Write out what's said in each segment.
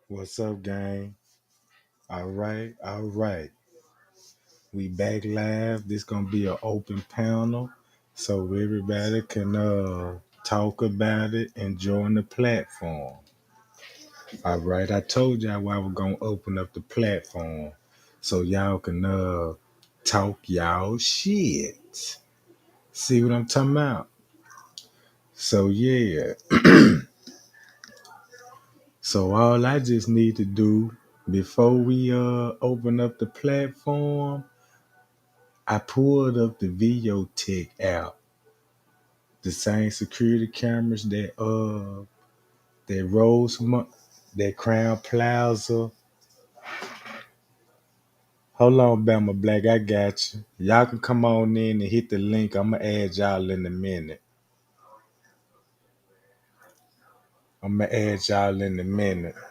What's up, gang? All right, all right. We back live. This gonna be an open panel, so everybody can talk about it and join the platform. All right, I told y'all I was gonna open up the platform, so y'all can talk y'all shit. See what I'm talking about? So yeah. So all I just need to do before we open up the platform, I pulled up the Videotech app, the same security cameras that that Crown Plaza. Hold on, Bama Black, I got you. Y'all can come on in and hit the link. I'ma add y'all in a minute.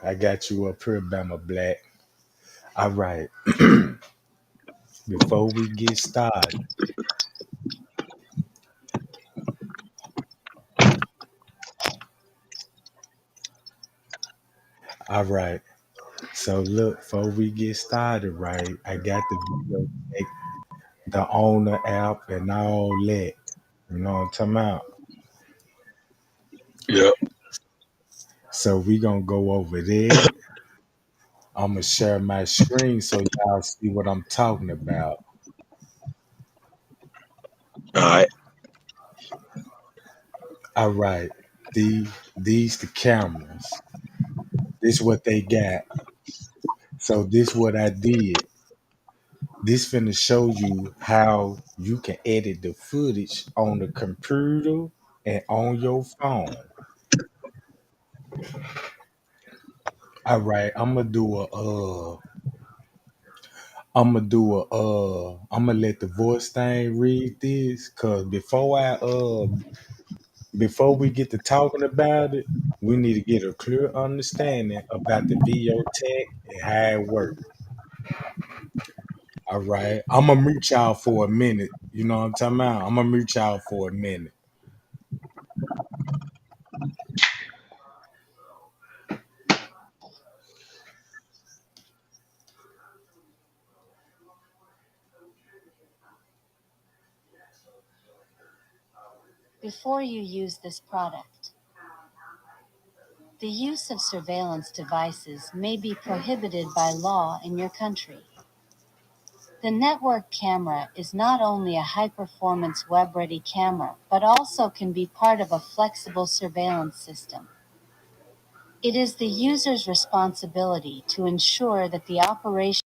I got you up here, Bama Black. All right. Before we get started, all right. So look, before we get started, right, I got the Videotech, the owner app, and all that. You know what I'm talking about? Yep. So we gonna go over there. I'm gonna share my screen so y'all see what I'm talking about. All right. All right, these the cameras. This what they got. So this what I did. This finna show you how you can edit the footage on the computer and on your phone. All right, I'm gonna let the voice thing read this, cause before we get to talking about it, we need to get a clear understanding about the VO tech and how it works. All right. I'm gonna mute y'all for a minute. You know what I'm talking about? I'm gonna mute y'all for a minute. Before you use this product, the use of surveillance devices may be prohibited by law in your country. The network camera is not only a high-performance web-ready camera, but also can be part of a flexible surveillance system. It is the user's responsibility to ensure that the operation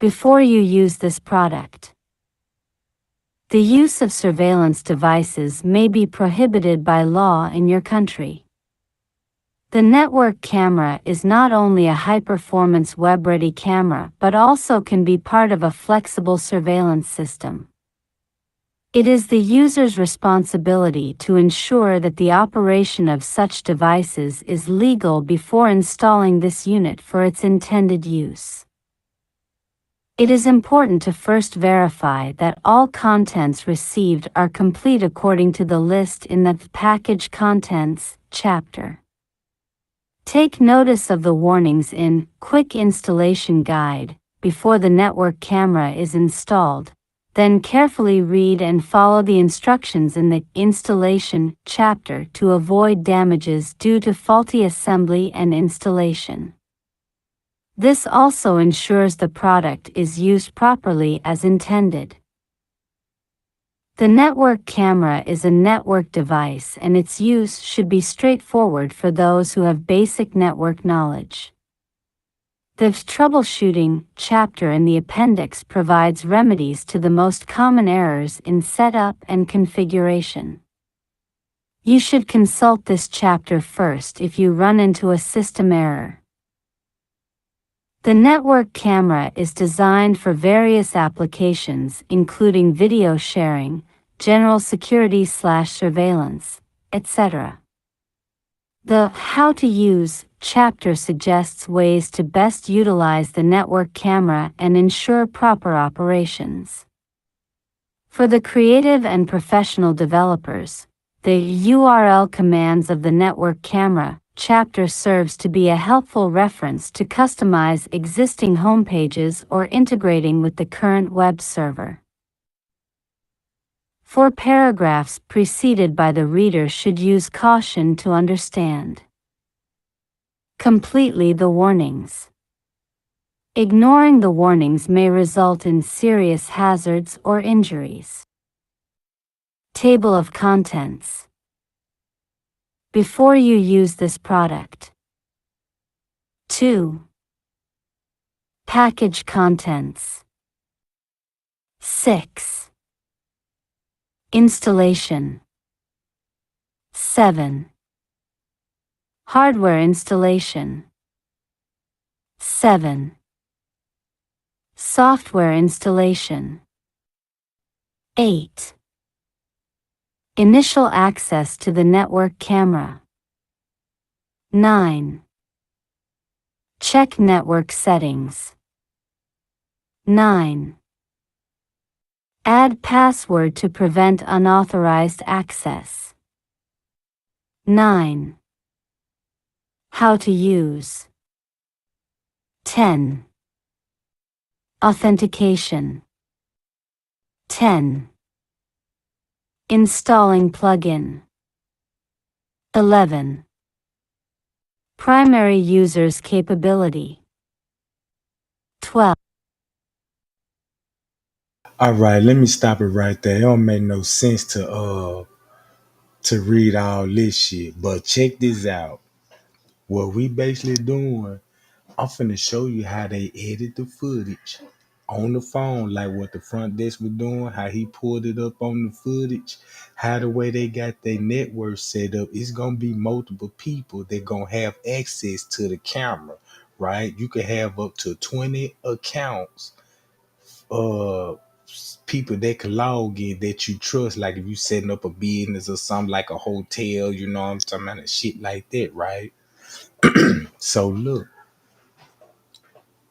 before you use this product. The use of surveillance devices may be prohibited by law in your country. The network camera is not only a high-performance web-ready camera but also can be part of a flexible surveillance system. It is the user's responsibility to ensure that the operation of such devices is legal before installing this unit for its intended use. It is important to first verify that all contents received are complete according to the list in the Package Contents chapter. Take notice of the warnings in Quick Installation Guide before the network camera is installed, then carefully read and follow the instructions in the Installation chapter to avoid damages due to faulty assembly and installation. This also ensures the product is used properly as intended. The network camera is a network device and its use should be straightforward for those who have basic network knowledge. The troubleshooting chapter in the appendix provides remedies to the most common errors in setup and configuration. You should consult this chapter first if you run into a system error. The network camera is designed for various applications including video sharing, general security/surveillance, etc. The How to Use chapter suggests ways to best utilize the network camera and ensure proper operations. For the creative and professional developers, the URL commands of the network camera chapter serves to be a helpful reference to customize existing homepages or integrating with the current web server. 4 paragraphs preceded by the reader should use caution to understand completely the warnings. Ignoring the warnings may result in serious hazards or injuries. Table of contents. Before you use this product. 2. Package contents. 6. Installation. 7. Hardware installation. 7. Software installation. 8. Initial access to the network camera. 9. Check network settings. 9. Add password to prevent unauthorized access. 9. How to use. 10. Authentication. 10. Installing plugin. 11. Primary user's capability. 12. All right, let me stop it right there. It don't make no sense to read all this shit. But check this out. What we basically doing, I'm finna show you how they edit the footage on the phone, like what the front desk was doing, how he pulled it up on the footage, how the way they got their network set up. It's gonna be multiple people that gonna have access to the camera, right? You can have up to 20 accounts, uh people that can log in that you trust, like if you setting up a business or something like a hotel, you know what I'm talking about, and shit like that, right? So look,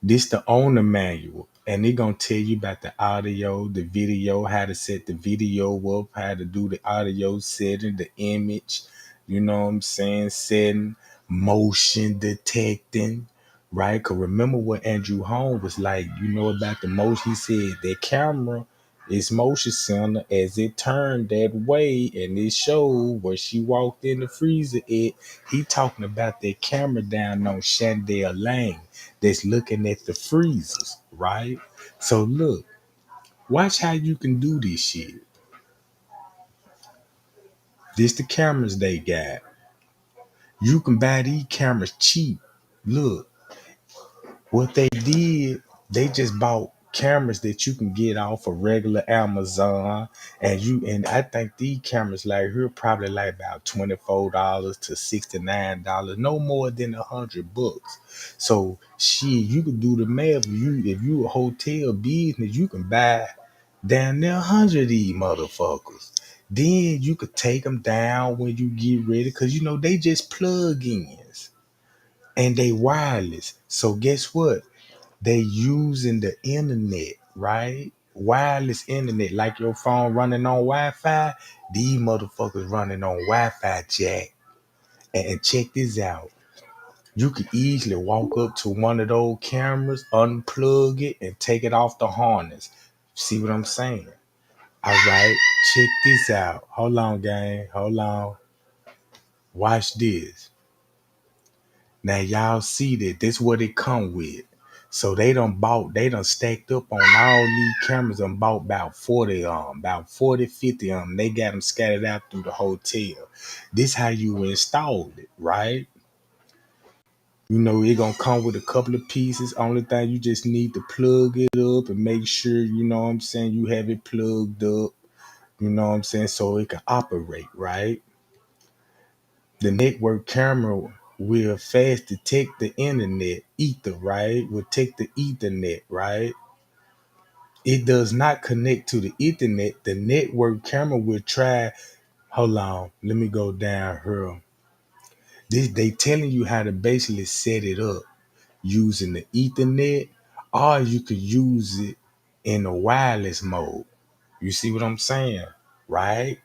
this the owner manual, and it gonna tell you about the audio, the video, how to set the video up, how to do the audio setting, the image, you know what I'm saying, setting, motion detecting, right? Cause remember what Andrew Holmes was like, you know about the motion. He said that camera is motion center as it turned that way, and it showed where she walked in the freezer. He talking about that camera down on Chandel Lane that's looking at the freezers, right? So look, watch how you can do this shit. This the cameras they got. You can buy these cameras cheap. Look, what they did, they just bought cameras that you can get off of regular Amazon, and I think these cameras like here probably like about $24 to $69, no more than $100. So shit, you could do the math. If you a hotel business, you can buy down there 100 of these motherfuckers. Then you could take them down when you get ready, because you know they just plug-ins and they wireless. So guess what? They using the internet, right? Wireless internet, like your phone running on Wi-Fi. These motherfuckers running on Wi-Fi jack. And check this out. You could easily walk up to one of those cameras, unplug it, and take it off the harness. See what I'm saying? All right, check this out. Hold on, gang. Hold on. Watch this. Now y'all see that this what it come with. So they done stacked up on all these cameras and bought about 40, 50 of them. They got them scattered out through the hotel. This how you install it, right? You know, it gonna come with a couple of pieces. Only thing you just need to plug it up and make sure, you know what I'm saying, you have it plugged up, you know what I'm saying, so it can operate, right? The network camera will fast detect the internet ether, right? Will take the ethernet, right? It does not connect to the ethernet. The network camera will try. Hold on, let me go down here. This they telling you how to basically set it up using the ethernet, or you could use it in a wireless mode. You see what I'm saying, right?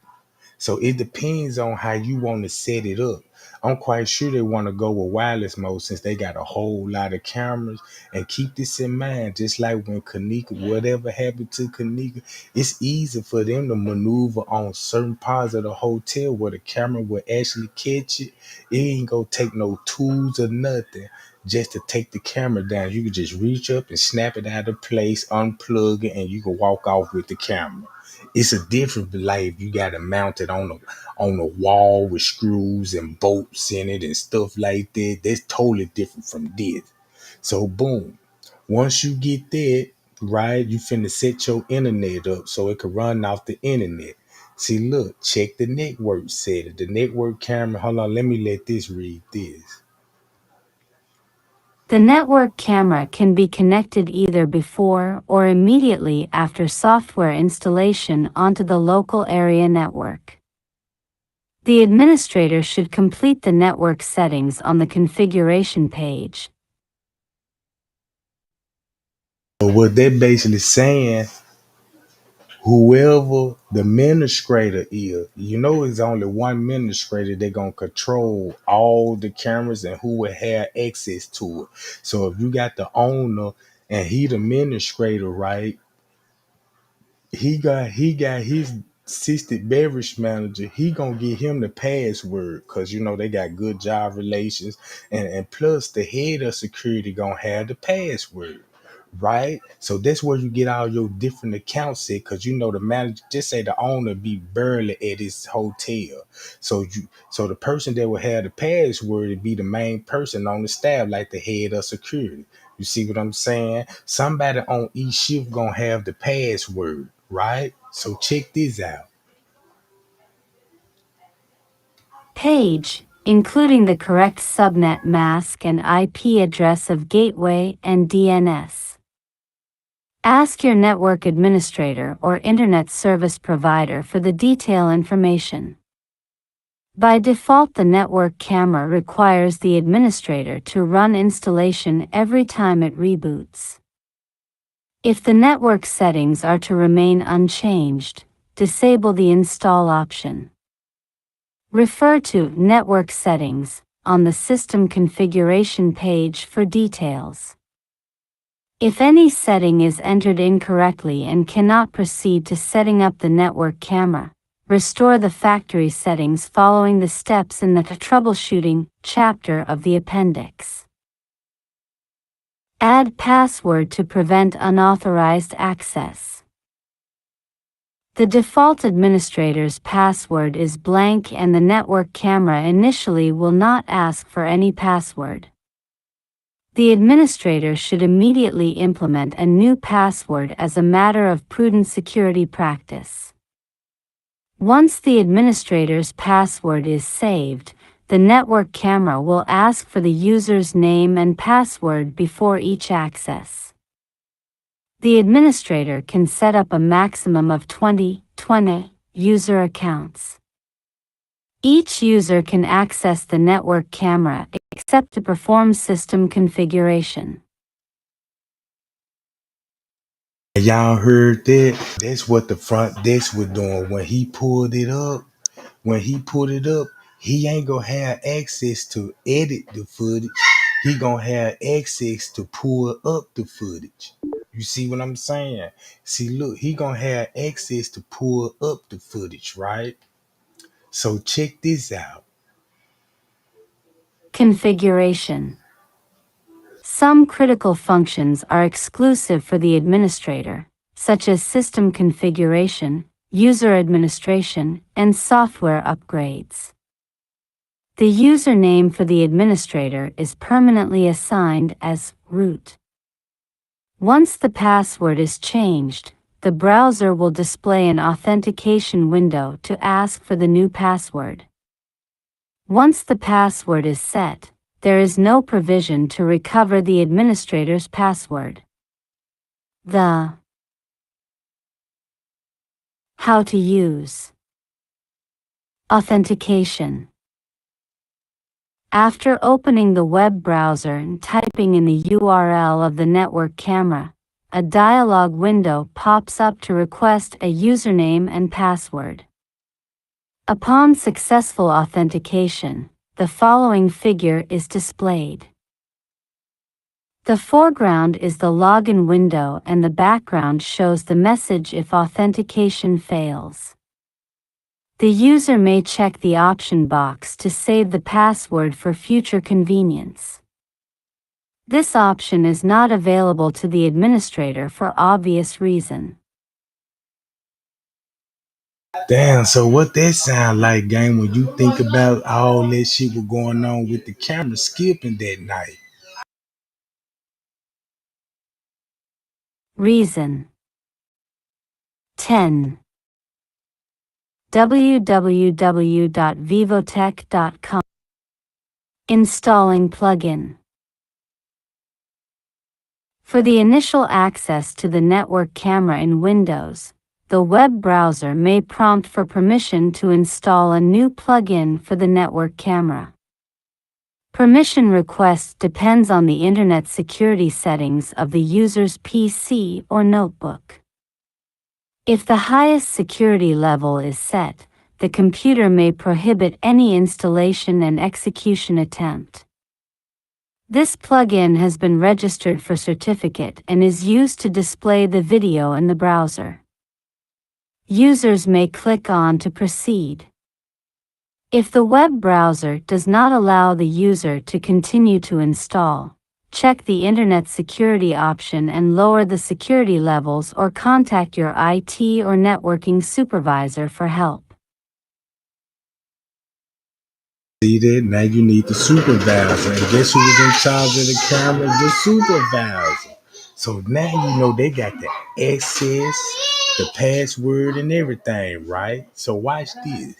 So it depends on how you want to set it up. I'm quite sure they want to go with wireless mode since they got a whole lot of cameras. And keep this in mind, just like when Kenneka, whatever happened to Kenneka, it's easy for them to maneuver on certain parts of the hotel where the camera will actually catch it. It ain't gonna take no tools or nothing just to take the camera down. You can just reach up and snap it out of place, unplug it, and you can walk off with the camera. It's a different life. You got to mount it on the wall with screws and bolts in it and stuff like that. That's totally different from this. So boom, once you get that right, you finna set your internet up so it can run off the internet. See, look, check the network setting. The network camera. Hold on, let me let this read this. The network camera can be connected either before or immediately after software installation onto the local area network. The administrator should complete the network settings on the configuration page. So what they're basically saying, whoever the administrator is, you know, it's only one administrator that gonna control all the cameras and who will have access to it. So if you got the owner and he the administrator, right? He got his assistant beverage manager. He gonna get him the password because you know they got good job relations, and plus the head of security gonna have the password, right? So that's where you get all your different accounts set because you know the manager. Just say the owner be barely at his hotel, so the person that will have the password would be the main person on the staff, like the head of security. You see what I'm saying? Somebody on each shift gonna have the password, right? So check this out. Page, including the correct subnet mask and IP address of gateway and DNS. Ask your network administrator or internet service provider for the detailed information. By default, the network camera requires the administrator to run installation every time it reboots. If the network settings are to remain unchanged, disable the install option. Refer to Network Settings on the System Configuration page for details. If any setting is entered incorrectly and cannot proceed to setting up the network camera, restore the factory settings following the steps in the troubleshooting chapter of the appendix. Add password to prevent unauthorized access. The default administrator's password is blank and the network camera initially will not ask for any password. The administrator should immediately implement a new password as a matter of prudent security practice. Once the administrator's password is saved, the network camera will ask for the user's name and password before each access. The administrator can set up a maximum of 20 user accounts. Each user can access the network camera except to perform system configuration. Y'all heard that? That's what the front desk was doing when he pulled it up. When he put it up, he ain't gonna have access to edit the footage. He gonna have access to pull up the footage. You see what I'm saying? See, look, he gonna have access to pull up the footage, right? So check this out. Configuration. Some critical functions are exclusive for the administrator, such as system configuration, user administration, and software upgrades. The username for the administrator is permanently assigned as root. Once the password is changed, the browser will display an authentication window to ask for the new password. Once the password is set, there is no provision to recover the administrator's password. The How to use Authentication. After opening the web browser and typing in the URL of the network camera, a dialog window pops up to request a username and password. Upon successful authentication, the following figure is displayed. The foreground is the login window and the background shows the message if authentication fails. The user may check the option box to save the password for future convenience. This option is not available to the administrator for obvious reason. Damn, so what that sound like, gang, when you think about all that shit was going on with the camera skipping that night? Reason 10. www.vivotech.com. Installing plugin. For the initial access to the network camera in Windows, the web browser may prompt for permission to install a new plugin for the network camera. Permission request depends on the Internet security settings of the user's PC or notebook. If the highest security level is set, the computer may prohibit any installation and execution attempt. This plugin has been registered for certificate and is used to display the video in the browser. Users may click on to proceed. If the web browser does not allow the user to continue to install, check the Internet security option and lower the security levels or contact your IT or networking supervisor for help. See that? Now you need the supervisor. And guess who was in charge of the cameras? The supervisor. So now you know they got the access, the password, and everything, right? So watch this.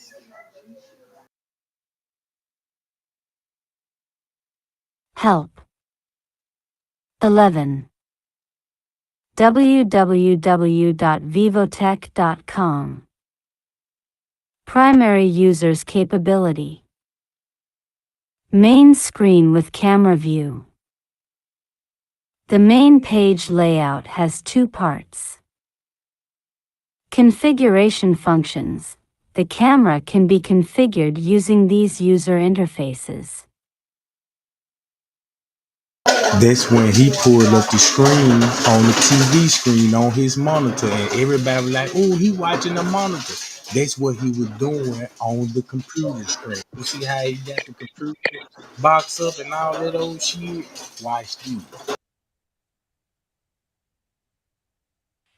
Help 11. www.vivotech.com. Primary user's capability. Main screen with camera view. The main page layout has two parts. Configuration functions. The camera can be configured using these user interfaces. That's when he pulled up the screen on the TV screen on his monitor, and everybody was like, "Oh, he watching the monitor." That's what he was doing on the computer screen. You see how he got the computer box up and all that old shit? Watch this.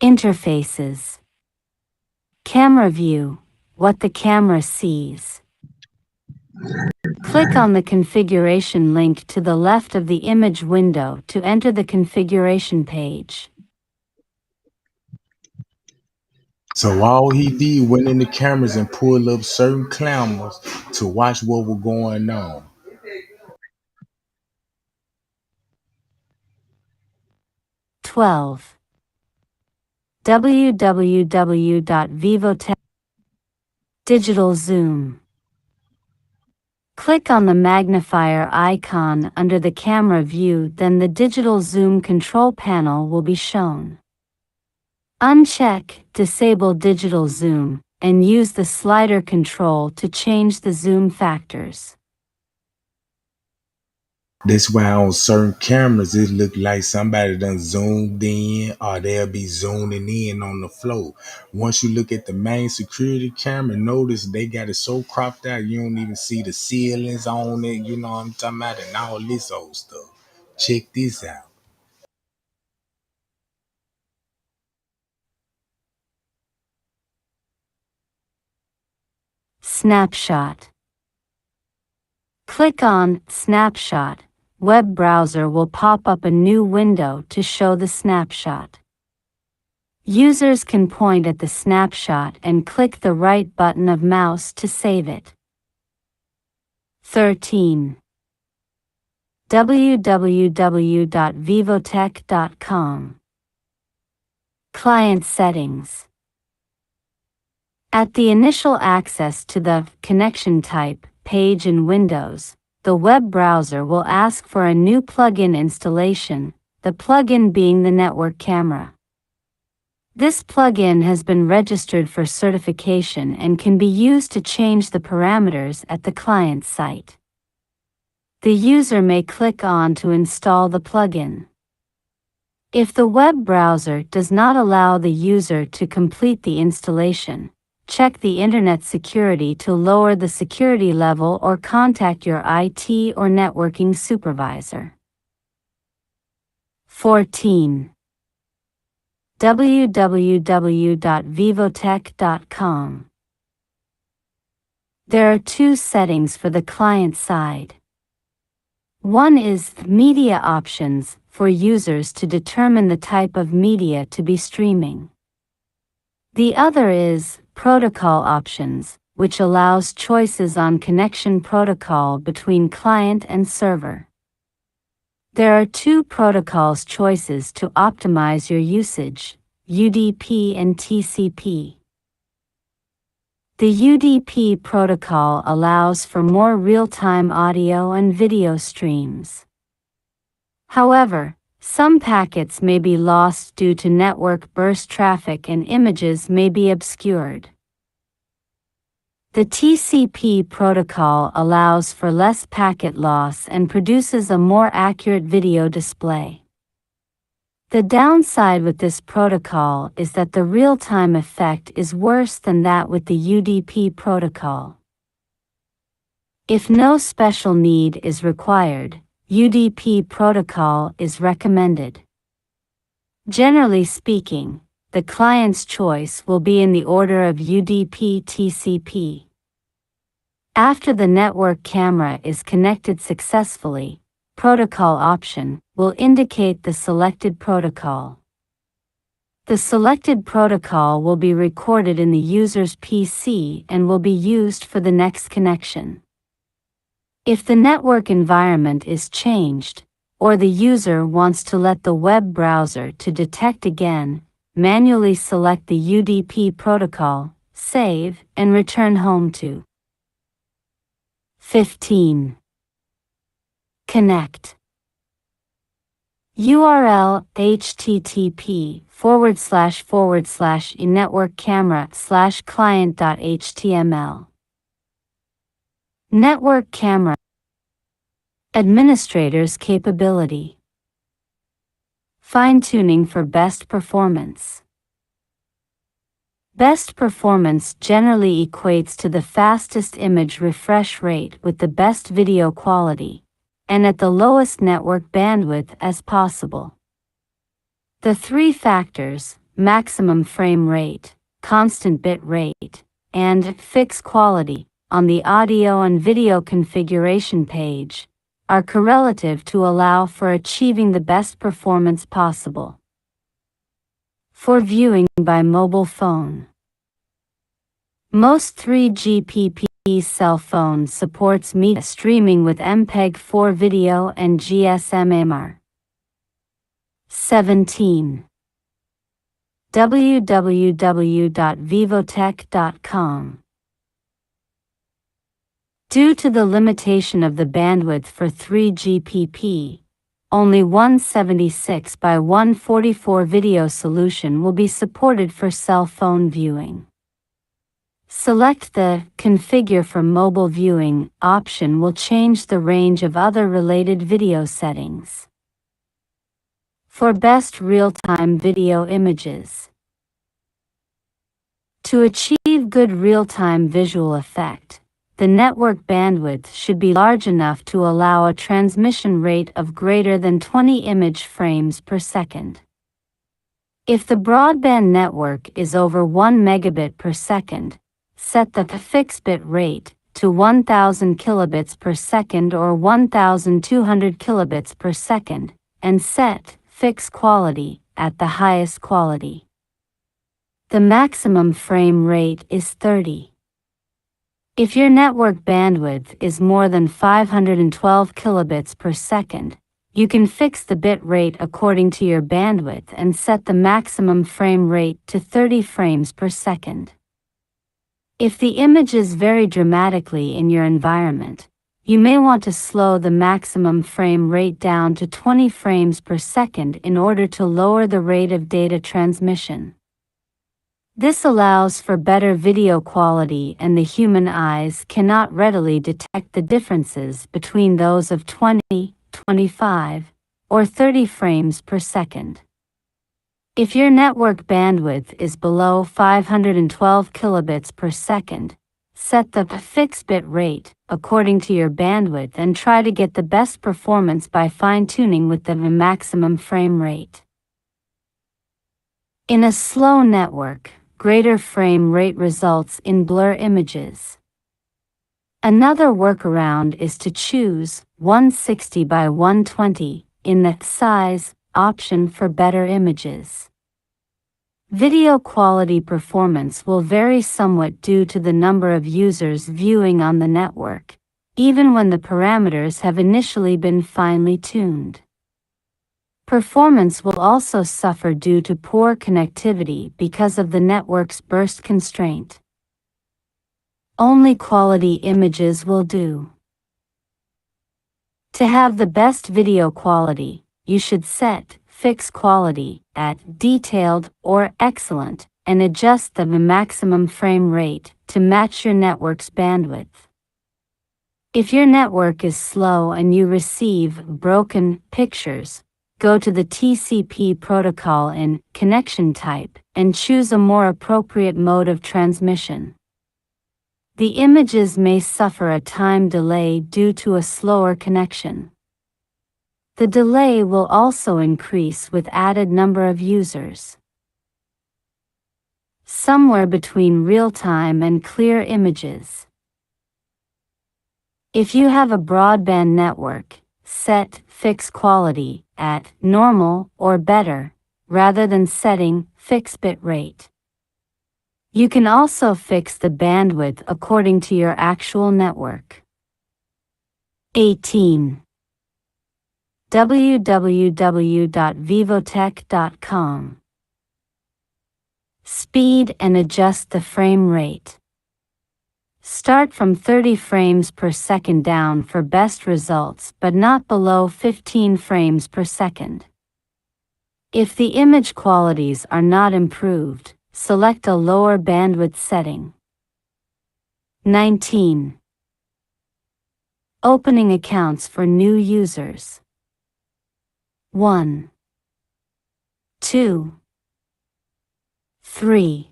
Interfaces. Camera view. What the camera sees. Click on the configuration link to the left of the image window to enter the configuration page. So all he did went in the cameras and pulled up certain cameras to watch what was going on. 12. www.vivotech. Digital zoom. Click on the magnifier icon under the camera view, then the digital zoom control panel will be shown. Uncheck Disable Digital Zoom and use the slider control to change the zoom factors. That's why on certain cameras it look like somebody done zoomed in or they'll be zooming in on the floor. Once you look at the main security camera, notice they got it so cropped out you don't even see the ceilings on it, you know what I'm talking about, and all this old stuff. Check this out. Snapshot. Click on Snapshot. Web browser will pop up a new window to show the snapshot. Users can point at the snapshot and click the right button of mouse to save it. 13. www.vivotech.com. Client settings. At the initial access to the connection type page in Windows, the web browser will ask for a new plugin installation, the plugin being the network camera. This plugin has been registered for certification and can be used to change the parameters at the client site. The user may click on to install the plugin. If the web browser does not allow the user to complete the installation, check the Internet security to lower the security level or contact your IT or networking supervisor. 14. www.vivotech.com. There are two settings for the client side. One is Media Options for users to determine the type of media to be streaming. The other is Protocol Options, which allows choices on connection protocol between client and server. There are two protocols choices to optimize your usage, UDP and TCP. The UDP protocol allows for more real-time audio and video streams. However, some packets may be lost due to network burst traffic and images may be obscured. The TCP protocol allows for less packet loss and produces a more accurate video display. The downside with this protocol is that the real-time effect is worse than that with the UDP protocol. If no special need is required, UDP protocol is recommended. Generally speaking, the client's choice will be in the order of UDP-TCP. After the network camera is connected successfully, Protocol option will indicate the selected protocol. The selected protocol will be recorded in the user's PC and will be used for the next connection. If the network environment is changed, or the user wants to let the web browser to detect again, manually select the UDP protocol, save, and return home to. 15. Connect. URL http://networkcamera/client.html. Network camera. Administrator's capability. Fine-tuning for best performance. Best performance generally equates to the fastest image refresh rate with the best video quality, and at the lowest network bandwidth as possible. The three factors, maximum frame rate, constant bit rate, and fixed quality, on the audio and video configuration page, are correlative to allow for achieving the best performance possible. For viewing by mobile phone. Most 3GPP cell phones supports media streaming with MPEG-4 video and GSM-AMR. 17. www.vivotech.com. Due to the limitation of the bandwidth for 3GPP, only 176 by 144 video solution will be supported for cell phone viewing. Select the Configure for Mobile Viewing option will change the range of other related video settings. For best real-time video images. To achieve good real-time visual effect, the network bandwidth should be large enough to allow a transmission rate of greater than 20 image frames per second. If the broadband network is over 1 megabit per second, set the fixed bit rate to 1000 kilobits per second or 1200 kilobits per second, and set fixed quality at the highest quality. The maximum frame rate is 30. If your network bandwidth is more than 512 kilobits per second, you can fix the bit rate according to your bandwidth and set the maximum frame rate to 30 frames per second. If the images vary dramatically in your environment, you may want to slow the maximum frame rate down to 20 frames per second in order to lower the rate of data transmission. This allows for better video quality, and the human eyes cannot readily detect the differences between those of 20, 25, or 30 frames per second. If your network bandwidth is below 512 kilobits per second, set the fixed bit rate according to your bandwidth and try to get the best performance by fine-tuning with the maximum frame rate. In a slow network, greater frame rate results in blur images. Another workaround is to choose 160 by 120 in the size option for better images. Video quality performance will vary somewhat due to the number of users viewing on the network, even when the parameters have initially been finely tuned. Performance will also suffer due to poor connectivity because of the network's burst constraint. Only quality images will do. To have the best video quality, you should set fixed quality at detailed or excellent and adjust the maximum frame rate to match your network's bandwidth. If your network is slow and you receive broken pictures, go to the TCP protocol in connection type and choose a more appropriate mode of transmission. The images may suffer a time delay due to a slower connection. The delay will also increase with added number of users. Somewhere between real-time and clear images. If you have a broadband network, set fixed quality at normal or better, rather than setting fixed bit rate. You can also fix the bandwidth according to your actual network. 18. www.vivotech.com. Speed and adjust the frame rate. Start from 30 frames per second down for best results, but not below 15 frames per second. If the image qualities are not improved, select a lower bandwidth setting. 19. Opening accounts for new users. 1, 2, 3.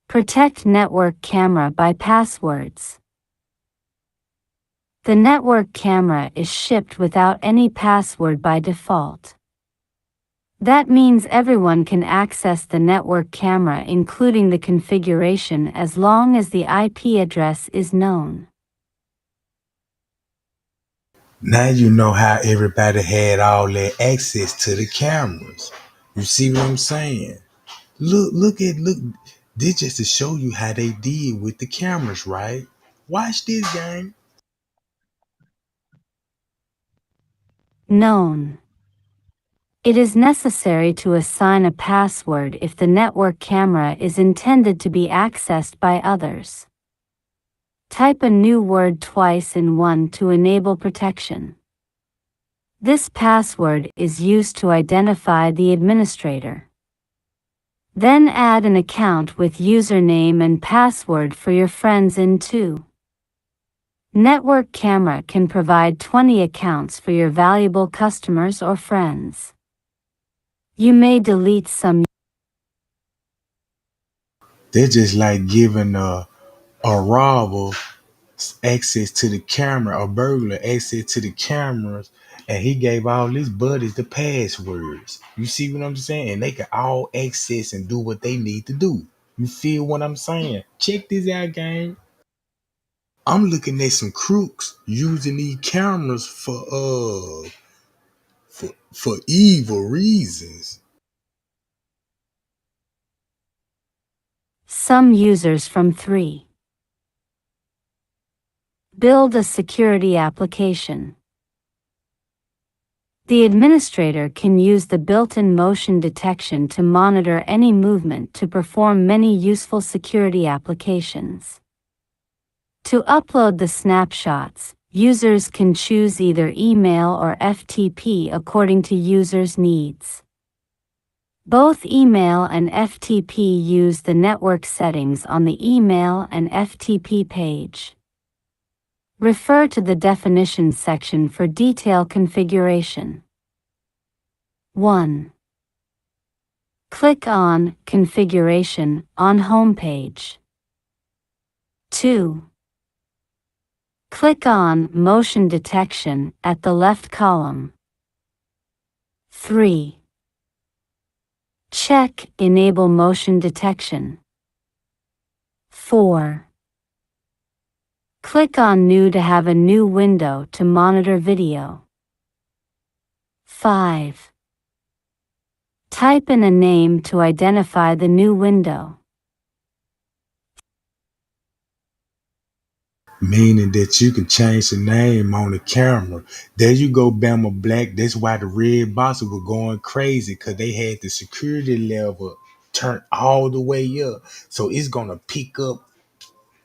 Protect network camera by passwords. The network camera is shipped without any password by default. That means everyone can access the network camera, including the configuration, as long as the IP address is known. Now you know how everybody had all that access to the cameras. You see what I'm saying? Look. This just to show you how they did with the cameras, right? Watch this, gang. Known. It is necessary to assign a password if the network camera is intended to be accessed by others. Type a new word twice in one to enable protection. This password is used to identify the administrator. Then add an account with username and password for your friends in 2. Network camera can provide 20 accounts for your valuable customers or friends. You may delete some. They're just like giving a robber access to the camera, a burglar access to the cameras, and he gave all his buddies the passwords. You see what I'm saying? And they can all access and do what they need to do. You feel what I'm saying? Check this out, gang. I'm looking at some crooks using these cameras for evil reasons. Some users from 3. Build a security application. The administrator can use the built-in motion detection to monitor any movement to perform many useful security applications. To upload the snapshots, users can choose either email or FTP according to users' needs. Both email and FTP use the network settings on the email and FTP page. Refer to the definitions section for detailed configuration. 1. Click on Configuration on Homepage. 2. Click on Motion Detection at the left column. 3. Check Enable Motion Detection. 4. Click on New to have a new window to monitor video. 5. Type in a name to identify the new window. Meaning that you can change the name on the camera. There you go, Bama Black. That's why the red boxes were going crazy, because they had the security level turned all the way up. So it's gonna pick up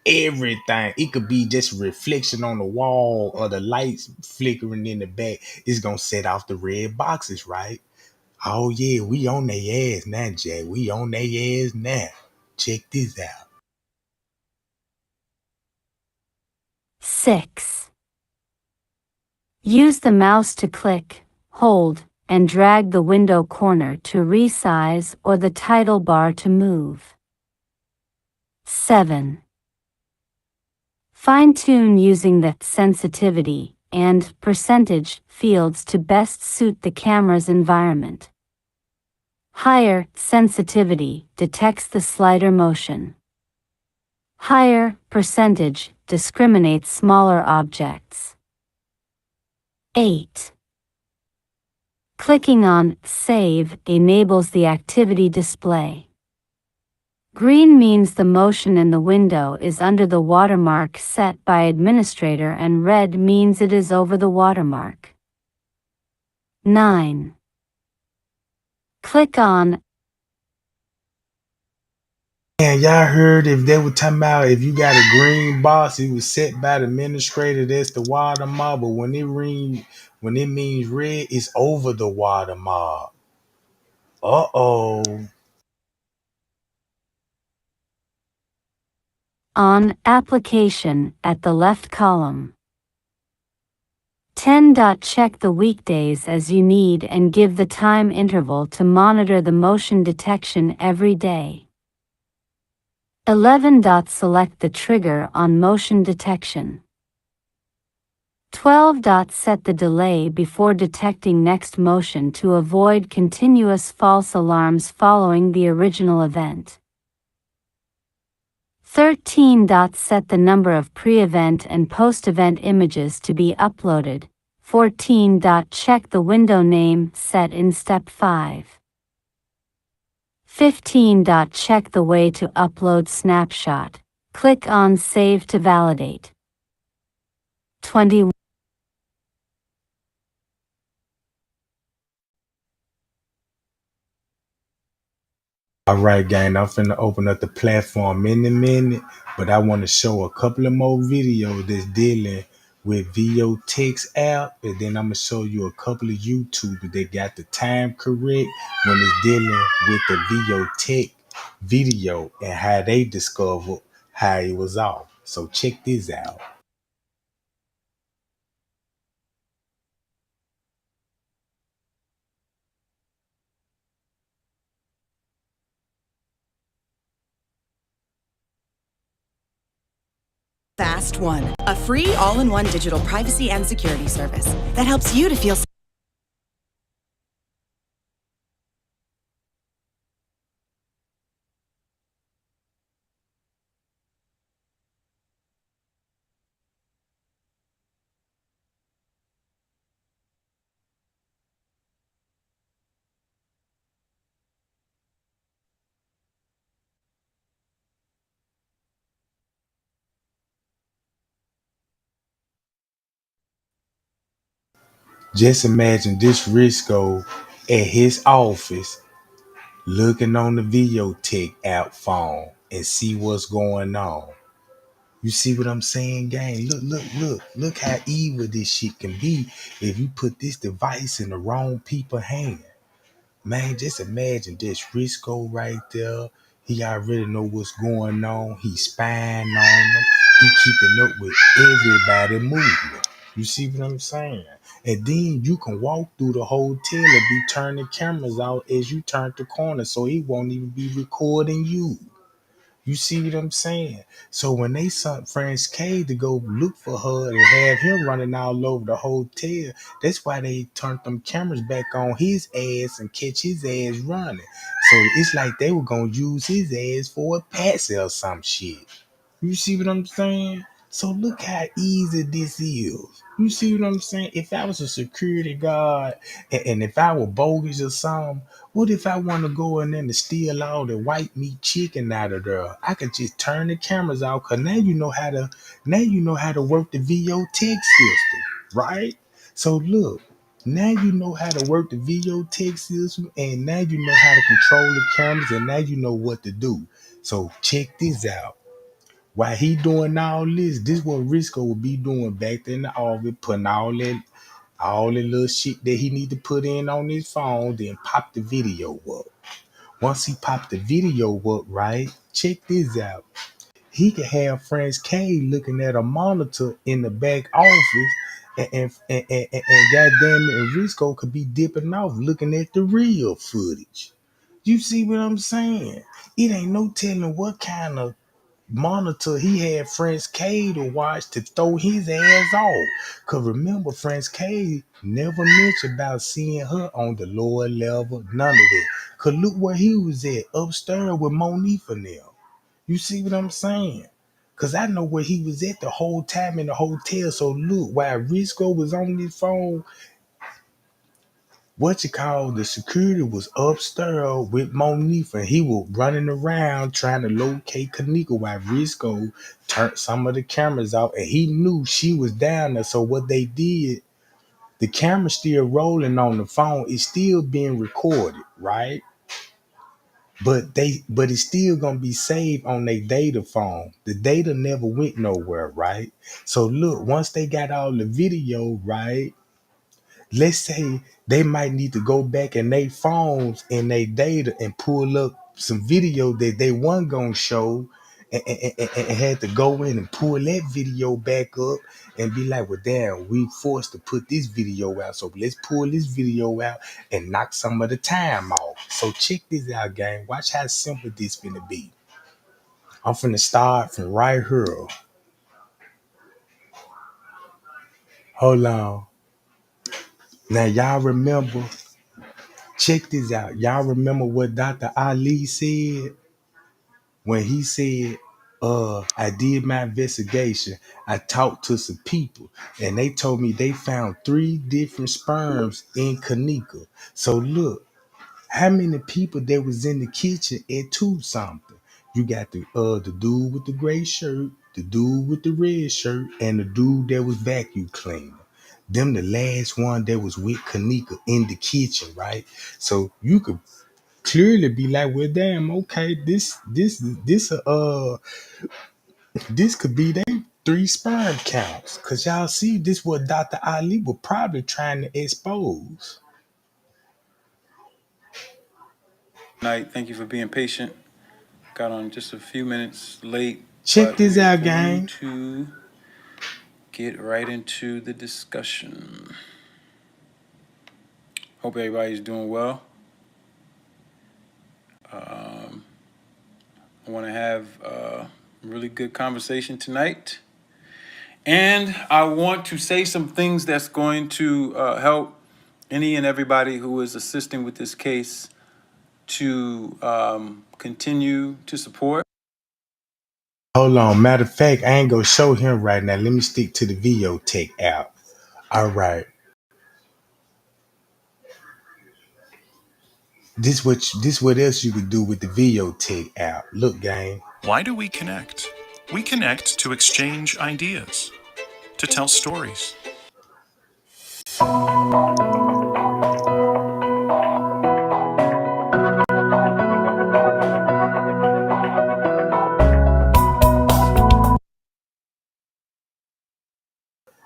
everything. It could be just a reflection on the wall or the lights flickering in the back. It's gonna set off the red boxes, right? Oh yeah, we on their ass now, Jack. We on their ass now. Check this out. 6. Use the mouse to click, hold, and drag the window corner to resize or the title bar to move. 7. Fine-tune using the sensitivity and percentage fields to best suit the camera's environment. Higher sensitivity detects the slider motion. Higher percentage discriminates smaller objects. 8. Clicking on Save enables the activity display. Green means the motion in the window is under the watermark set by administrator, and red means it is over the watermark. 9. Click on And y'all heard if they were talking about if you got a green box, it was set by the administrator, that's the watermark. But when it means red, it's over the watermark. Uh-oh. on Application at the left column. 10. Check the weekdays as you need and give the time interval to monitor the motion detection every day. 11. Select the trigger on motion detection. 12. Set the delay before detecting next motion to avoid continuous false alarms following the original event. 13. Set the number of pre-event and post-event images to be uploaded. 14. Check the window name set in step 5. 15. Check the way to upload snapshot. Click on Save to validate. 20. All right, gang, I'm finna open up the platform in a minute, but I want to show a couple of more videos that's dealing with VO text app, and then I'm gonna show you a couple of YouTubers that got the time correct when it's dealing with the VO tech video and how they discovered how it was off. So check this out. Fast One, a free all-in-one digital privacy and security service that helps you to feel Just imagine this Risco at his office looking on the Videotech app phone and see what's going on. You see what I'm saying, gang? Look how evil this shit can be if you put this device in the wrong people's hand. Man, just imagine this Risco right there. He already know what's going on. He spying on them. He keeping up with everybody movement. You see what I'm saying? And then you can walk through the hotel and be turning cameras out as you turn the corner, so he won't even be recording you. You see what I'm saying? So when they sent French K to go look for her and have him running all over the hotel, that's why they turned them cameras back on his ass and catch his ass running. So it's like they were gonna use his ass for a patsy or some shit. You see what I'm saying? So look how easy this is. You see what I'm saying? If I was a security guard and if I were bogus or something, what if I want to go in there and steal all the white meat chicken out of there? I could just turn the cameras out because now you know how to work the VO tech system, right? So look, now you know how to work the VO tech system and now you know how to control the cameras and now you know what to do. So check this out. While he doing all this what Risco would be doing back in the office, putting all that little shit that he need to put in on his phone, then pop the video up. Once he popped the video up, right? Check this out. He could have Franz K looking at a monitor in the back office, and goddamn it, and Risco could be dipping off looking at the real footage. You see what I'm saying? It ain't no telling what kind of monitor he had French K to watch to throw his ass off. Cause remember, French K never mentioned about seeing her on the lower level, none of that. Cause look where he was at, upstairs with Monifa now. You see what I'm saying? Cause I know where he was at the whole time in the hotel. So look, while Risco was on his phone, the security was upstairs with Monifa, and he was running around trying to locate Kenneka while Risco turned some of the cameras out, and he knew she was down there. So what they did, the camera still rolling on the phone, it's still being recorded, right? But it's still gonna be saved on their data phone. The data never went nowhere, right? So look, once they got all the video, right? Let's say they might need to go back in their phones and their data and pull up some video that they weren't gonna show and had to go in and pull that video back up and be like, well, damn, we forced to put this video out. So let's pull this video out and knock some of the time off. So check this out, gang. Watch how simple this finna be. I'm finna start from right here. Hold on. Now y'all remember, check this out. Y'all remember what Dr. Ali said when he said, I did my investigation. I talked to some people and they told me they found 3 different sperms in Kenneka. So look, how many people that was in the kitchen at 2 something? You got the dude with the gray shirt, the dude with the red shirt, and the dude that was vacuum cleaner. Them the last one that was with Kenneka in the kitchen, right? So you could clearly be like, well, damn, okay, this could be they 3 sperm counts. Cause y'all see, this what Dr. Ali was probably trying to expose. Night. Thank you for being patient. Got on just a few minutes late, Check but this we're out, going gang. to get right into the discussion. Hope everybody's doing well. I want to have a really good conversation tonight. And I want to say some things that's going to help any and everybody who is assisting with this case to continue to support. Hold on. Matter of fact, I ain't gonna show him right now. Let me stick to the video tech app. All right. This what else you could do with the video tech app. Look, gang. Why do we connect? We connect to exchange ideas, to tell stories.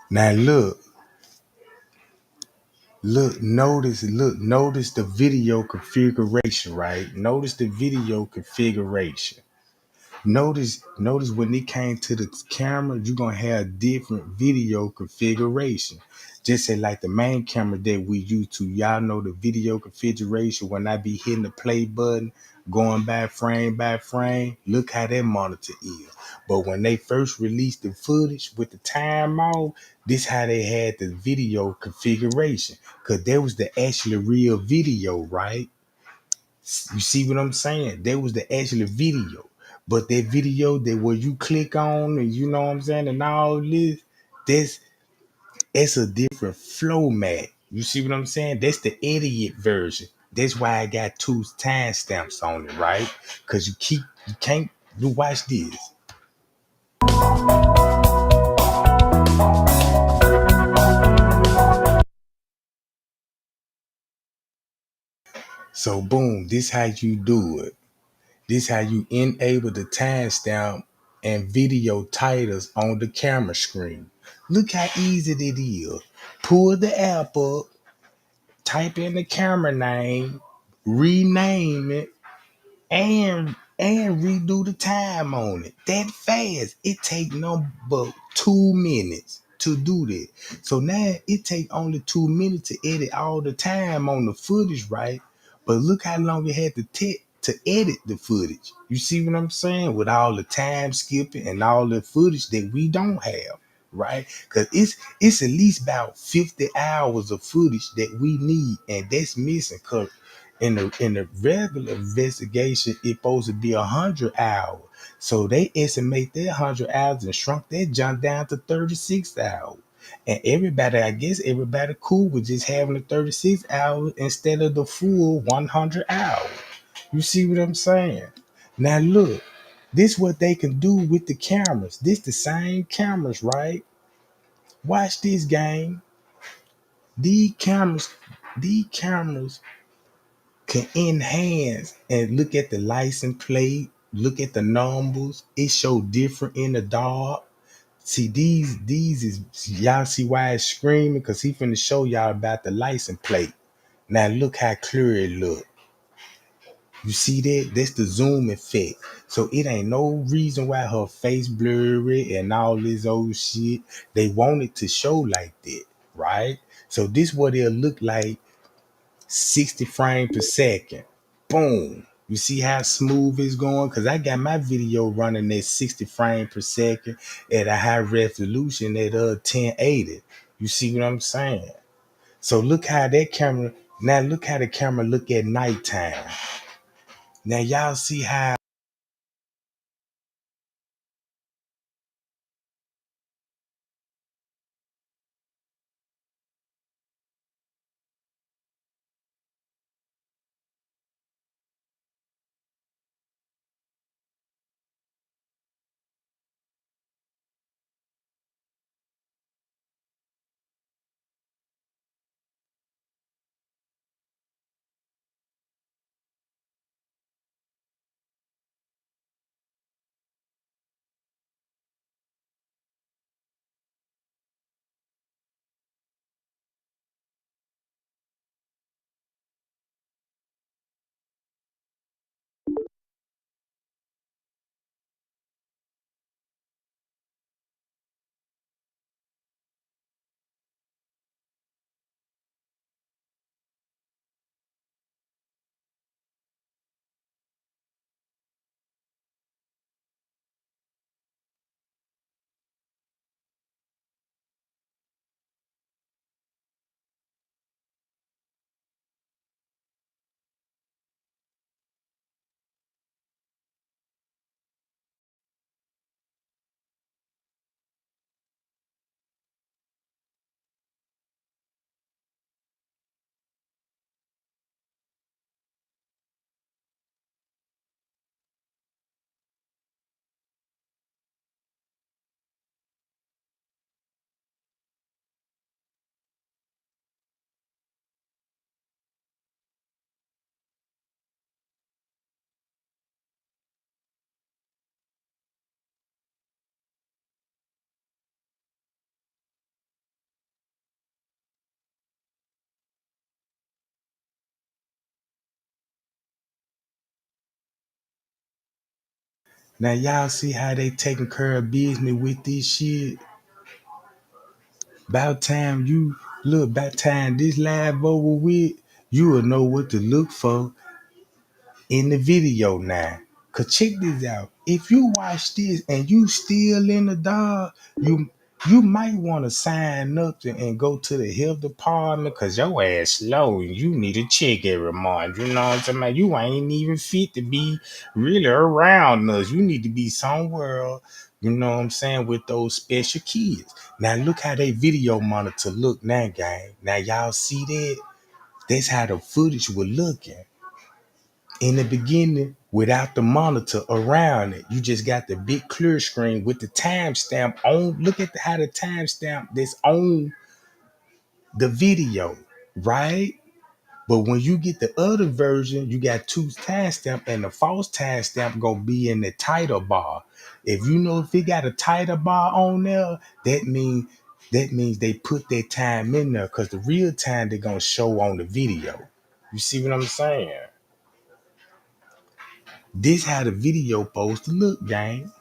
Now notice the video configuration, right? Notice the video configuration. Notice when it came to the camera, you're gonna have different video configuration. Just say like the main camera that we use to, y'all know the video configuration when I be hitting the play button, going by frame, look how that monitor is. But when they first released the footage with the time off, this how they had the video configuration. Cause there was the actually real video, right? You see what I'm saying? There was the actual video. But that video that where you click on and you know what I'm saying and all this, that's it's a different flow mat. You see what I'm saying? That's the idiot version. That's why I got two timestamps on it, right? Cause you can't you watch this. So boom, this how you do it. This how you enable the timestamp and video titles on the camera screen. Look how easy it is. Pull the app up, type in the camera name, rename it, and redo the time on it. That fast. It take no but 2 minutes to do that. So now it take only 2 minutes to edit all the time on the footage, right? But look how long it had to take to edit the footage. You see what I'm saying? With all the time skipping and all the footage that we don't have, right? Because it's at least about 50 hours of footage that we need, and that's missing. Cause in the regular investigation, it's supposed to be 100 hours. So they estimate that 100 hours and shrunk that jump down to 36 hours. And everybody, I guess everybody cool with just having the 36 hours instead of the full 100 hours. You see what I'm saying? Now look, this what they can do with the cameras. This the same cameras, right? Watch this game. These cameras can enhance and look at the license plate, look at the numbers. It show different in the dark. See these is y'all see why it's screaming because he finna show y'all about the license plate. Now look how clear it look. You see that? That's the zoom effect. So it ain't no reason why her face blurry and all this old shit. They want it to show like that, right? So this what it'll look like 60 frames per second. Boom. You see how smooth it's going? Because I got my video running at 60 frames per second at a high resolution at 1080. You see what I'm saying? So look how that camera, now look how the camera look at nighttime. Now y'all see how Now y'all see how they taking care of business with this shit. About time you look, about time this live over with, you will know what to look for in the video now. Cause check this out. If you watch this and you still in the dark, you might want to sign up and go to the health department because your ass slow and you need a check every month. You know what I'm talking about? You ain't even fit to be really around us. You need to be somewhere, you know what I'm saying, with those special kids. Now look how they video monitor look now, gang. Now y'all see that? That's how the footage was looking in the beginning without the monitor around it. You just got the big clear screen with the timestamp on. Look at how the timestamp that's on the video, right? But when you get the other version, you got two timestamp and the false timestamp gonna be in the title bar. If you know if it got a title bar on there, that means they put their time in there because the real time they're gonna show on the video. You see what I'm saying? This how the video supposed to look, gang.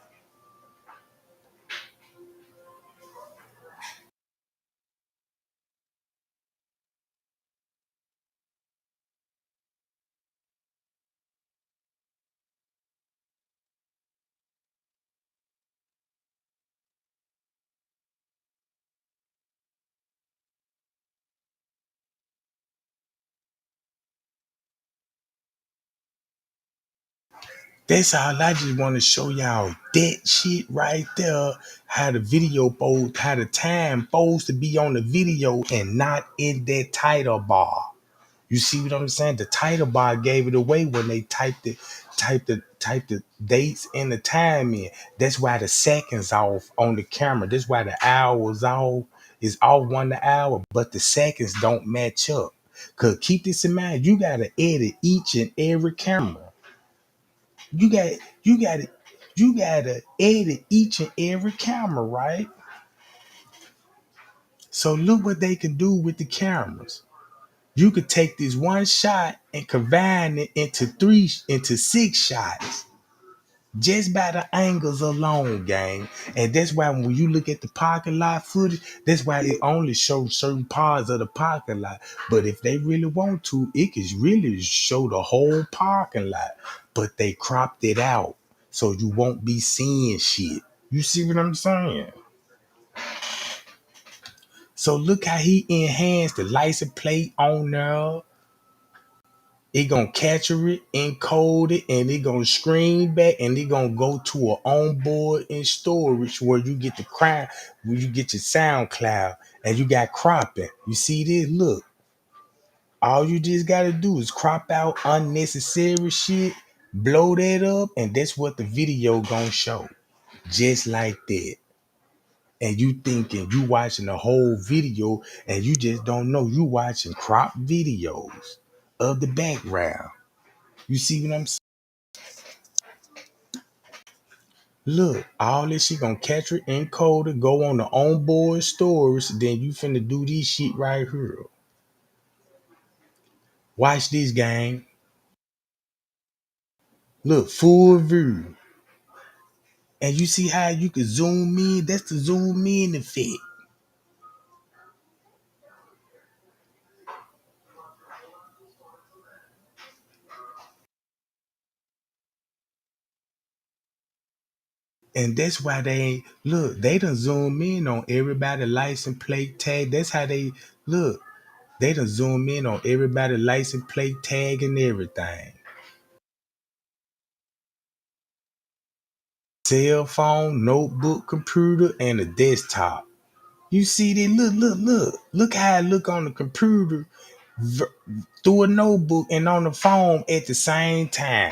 That's all I just want to show y'all. That shit right there, how the video supposed, how the time supposed to be on the video and not in that title bar. You see what I'm saying? The title bar gave it away when they typed the dates and the time in. That's why the seconds off on the camera. That's why the hours off is all 1 hour, but the seconds don't match up. Cause keep this in mind, you gotta edit each and every camera. You got you gotta edit each and every camera, right? So look what they can do with the cameras. You could take this one shot and combine it into 6 shots just by the angles alone, gang. And that's why when you look at the parking lot footage, that's why it only shows certain parts of the parking lot. But if they really want to, it could really show the whole parking lot. But they cropped it out so you won't be seeing shit. You see what I'm saying? So look how he enhanced the license plate on there. It gonna capture it, encode it, and it gonna screen back, and it gonna go to an onboard in storage where you get the crime, where you get your SoundCloud, and you got cropping. You see this? Look, all you just gotta do is crop out unnecessary shit, blow that up, and that's what the video gonna show, just like that. And you thinking you watching the whole video, and you just don't know you watching crop videos of the background. You see what I'm saying? Look, all this shit gonna catch it, encode it, go on the onboard storage. Then you finna do this shit right here. Watch this, gang. Look, full view. And you see how you can zoom in? That's the zoom in effect. And that's why they ain't, look, they done zoom in on everybody license plate tag. That's how they look. They done zoom in on everybody license plate tag and everything. Cell phone, notebook, computer, and a desktop. You see that? Look how it look on the computer through a notebook and on the phone at the same time.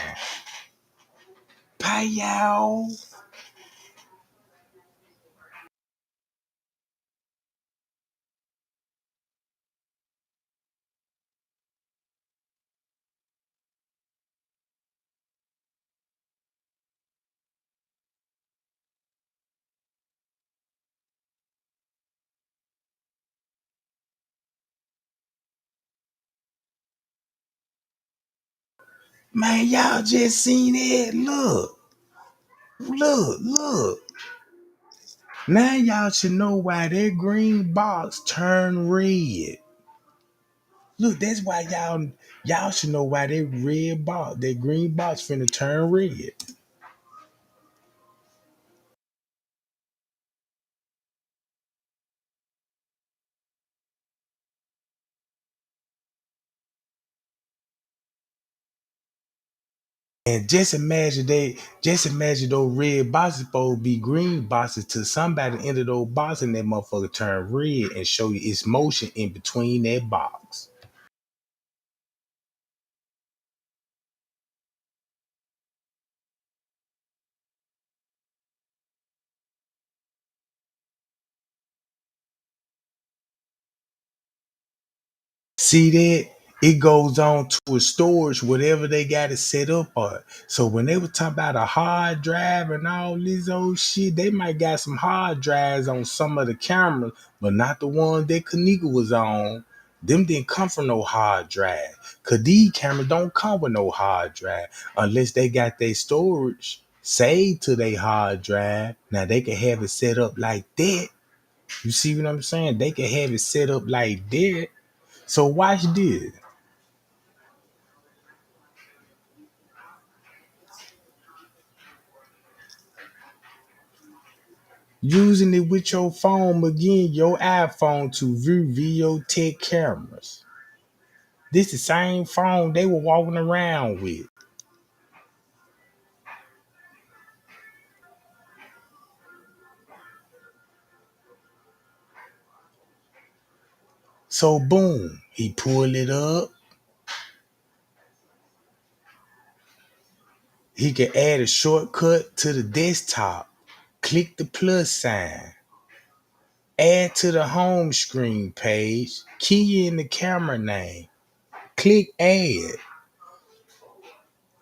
Pow. Man, y'all just seen it. Look. Look. Now y'all should know why that green box turned red. Look, that's why y'all should know why that green box finna turn red. And just imagine those red boxes supposed to be green boxes till somebody enter those boxes and that motherfucker turn red and show you its motion in between that box. See that? It goes on to a storage, whatever they got it set up on. So when they were talking about a hard drive and all this old shit, they might got some hard drives on some of the cameras, but not the ones that Kenneka was on. Them didn't come from no hard drive. Cause these cameras don't come with no hard drive unless they got their storage saved to their hard drive. Now they can have it set up like that. You see what I'm saying? They can have it set up like that. So watch this. Using it with your phone again, your iPhone to view video tech cameras. This the same phone they were walking around with. So boom, he pulled it up. He can add a shortcut to the desktop. Click the plus sign. Add to the home screen page. Key in the camera name. Click add.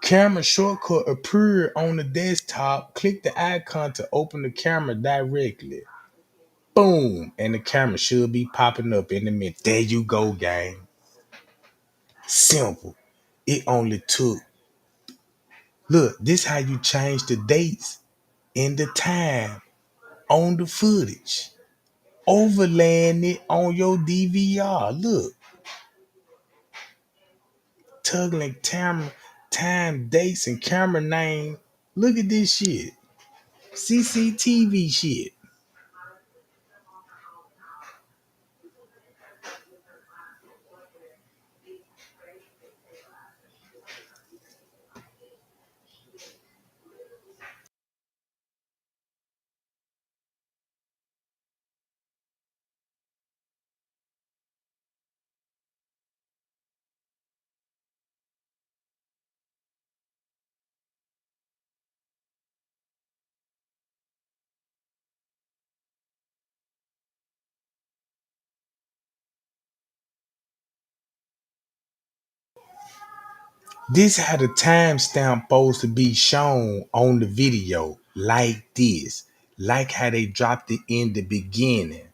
Camera shortcut appear on the desktop. Click the icon to open the camera directly. Boom, and the camera should be popping up in a minute. There you go, gang. Simple. It only took. Look, this how you change the dates and the time on the footage. Overlaying it on your DVR. Look, tuggling camera, time, dates, and camera name. Look at this shit. CCTV shit. This how the timestamp supposed to be shown on the video, like this, like how they dropped it in the beginning.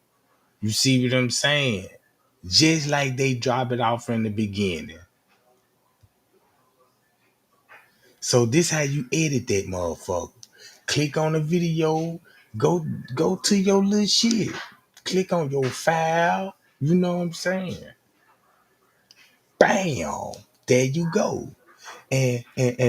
You see what I'm saying? Just like they drop it off in the beginning. So this how you edit that motherfucker. Click on the video, go to your little shit. Click on your file. You know what I'm saying? Bam! There you go. And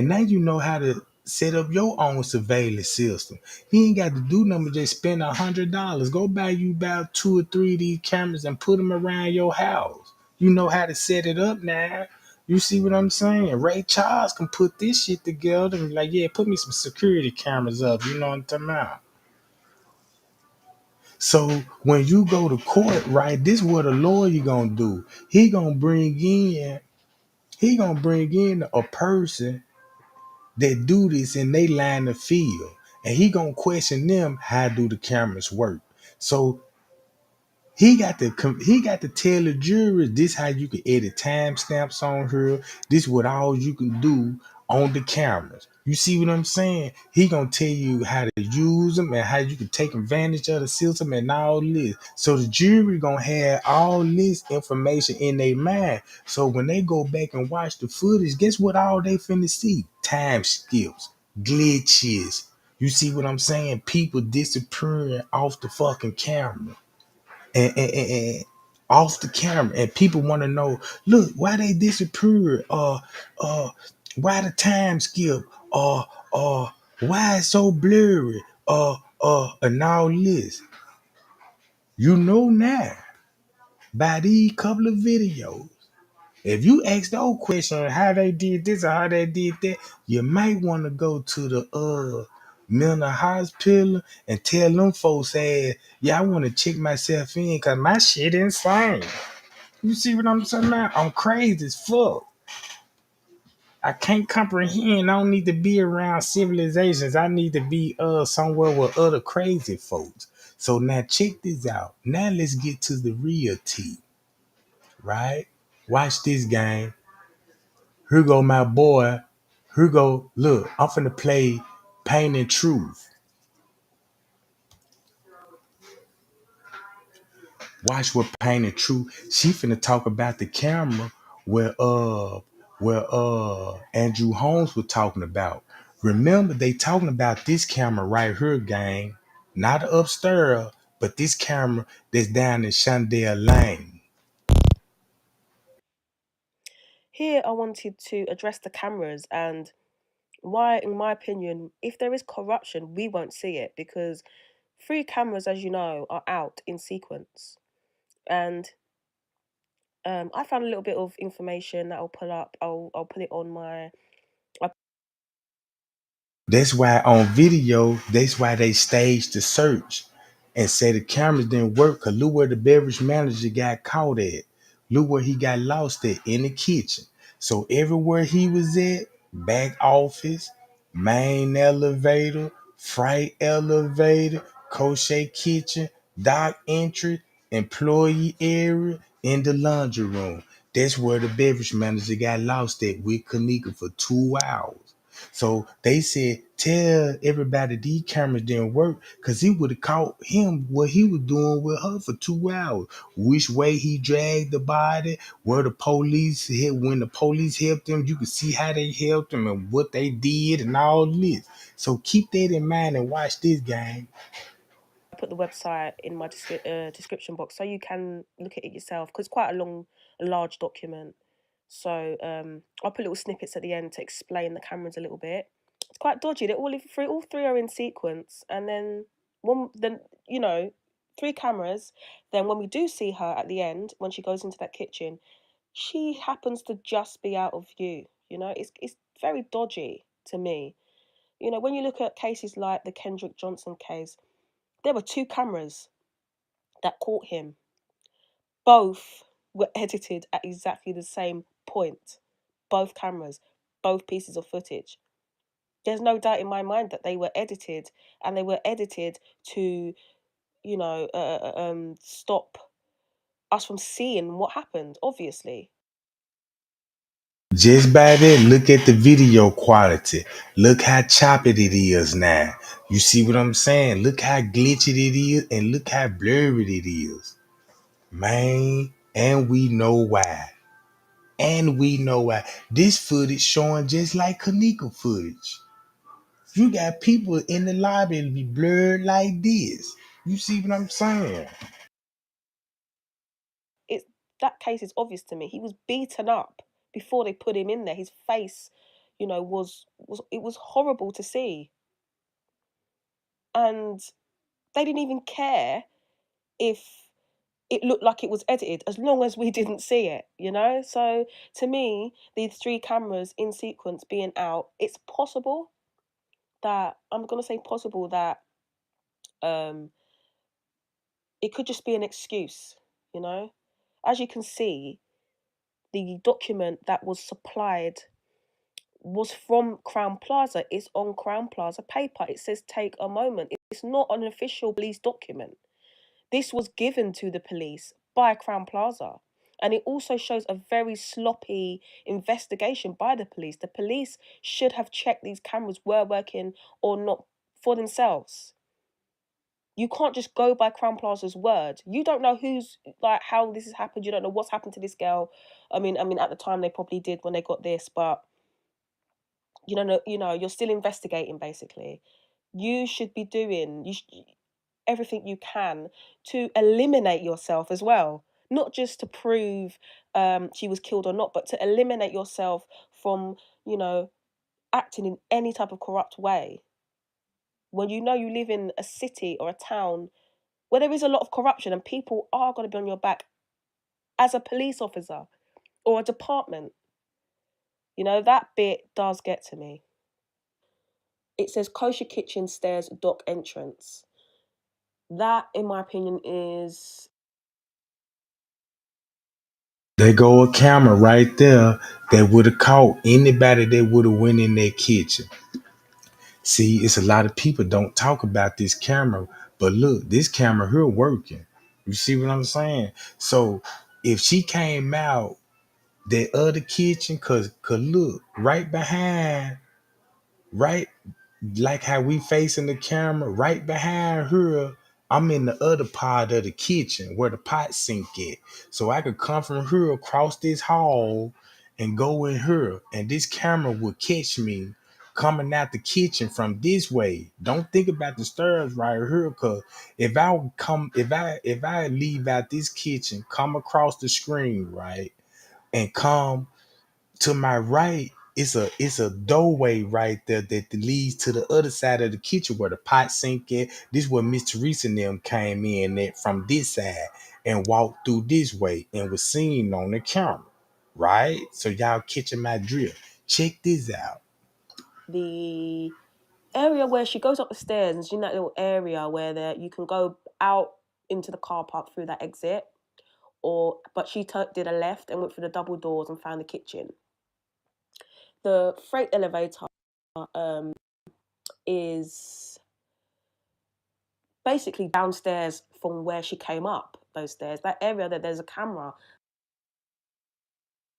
now you know how to set up your own surveillance system. You ain't got to do nothing but just spend $100. Go buy you about 2 or 3 of these cameras and put them around your house. You know how to set it up now. You see what I'm saying? Ray Charles can put this shit together and be like, yeah, put me some security cameras up. You know what I'm talking about? So when you go to court, right, this is what a lawyer gonna do. He gonna bring in a person that do this in they line of field, and he gonna question them how do the cameras work. So he got to tell the jury this how you can edit timestamps on here. This what all you can do on the cameras. You see what I'm saying? He gonna tell you how to use them and how you can take advantage of the system and all this. So the jury gonna have all this information in their mind. So when they go back and watch the footage, guess what all they finna see? Time skips, glitches. You see what I'm saying? People disappearing off the fucking camera. And off the camera. And people want to know, look, why they disappeared? Uh why the time skip? Why it's so blurry? And all this. You know now by these couple of videos. If you ask those questions how they did this or how they did that, you might want to go to the mental hospital and tell them folks, hey, yeah, I want to check myself in because my shit insane. You see what I'm saying now? I'm crazy as fuck. I can't comprehend. I don't need to be around civilizations. I need to be somewhere with other crazy folks. So now check this out. Now let's get to the real tea, right? Watch this game. Here go my boy. Here go, look, I'm finna play Pain and Truth. Watch what Pain and Truth. She finna talk about the camera where Andrew Holmes was talking about. Remember, they talking about this camera right here, gang. Not upstairs, but this camera that's down in Chandel Lane. Here, I wanted to address the cameras and why, in my opinion, if there is corruption, we won't see it because 3 cameras, as you know, are out in sequence. And I found a little bit of information that I'll pull up. I'll put it on my. That's why on video, that's why they staged the search and say the cameras didn't work. Cause look where the beverage manager got caught at. Look where he got lost at in the kitchen. So everywhere he was at, back office, main elevator, freight elevator, crochet kitchen, dock entry, employee area, in the laundry room. That's where the beverage manager got lost at with Kenneka for 2 hours. So they said, tell everybody these cameras didn't work because he would have caught him what he was doing with her for 2 hours. Which way he dragged the body, where the police hit, when the police helped him, you could see how they helped him and what they did and all this. So keep that in mind and watch this game. Put the website in my description box so you can look at it yourself because it's quite a large document. So I'll put little snippets at the end to explain the cameras a little bit. It's quite dodgy. They're all three are in sequence, and then then 3 cameras. Then when we do see her at the end, when she goes into that kitchen, she happens to just be out of view. It's very dodgy to me. When you look at cases like the Kendrick Johnson case, there were 2 cameras that caught him. Both were edited at exactly the same point. Both cameras, both pieces of footage. There's no doubt in my mind that they were edited, and they were edited to, stop us from seeing what happened, obviously. Just by that, look at the video quality. Look how choppy it is now. You see what I'm saying? Look how glitchy it is and look how blurry it is. Man, and we know why. And we know why. This footage showing just like Kenneka footage. You got people in the lobby to be blurred like this. You see what I'm saying? It That case is obvious to me. He was beaten up before they put him in there. His face, was it was horrible to see. And they didn't even care if it looked like it was edited as long as we didn't see it. So to me, these 3 cameras in sequence being out, it's possible that I'm gonna say possible that um it could just be an excuse, you know. As you can see, the document that was supplied was from Crown Plaza. It's on Crown Plaza paper. It says take a moment. It's not an official police document. This was given to the police by Crown Plaza. And it also shows a very sloppy investigation by the police. The police should have checked these cameras were working or not for themselves. You can't just go by Crown Plaza's word. You don't know who's like how this has happened. You don't know what's happened to this girl. I mean, at the time they probably did when they got this, but you're still investigating basically. you should be doing everything you can to eliminate yourself as well. Not just to prove she was killed or not, but to eliminate yourself from, you know, acting in any type of corrupt way. When you know you live in a city or a town where there is a lot of corruption and people are going to be on your back as a police officer or a department, you know, that bit does get to me. It says kosher kitchen stairs dock entrance. That, in my opinion, is There go a camera right there that would have caught anybody that would have went in that kitchen. See, it's a lot of people don't talk about this camera, but look, this camera here working. You see what I'm saying? So if she came out that other kitchen, cause look, right behind, right like how we facing the camera, right behind her, I'm in the other part of the kitchen where the pot sink at. So I could come from her across this hall and go in her, and this camera would catch me coming out the kitchen from this way. Don't think about the stairs right here, cause if I leave out this kitchen, come across the screen, right, and come to my right, it's a doorway right there that leads to the other side of the kitchen where the pot sink at. This is where Miss Teresa and them came in at from this side and walked through this way and was seen on the camera. Right? So y'all catching my drill. Check this out. the area where she goes up the stairs, you know, that little area where you can go out into the car park through that exit, but she did a left and went through the double doors and found the kitchen. The freight elevator is basically downstairs from where she came up those stairs. That area that there's a camera.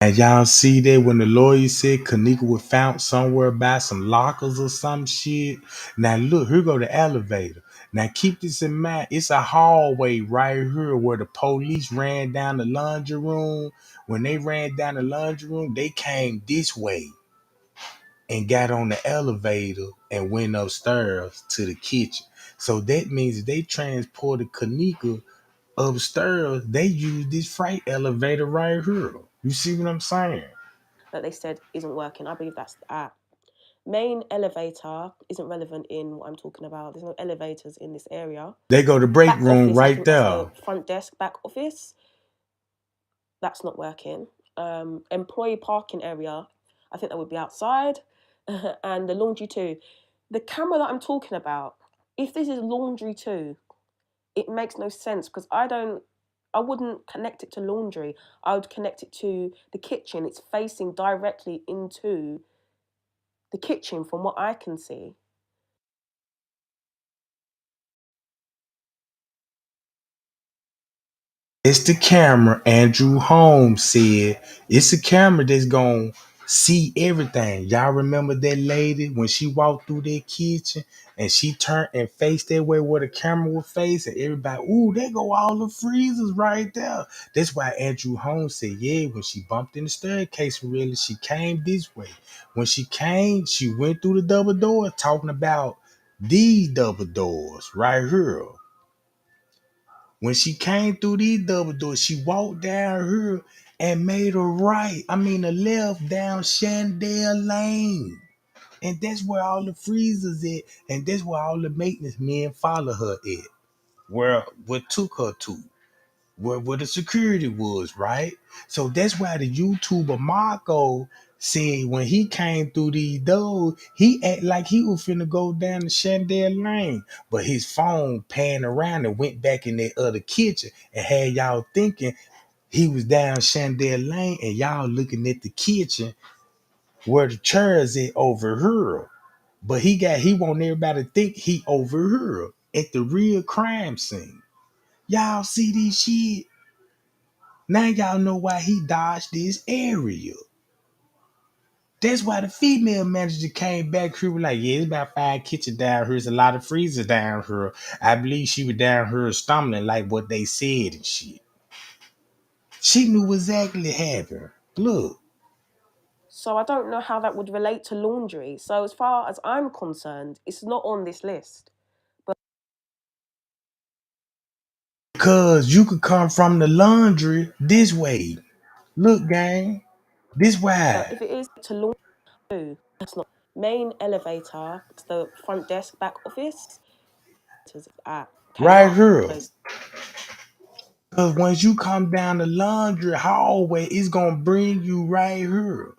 And y'all see that when the lawyer said Kenneka was found somewhere by some lockers or some shit. Now look, here go the elevator. Now keep this in mind. It's a hallway right here where the police ran down the laundry room. When they ran down the laundry room, they came this way and got on the elevator and went upstairs to the kitchen. So that means if they transported Kenneka upstairs, they used this freight elevator right here. You see what I'm saying? That they said isn't working. I believe that's that. Main elevator isn't relevant in what I'm talking about. There's no elevators in this area. They go to break Back room office, I right think that's the there. front desk back office. That's not working. Employee parking area, I think that would be outside. And the laundry too. The camera that I'm talking about, if this is laundry too, it makes no sense because I wouldn't connect it to laundry. I would connect it to the kitchen. It's facing directly into the kitchen from what I can see. It's the camera. Andrew Holmes said it's a camera that's gonna see everything. Y'all remember that lady when she walked through that kitchen and she turned and faced that way where the camera was facing? Everybody, ooh, there go all the freezers right there. That's why Andrew Holmes said, yeah, when she bumped in the staircase, really, she came this way. When she came, she went through the double door, talking about these double doors right here. When she came through these double doors, she walked down here and made a left down Shandell Lane. And that's where all the freezers at. And that's where all the maintenance men follow her at. Where what took her to. Where the security was, right? So that's why the YouTuber Marco said when he came through these doors, he act like he was finna go down the Chandelier Lane, but his phone panned around and went back in that other kitchen and had y'all thinking he was down Chandelier Lane and y'all looking at the kitchen where the chairs at over here. But he want everybody to think he over here at the real crime scene. Y'all see this shit? Now y'all know why he dodged this area. That's why the female manager came back here like, yeah, it's about 5 kitchens down here. There's a lot of freezers down here. I believe she was down here stumbling like what they said and shit. She knew exactly what happened. Look. So I don't know how that would relate to laundry. So as far as I'm concerned, it's not on this list. Because you could come from the laundry this way. Look, gang, this But way. if it is to laundry, that's not main elevator to the front desk back office at Right Kmart. here. Those Because once you come down the laundry hallway, it's going to bring you right here.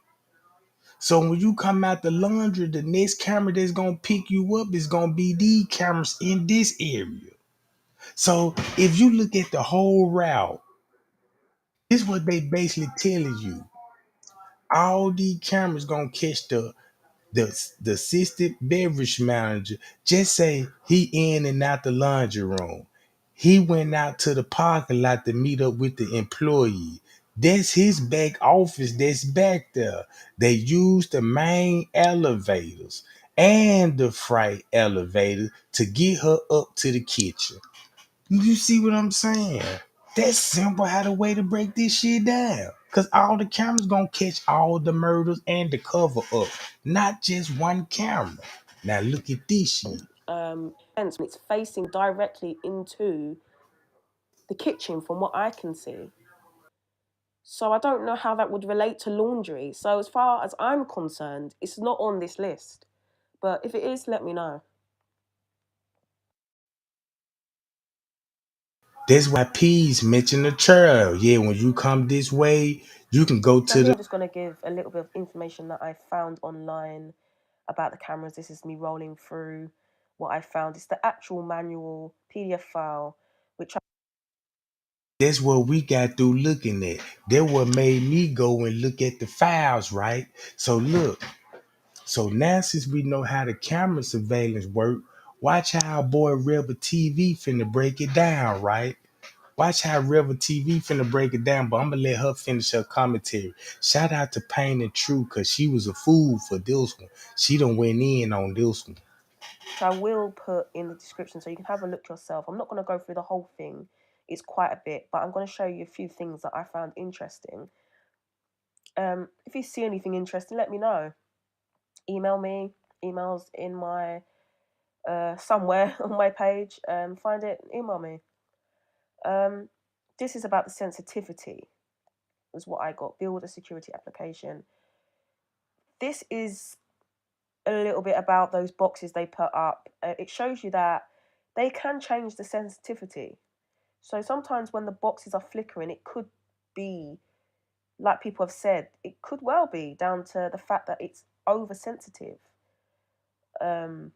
So when you come out the laundry, the next camera that's going to pick you up is going to be these cameras in this area. So if you look at the whole route, this is what they basically telling you. All these cameras going to catch the assistant beverage manager. Just say he in and out the laundry room. He went out to the parking lot to meet up with the employee. That's his back office that's back there. They use the main elevators and the freight elevator to get her up to the kitchen. You see what I'm saying? That's simple how the way to break this shit down. Cause all the cameras gonna catch all the murders and the cover up, not just one camera. Now look at this shit. fence when it's facing directly into the kitchen, from what I can see. So I don't know how that would relate to laundry. So as far as I'm concerned, it's not on this list. But if it is, let me know. That's why P's mentioned the trail. Yeah, when you come this way, you can go So to here the. I'm just going to give a little bit of information that I found online about the cameras. This is me rolling through what I found. It's the actual manual PDF file, which That's what we got through looking at. That what made me go and look at the files, right? So look. So now since we know how the camera surveillance work, watch how our boy Rebel TV finna break it down, right? Watch how Rebel TV finna break it down, but I'm gonna let her finish her commentary. Shout out to Pain and True, cause she was a fool for this one. She done went in on this one. I will put in the description so you can have a look yourself. I'm not going to go through the whole thing. It's quite a bit, but I'm going to show you a few things that I found interesting. If you see anything interesting, let me know. Email me. Emails in my somewhere on my page. Find it. Email me. Um, this is about the sensitivity. Was what I got. Build a security application. This is a little bit about those boxes they put up. It shows you that they can change the sensitivity. So sometimes when the boxes are flickering, it could be, like people have said, it could well be down to the fact that it's oversensitive. Um,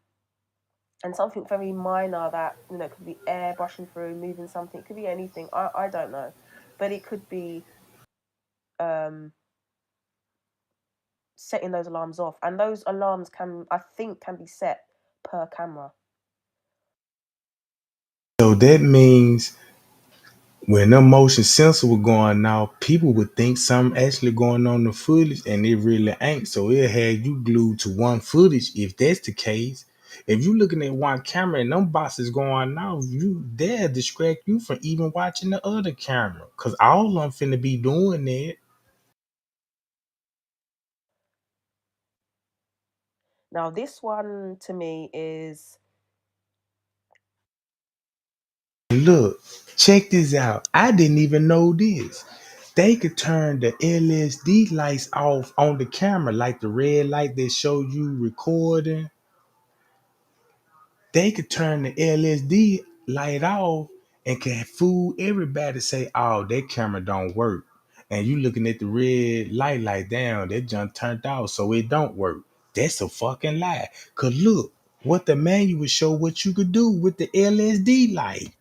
and something very minor that, could be air brushing through, moving something, it could be anything. I don't know. But it could be um, setting those alarms off. And those alarms can be set per camera. So that means when the motion sensor was going off, people would think something actually going on in the footage, and it really ain't. So it had you glued to one footage. If that's the case, if you looking at one camera and them boxes going off, you they'll distract you from even watching the other camera, cause all of them finna be doing that. Now, this one to me is Look, check this out. I didn't even know this. They could turn the LSD lights off on the camera, like the red light that show you recording. They could turn the LSD light off and can fool everybody say, oh, that camera don't work. And you looking at the red light like, damn, that junk turned off, so it don't work. That's a fucking lie. Cause look, what the manual show what you could do with the LSD light.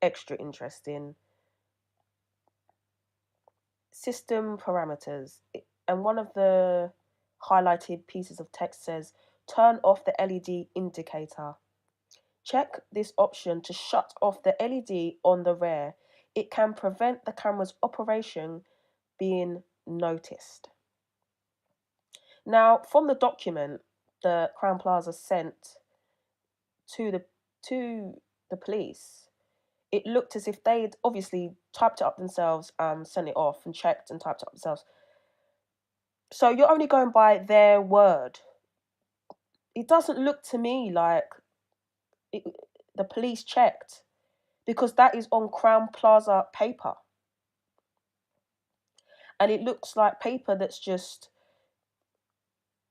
extra interesting. System parameters. And one of the highlighted pieces of text says, turn off the LED indicator. Check this option to shut off the LED on the rear. It can prevent the camera's operation being noticed. Now, from the document the Crown Plaza sent to the police, it looked as if they'd obviously typed it up themselves, sent it off and checked and typed it up themselves. So you're only going by their word. It doesn't look to me like it, the police checked, because that is on Crown Plaza paper. And it looks like paper that's just,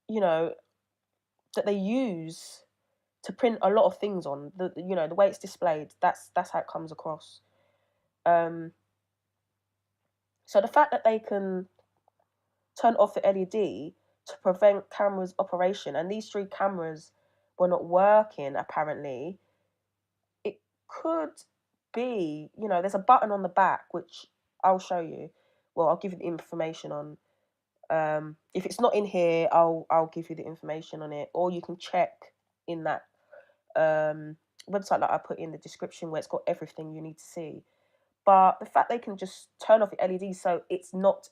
that they use to print a lot of things on. The way it's displayed, that's how it comes across. So the fact that they can turn off the LED to prevent cameras operation, and these 3 cameras were not working apparently, it could be, there's a button on the back which I'll show you. Well, I'll give you the information on. If it's not in here, I'll give you the information on it, or you can check in that website that I put in the description, where it's got everything you need to see. But the fact they can just turn off the LED so it's not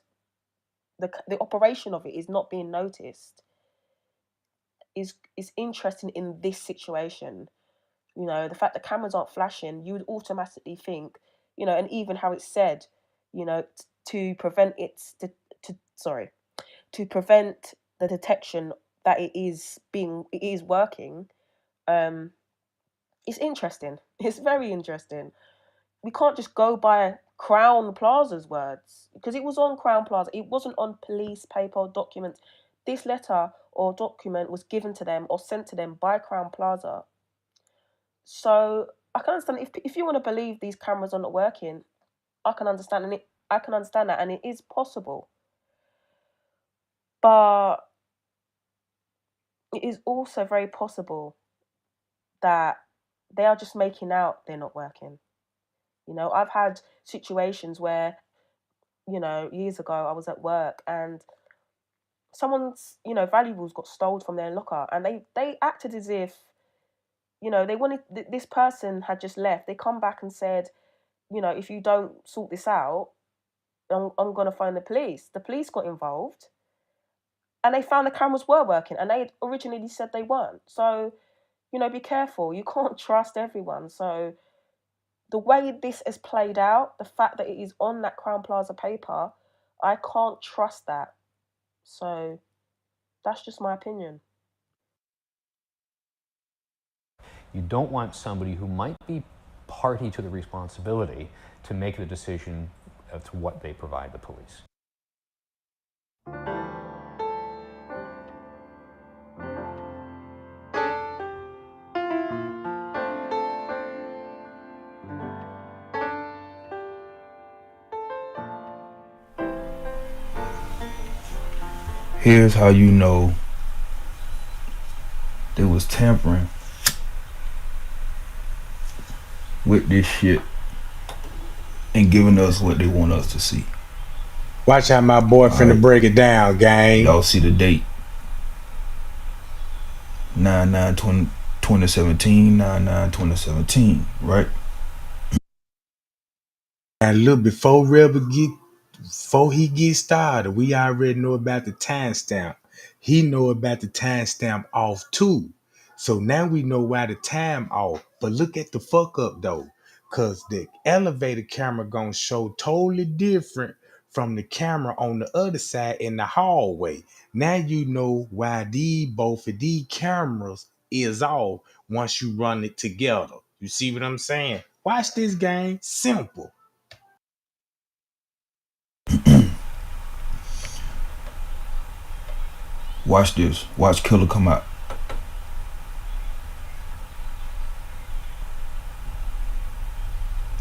the operation of it is not being noticed is interesting in this situation. The fact that cameras aren't flashing, you would automatically think, and even how it's said, to prevent to prevent the detection that it is working. It's interesting. It's very interesting. We can't just go by Crown Plaza's words, because it was on Crown Plaza. It wasn't on police paper or documents. This letter or document was given to them or sent to them by Crown Plaza. So I can understand if you want to believe these cameras are not working. I can understand, and I can understand that, and it is possible. But it is also very possible that they are just making out they're not working. I've had situations where, years ago I was at work and someone's, valuables got stolen from their locker, and they acted as if, they wanted, this person had just left. They come back and said, if you don't sort this out, I'm going to phone the police. The police got involved and they found the cameras were working, and they had originally said they weren't. So, be careful. You can't trust everyone. So the way this has played out, the fact that it is on that Crown Plaza paper, I can't trust that. So that's just my opinion. You don't want somebody who might be party to the responsibility to make the decision as to what they provide the police. Here's how you know they was tampering with this shit and giving us what they want us to see. Watch how my boy finna break it down, gang. Y'all see the date. 9/9/2017, 9/9/2017, right? And look, before he gets started, we already know about the timestamp. He know about the timestamp off too. So now we know why the time off. But look at the fuck up though, cause the elevator camera gonna show totally different from the camera on the other side in the hallway. Now you know why both of these cameras is off once you run it together. You see what I'm saying? Watch this game. Simple. Watch this. Watch Killer come out.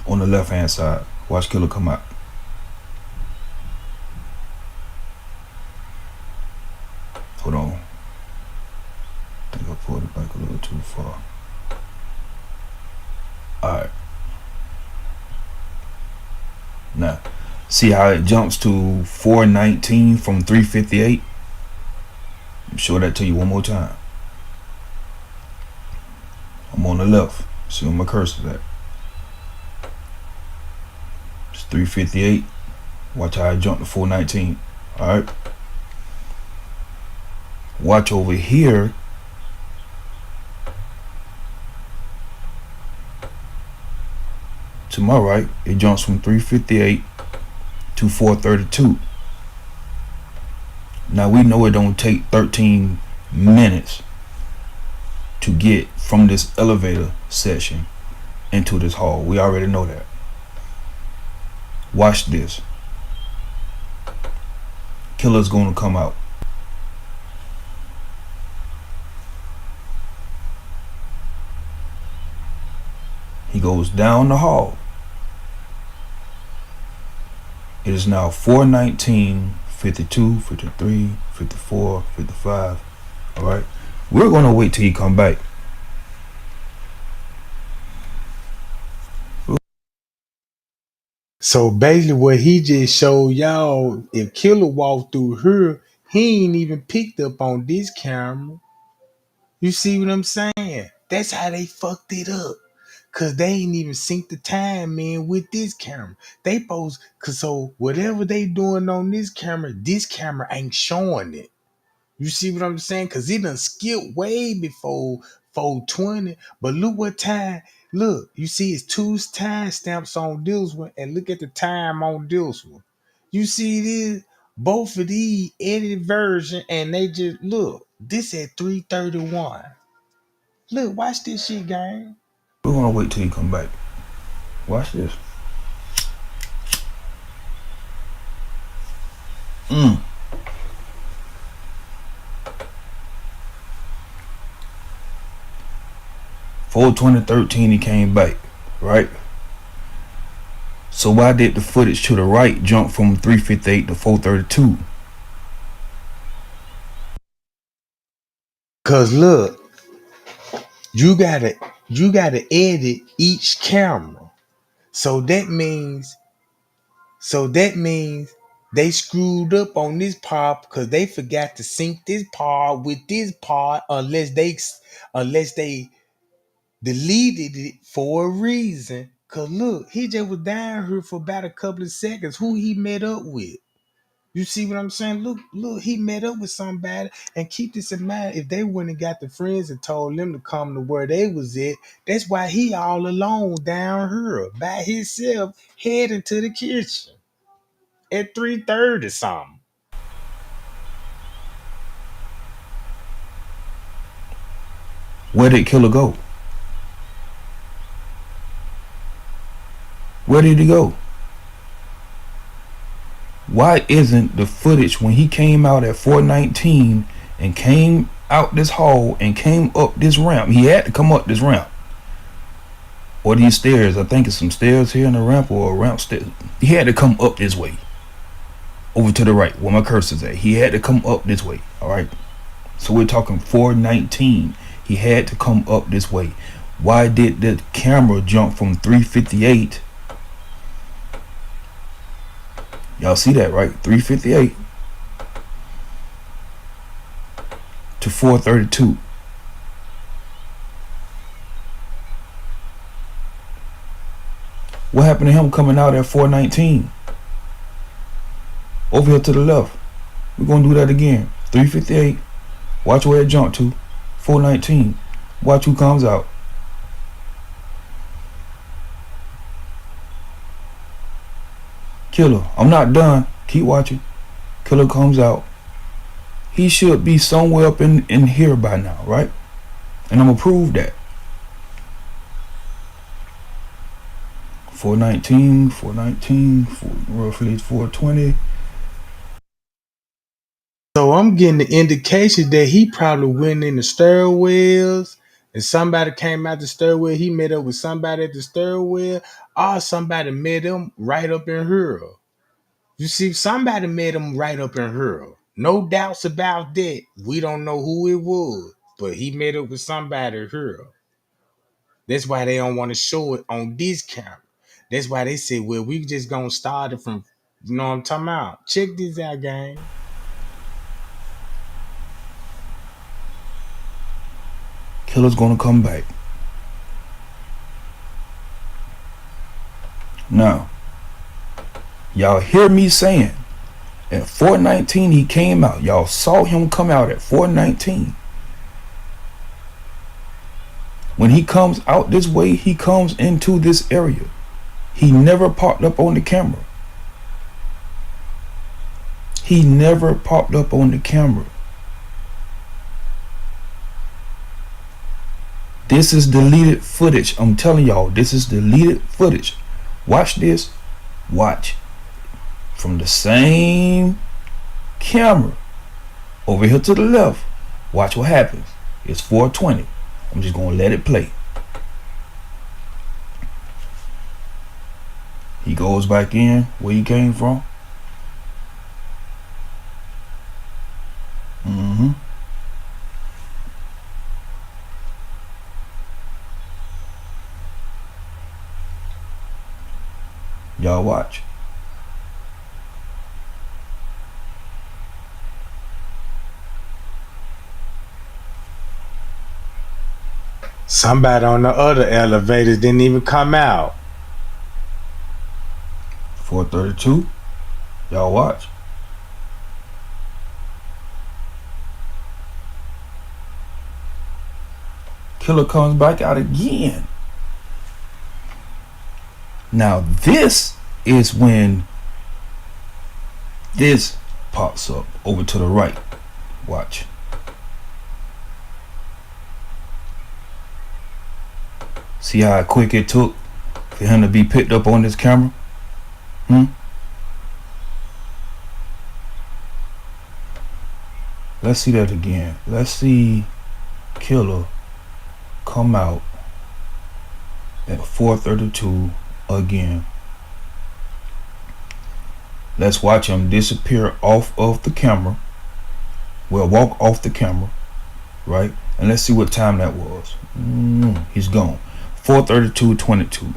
On the left hand side. Watch Killer come out. Hold on. I think I pulled it back a little too far. Alright. Now, see how it jumps to 419 from 358? Show that to you one more time. I'm on the left. See where my cursor's at. It's 358. Watch how I jump to 419. Alright. Watch over here. To my right, it jumps from 358 to 432. Now we know it don't take 13 minutes to get from this elevator section into this hall. We already know that. Watch this. Killer's gonna come out. He goes down the hall. It is now 4:19, 52, 53, 54, 55. Alright? We're gonna wait till he come back. So basically, what he just showed y'all, if Killer walked through here, he ain't even picked up on this camera. You see what I'm saying? That's how they fucked it up. Cause they ain't even sync the time in with this camera. They post, cause so whatever they doing on this camera ain't showing it. You see what I'm saying? Cause it done skipped way before 420. But look what time. Look, you see it's two time stamps on this one, and look at the time on this one. You see this? Both of these edited version, and they just look. This at 331. Look, watch this shit, gang. We're gonna wait till he come back. Watch this. 4:20:13 he came back, right? So why did the footage to the right jump from 358 to 432? Cause look, you gotta edit each camera. So that means they screwed up on this part because they forgot to sync this part with this part unless they deleted it for a reason. Cause look, he just was down here for about a couple of seconds. Who he met up with? You see what I'm saying? Look, he met up with somebody, and keep this in mind. If they wouldn't have got the friends and told them to come to where they was at, that's why he all alone down here by himself heading to the kitchen at 3:30 something. Where did Killer go? Where did he go? Why isn't the footage when he came out at 4:19 and came out this hall and came up this ramp? He had to come up this ramp. Or these stairs. I think it's some stairs here in the ramp or a ramp stairs. He had to come up this way. Over to the right, where my cursor's at. He had to come up this way. Alright. So we're talking 4:19. He had to come up this way. Why did the camera jump from 358? Y'all see that, right? 358 to 432. What happened to him coming out at 4:19? Over here to the left. We're gonna do that again. 358. Watch where it jumped to. 4:19. Watch who comes out. Killer. I'm not done. Keep watching. Killer comes out. He should be somewhere up in here by now, right? And I'm gonna prove that. 419, roughly 420. So I'm getting the indication that he probably went in the stairwells and somebody came out the stairwell. He met up with somebody at the stairwell, or somebody met him right up in here. You see, somebody met him right up in here. No doubts about that. We don't know who it was, but he met up with somebody here. That's why they don't want to show it on this camera. That's why they say, well, we just gonna start it from, you know what I'm talking about. Check this out, gang. Killer's gonna come back. Now, y'all hear me saying at 4:19 he came out. Y'all saw him come out at 4:19. When he comes out this way, he comes into this area. He never popped up on the camera. He never popped up on the camera. This is deleted footage. I'm telling y'all, this is deleted footage. Watch this. Watch. From the same camera over here to the left. Watch what happens. It's 420. I'm just going to let it play. He goes back in where he came from. Y'all watch. Somebody on the other elevators didn't even come out. 432. Y'all watch. Killer comes back out again. Now this is when this pops up over to the right. Watch. See how quick it took for him to be picked up on this camera? Let's see that again. Let's see Killer come out at 4:32 again. Let's watch him disappear off of the camera. Well, walk off the camera, right? And let's see what time that was. He's gone. 4:32:22.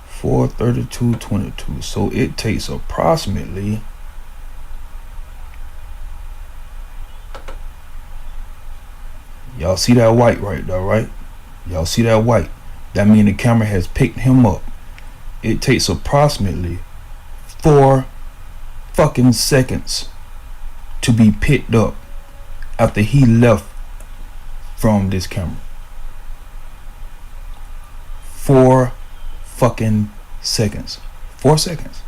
4:32:22. So it takes approximately y'all see that white right there, right? Y'all see that white? That means the camera has picked him up. It takes approximately 4 fucking seconds to be picked up after he left from this camera. 4 fucking seconds. 4 seconds.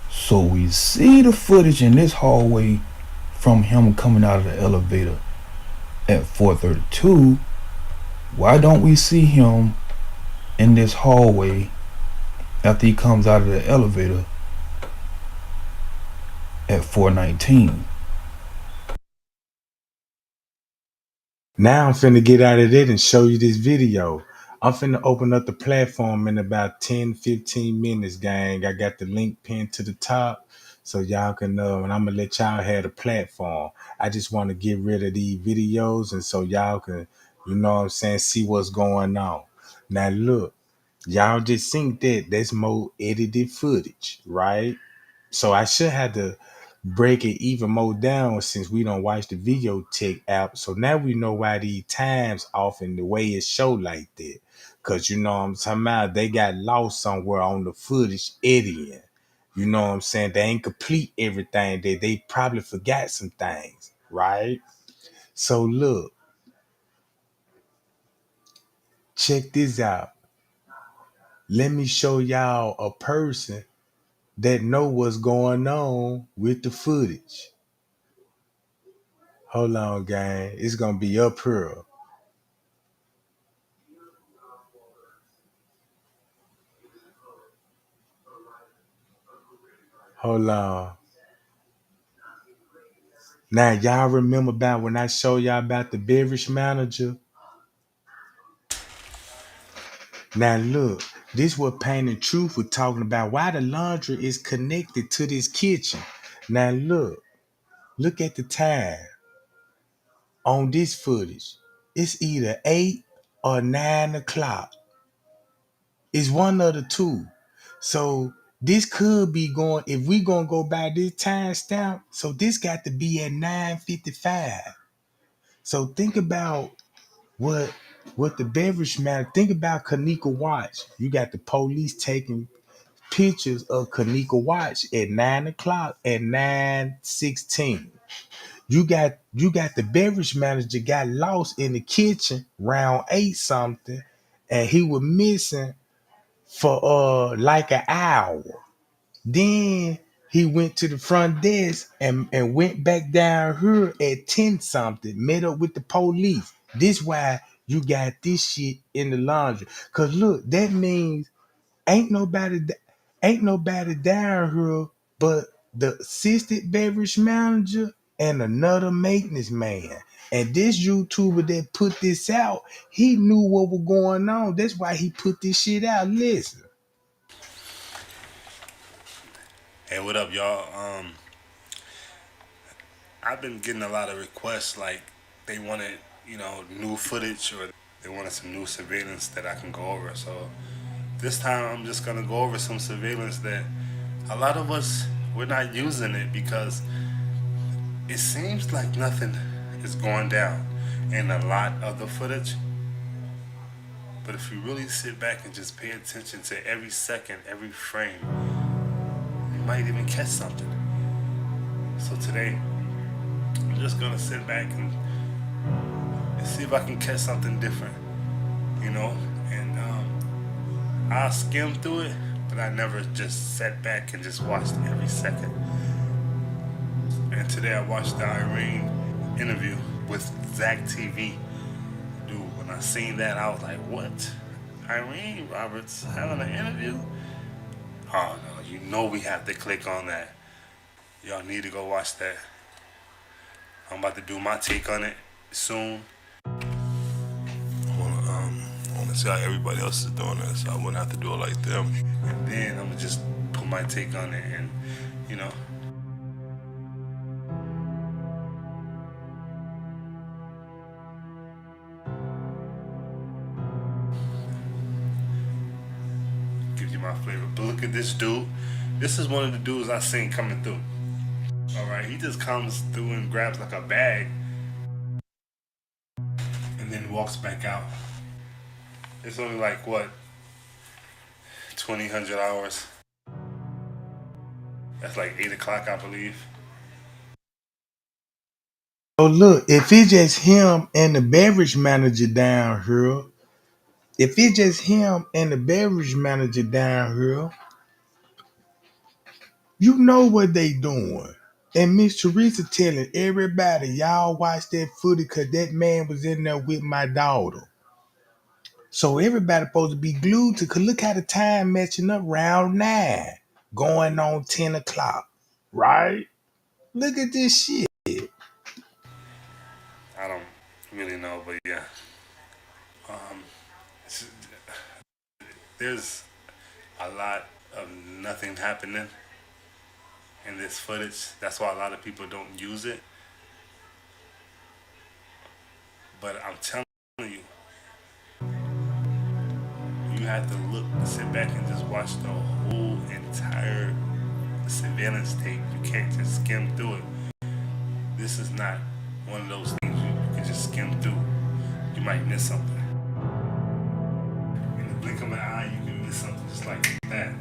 So we see the footage in this hallway from him coming out of the elevator at 4:32. Why don't we see him in this hallway after he comes out of the elevator at 4:19? Now I'm finna get out of it and show you this video. I'm finna open up the platform in about 10-15 minutes, gang. I got the link pinned to the top so y'all can know, and I'm gonna let y'all have the platform. I just want to get rid of these videos and so y'all can, you know what I'm saying, see what's going on. Now look, y'all just seen that. That's more edited footage, right? So I should have to break it even more down since we don't watch the video tech app. So now we know why these times off in the way it show like that. Cause you know what I'm talking about, they got lost somewhere on the footage editing. You know what I'm saying? They ain't complete everything. They probably forgot some things, right? So look, check this out. Let me show y'all a person that know what's going on with the footage. Hold on, gang. It's gonna be up here. Hold on. Now y'all remember about when I showed y'all about the beverage manager? Now look, this what Pain and Truth was talking about. Why the laundry is connected to this kitchen. Now look at the time on this footage. It's either 8 or 9 o'clock. It's one of the two. So this could be going, if we gonna go by this time stamp, so this got to be at 9:55. So think about what the beverage matter. Think about Kenneka watch. You got the police taking pictures of Kenneka watch at 9 o'clock at 9:16. You got the beverage manager got lost in the kitchen round 8 something, and he was missing for like an hour. Then he went to the front desk and went back down here at 10 something, met up with the police. This why you got this shit in the laundry. Cause look, that means ain't nobody ain't nobody down here but the assistant beverage manager and another maintenance man. And this YouTuber that put this out, he knew what was going on. That's why he put this shit out. Listen. Hey, what up, y'all? I've been getting a lot of requests, like they wanted, new footage, or they wanted some new surveillance that I can go over. So this time I'm just gonna go over some surveillance that a lot of us, we're not using it because it seems like nothing is going down in a lot of the footage. But if you really sit back and just pay attention to every second, every frame, you might even catch something. So today, I'm just gonna sit back and see if I can catch something different, and I'll skim through it, but I never just sat back and just watched every second. And today I watched the Irene interview with Zach TV. Dude, when I seen that, I was like, what? Irene Roberts having an interview? Oh no, we have to click on that. Y'all need to go watch that. I'm about to do my take on it soon. I wanna see how everybody else is doing it, so I wouldn't have to do it like them. And then I'm gonna just put my take on it, and give you my flavor. But look at this dude. This is one of the dudes I seen coming through. All right, he just comes through and grabs like a bag, and then walks back out. It's only like what, 2,000 hours. That's like 8 o'clock, I believe. Oh look, if it's just him and the beverage manager down here, if it's just him and the beverage manager down here, you know what they doing. And Miss Teresa telling everybody, y'all watch that footage because that man was in there with my daughter. So everybody supposed to be glued to, cause look how the time matching up round 9, going on 10 o'clock, right? Look at this shit. I don't really know, but yeah. It's- There's a lot of nothing happening in this footage. That's why a lot of people don't use it. But I'm telling you, you have to sit back and just watch the whole entire surveillance tape. You can't just skim through it. This is not one of those things you can just skim through. You might miss something. In the blink of an eye, you can miss something just like that.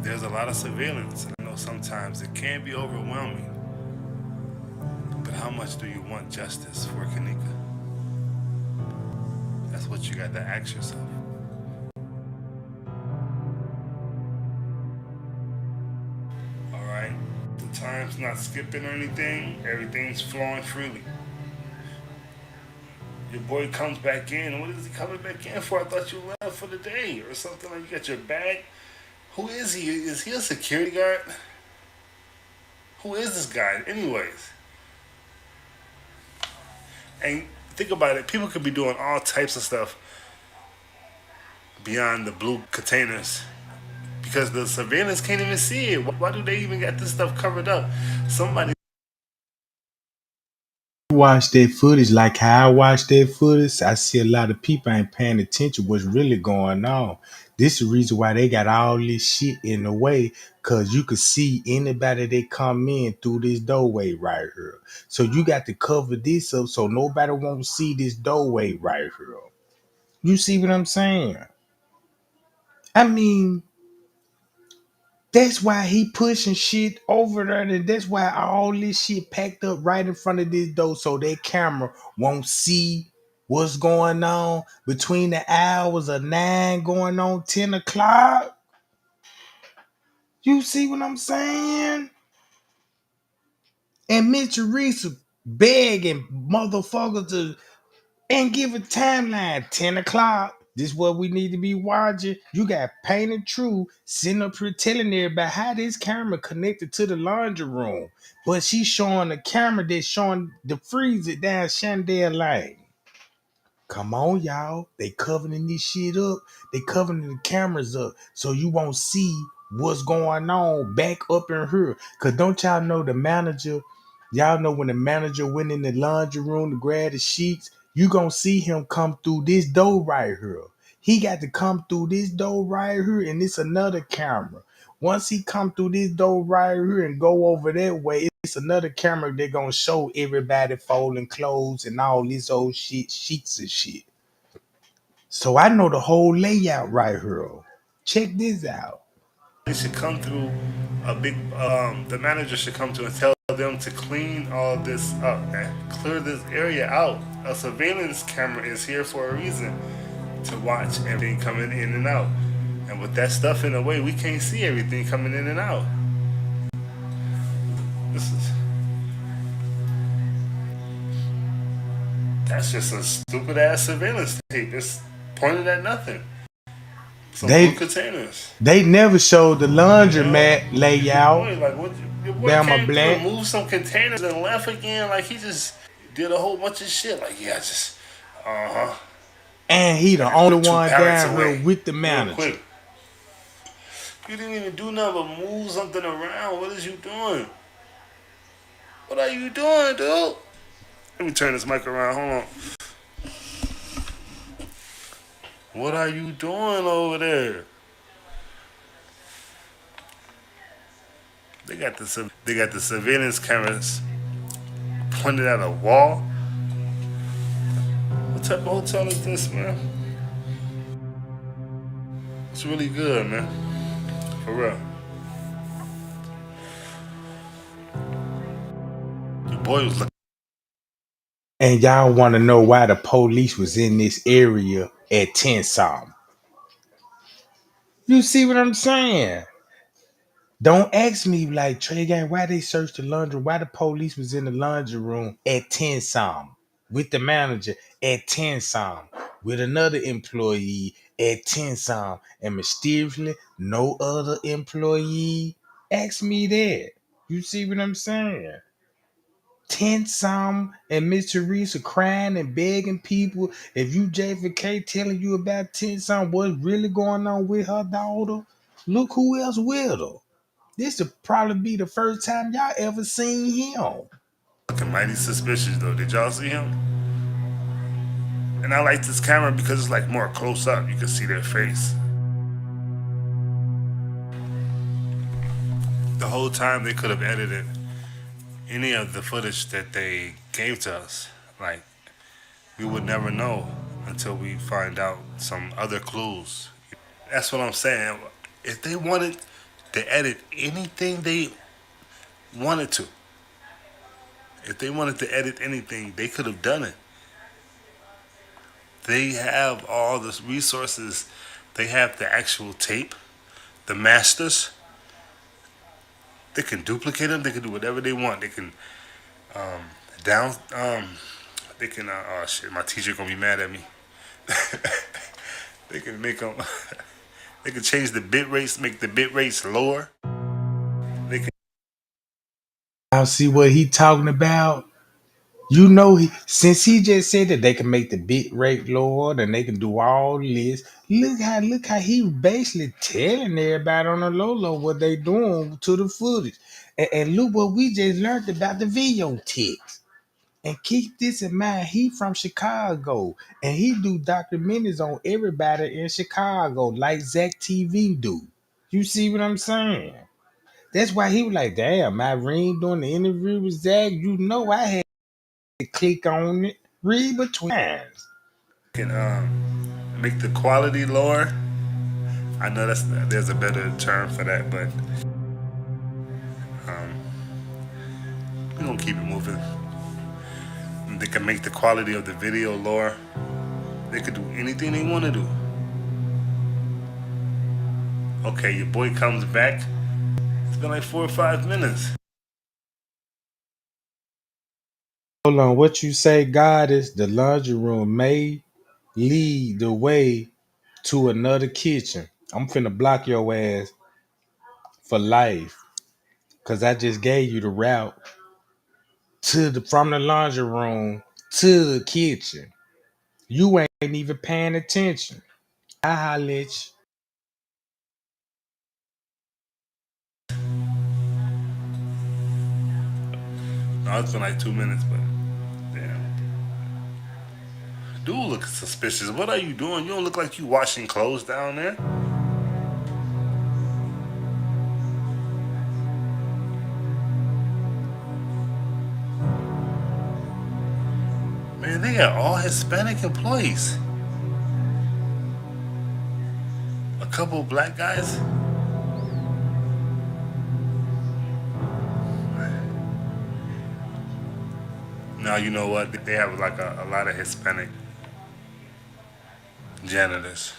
There's a lot of surveillance, and I know sometimes it can be overwhelming. But how much do you want justice for Kenneka? That's what you got to ask yourself. All right? The time's not skipping or anything. Everything's flowing freely. Your boy comes back in. What is he coming back in for? I thought you left for the day or something. Like you got your bag. Who is he? Is he a security guard? Who is this guy, anyways? And think about it. People could be doing all types of stuff beyond the blue containers because the surveillance can't even see it. Why do they even got this stuff covered up? Somebody Watch that footage like how I watch that footage. I see a lot of people ain't paying attention what's really going on. This is the reason why they got all this shit in the way, cause you could see anybody that come in through this doorway right here. So you got to cover this up so nobody won't see this doorway right here. You see what I'm saying? I mean, That's why he pushing shit over there, and that's why all this shit packed up right in front of this door, so that camera won't see what's going on between the hours of 9 going on 10 o'clock. You see what I'm saying? And Mitch Teresa begging motherfuckers to and give a timeline 10 o'clock. This is what we need to be watching. You got Painted True sitting up here telling everybody how this camera connected to the laundry room. But she's showing a camera that's showing the freezer down Chandel Lane. Come on, y'all. They covering this shit up. They covering the cameras up so you won't see what's going on back up in here. Cause don't y'all know the manager? Y'all know when the manager went in the laundry room to grab the sheets, you gonna see him come through this door right here. He got to come through this door right here, and it's another camera. Once he come through this door right here and go over that way, it's another camera that gonna show everybody folding clothes and all this old shit, sheets and shit. So I know the whole layout right here. Check this out. They should come through a big. The manager should come to and tell them to clean all this up and clear this area out. A surveillance camera is here for a reason, to watch everything coming in and out. And with that stuff in the way, we can't see everything coming in and out. This is That's just a stupid ass surveillance tape. It's pointed at nothing. Some blue They containers. they never showed the You know, laundromat your layout. boy, like what? Your boy Bama came through and Black. moved some containers and left again. Like he just did a whole bunch of shit. Like yeah, just And he the I just only put two one pallets down here away with the real manager. quick. You didn't even do nothing but move something around. What is you doing? What are you doing, dude? Let me turn this mic around. Hold on. What are you doing over there? They got the surveillance cameras pointed at a wall. What type of hotel is this, man? It's really good, man. For real. Your boy was looking. And y'all want to know why the police was in this area at 10 something. You see what I'm saying? Don't ask me like Trey Gang, why they searched the laundry, why the police was in the laundry room at 10 something with the manager at 10 something with another employee at 10 something and mysteriously no other employee. Ask me that. You see what I'm saying? 10 something and Miss Teresa crying and begging people. If you JFK telling you about 10 something, what's really going on with her daughter, look who else with her. This will probably be the first time y'all ever seen him. Looking mighty suspicious though. Did y'all see him? And I like this camera because it's like more close up. You can see their face. The whole time they could have edited any of the footage that they gave to us. Like we would never know until we find out some other clues. That's what I'm saying. If they wanted to edit anything they wanted to, if they wanted to edit anything, they could have done it. They have all the resources. They have the actual tape, the masters. They can duplicate them. They can do whatever they want. They can down. They can. Oh shit! My teacher gonna be mad at me. They can make them. They can change the bit rates, make the bit rates lower. They can. Y'all see what he talking about? You know, since he just said that they can make the bit rate lower and they can do all this, look how he basically telling everybody on the low what they doing to the footage. And look what we just learned about the video tips. And keep this in mind, he from Chicago and he do documentaries on everybody in Chicago like Zach TV do. You see what I'm saying? That's why he was like, damn, Irene doing the interview with Zach. You know I had to click on it, read between lines. Can make the quality lower. I know there's a better term for that, but we're gonna keep it moving. They can make the quality of the video lower. They could do anything they want to do. Okay, your boy comes back. It's been like 4 or 5 minutes. Hold on, what you say, God, is the laundry room may lead the way to another kitchen. I'm finna block your ass for life. Cause I just gave you the route from the laundry room to the kitchen. You ain't even paying attention. I holla at you. No, it's been like 2 minutes, but damn. Dude, look suspicious. What are you doing? You don't look like you washing clothes down there. Man, they got all Hispanic employees. A couple black guys. Now you know what? They have like a lot of Hispanic janitors.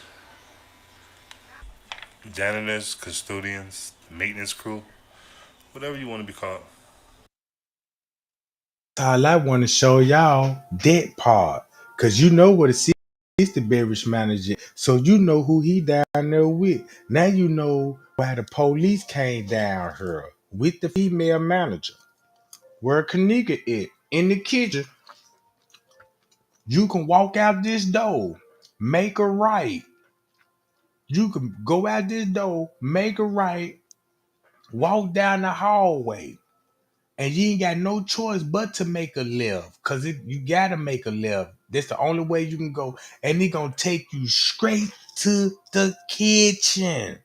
Janitors, custodians, maintenance crew, whatever you want to be called. All I want to show y'all that part. Cause you know what a the beverage manager. So you know who he down there with. Now you know why the police came down here with the female manager. Where Kenneka is. In the kitchen. You can walk out this door, make a right. You can go out this door, make a right, walk down the hallway, and you ain't got no choice but to make a left, cause you gotta make a left. That's the only way you can go, and it gonna take you straight to the kitchen.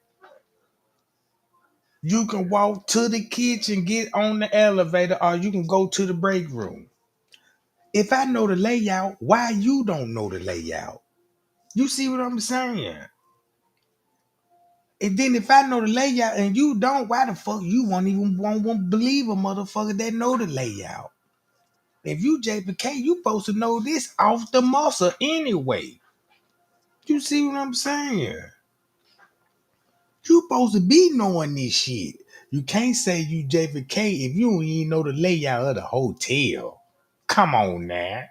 You can walk to the kitchen, get on the elevator, or you can go to the break room. If I know the layout, why you don't know the layout? You see what I'm saying? And then if I know the layout and you don't, why the fuck you won't believe a motherfucker that know the layout? If you JPK, you supposed to know this off the muscle anyway. You see what I'm saying? You supposed to be knowing this shit. You can't say you JPK if you don't even know the layout of the hotel. Come on now.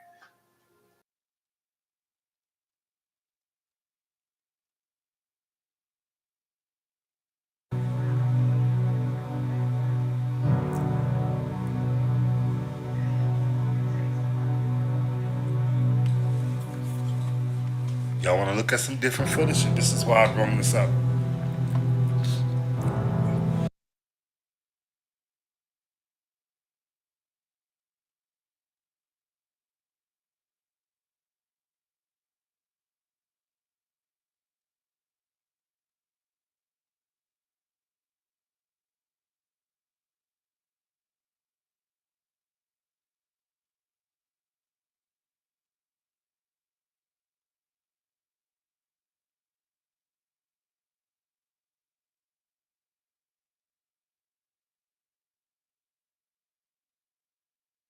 Y'all want to look at some different footage? This is why I brought this up.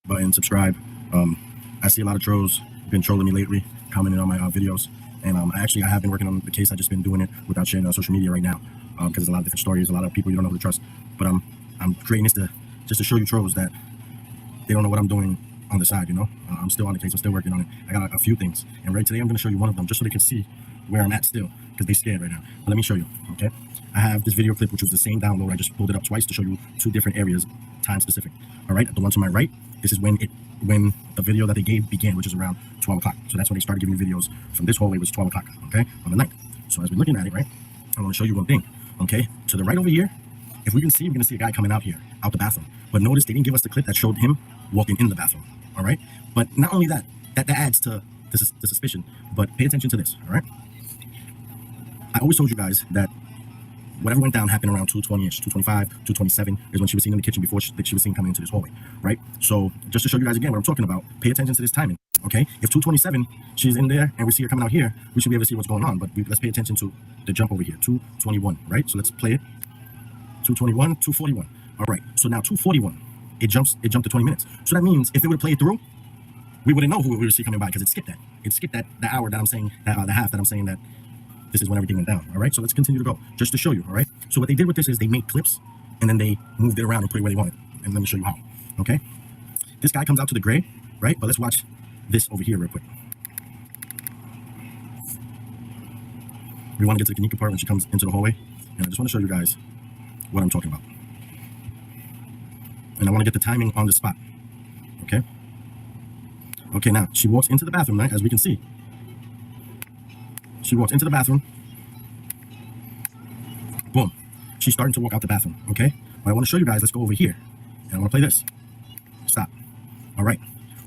Button, subscribe. I see a lot of trolls been trolling me lately, commenting on my videos, and I have been working on the case. I've just been doing it without sharing it on social media right now, because there's a lot of different stories, a lot of people you don't know who to trust. But I'm creating this just to show you trolls that they don't know what I'm doing on the side. I'm still on the case. I'm still working on it. I got a few things, and right today I'm going to show you one of them just so they can see where I'm at still, because they're scared right now. But let me show you. Okay, I have this video clip which was the same download. I just pulled it up twice to show you two different areas, time specific. All right, the one to my right. This is when the video that they gave began, which is around 12 o'clock. So that's when they started giving me videos from this hallway, was 12 o'clock, okay, on the 9th. So as we're looking at it, right, I want to show you one thing, okay? To the right over here, if we can see, we're going to see a guy coming out here, out the bathroom. But notice they didn't give us the clip that showed him walking in the bathroom, all right? But not only that adds to the suspicion, but pay attention to this, all right? I always told you guys that whatever went down happened around 2:20ish, 2:25, 2:27 is when she was seen in the kitchen before she was seen coming into this hallway, right? So just to show you guys again what I'm talking about, pay attention to this timing. Okay, if 227, she's in there, and we see her coming out here, we should be able to see what's going on. But let's pay attention to the jump over here, 221, right? So let's play it. 221, 241. All right. So now 241, it jumped to 20 minutes. So that means if it would have played through, we wouldn't know who we would see coming by because it skipped that. It skipped that the hour that I'm saying, the half that I'm saying that this is when everything went down. All right. So let's continue to go just to show you. All right. So what they did with this is they made clips and then they moved it around and put it where they wanted. And let me show you how. Okay. This guy comes out to the gray, right? But let's watch this over here real quick. We want to get to the Kenneka part when she comes into the hallway. And I just want to show you guys what I'm talking about. And I want to get the timing on the spot. Okay. Okay, now she walks into the bathroom, right? As we can see. She walks into the bathroom. Boom. She's starting to walk out the bathroom. Okay. What I want to show you guys, let's go over here. And I want to play this. Stop. All right.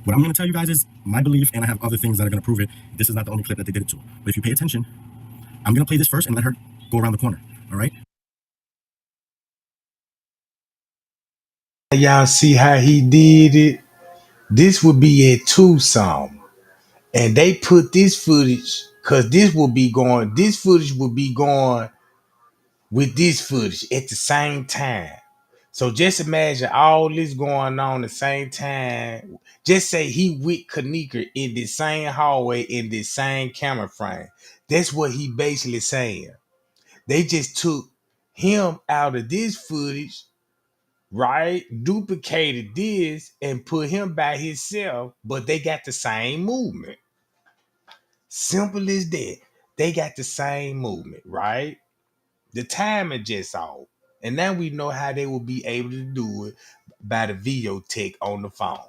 What I'm going to tell you guys is my belief, and I have other things that are going to prove it. This is not the only clip that they did it to. But if you pay attention, I'm going to play this first and let her go around the corner. All right. Y'all see how he did it? This would be at 2 some. And they put this footage, because this footage will be going with this footage at the same time. So just imagine all this going on at the same time. Just say he with Kenneka in the same hallway in the same camera frame. That's what he basically saying. They just took him out of this footage, right? Duplicated this and put him by himself, but they got the same movement. Simple as that. They got the same movement, right? The timing just off. And now we know how they will be able to do it by the video tech on the phone.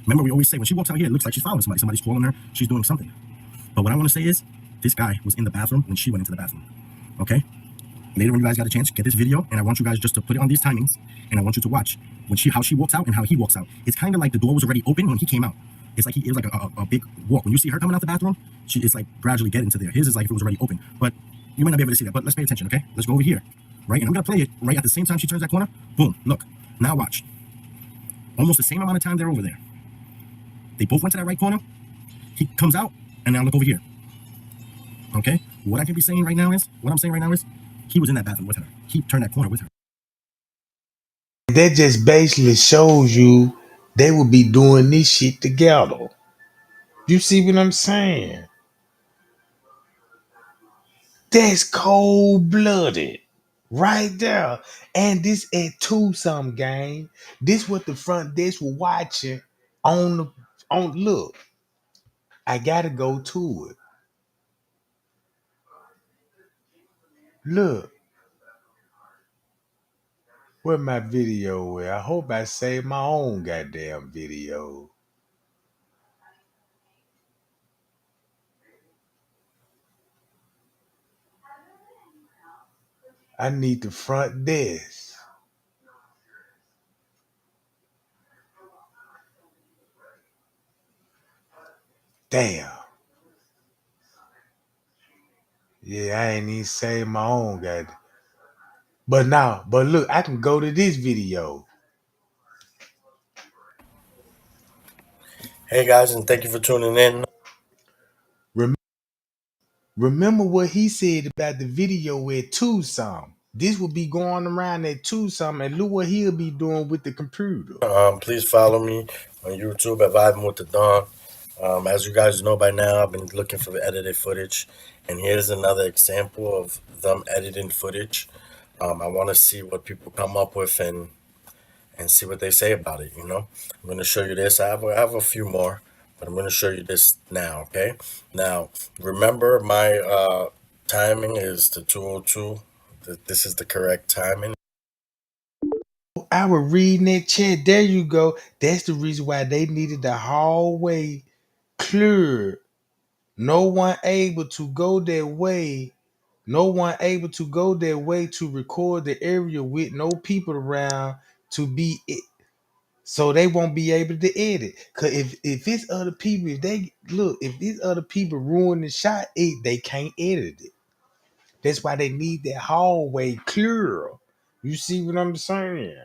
Remember, we always say when she walks out here, it looks like she's following somebody. Somebody's calling her. She's doing something. But what I want to say is, this guy was in the bathroom when she went into the bathroom. Okay? Later, when you guys got a chance, get this video, and I want you guys just to put it on these timings, and I want you to watch how she walks out and how he walks out. It's kind of like the door was already open when he came out. It's like it was like a big walk. When you see her coming out the bathroom, it's like gradually getting to there. His is like if it was already open, but you might not be able to see that. But let's pay attention, okay? Let's go over here, right? And I'm gonna play it right at the same time she turns that corner. Boom! Look, now watch. Almost the same amount of time they're over there. They both went to that right corner. He comes out, and now look over here. Okay? What I'm saying right now is, he was in that bathroom with her. He turned that corner with her. That just basically shows you they will be doing this shit together. You see what I'm saying? That's cold blooded. Right there. And this at 2 some game. This what the front desk were watching on look. I gotta go to it. Look. Where my video at? I hope I saved my own goddamn video. I need the front desk. Damn. Yeah, I ain't even saved my own goddamn. But look, I can go to this video. Hey guys, and thank you for tuning in. Remember what he said about the video at 2 some. This will be going around at 2 some, and look what he'll be doing with the computer. Please follow me on YouTube at Vibing with the Dawn. As you guys know by now, I've been looking for edited footage, and here's another example of them editing footage. I want to see what people come up with and see what they say about it. I'm going to show you this. I have a few more, but I'm going to show you this now. Okay. Now, remember my timing is the 2:02. This is the correct timing. I was reading that chat. There you go. That's the reason why they needed the hallway cleared. No one able to go their way. No one able to go their way to record the area with no people around to be it. So they won't be able to edit. Cause if it's other people, if these other people ruin the shot, they can't edit it. That's why they need that hallway clear. You see what I'm saying?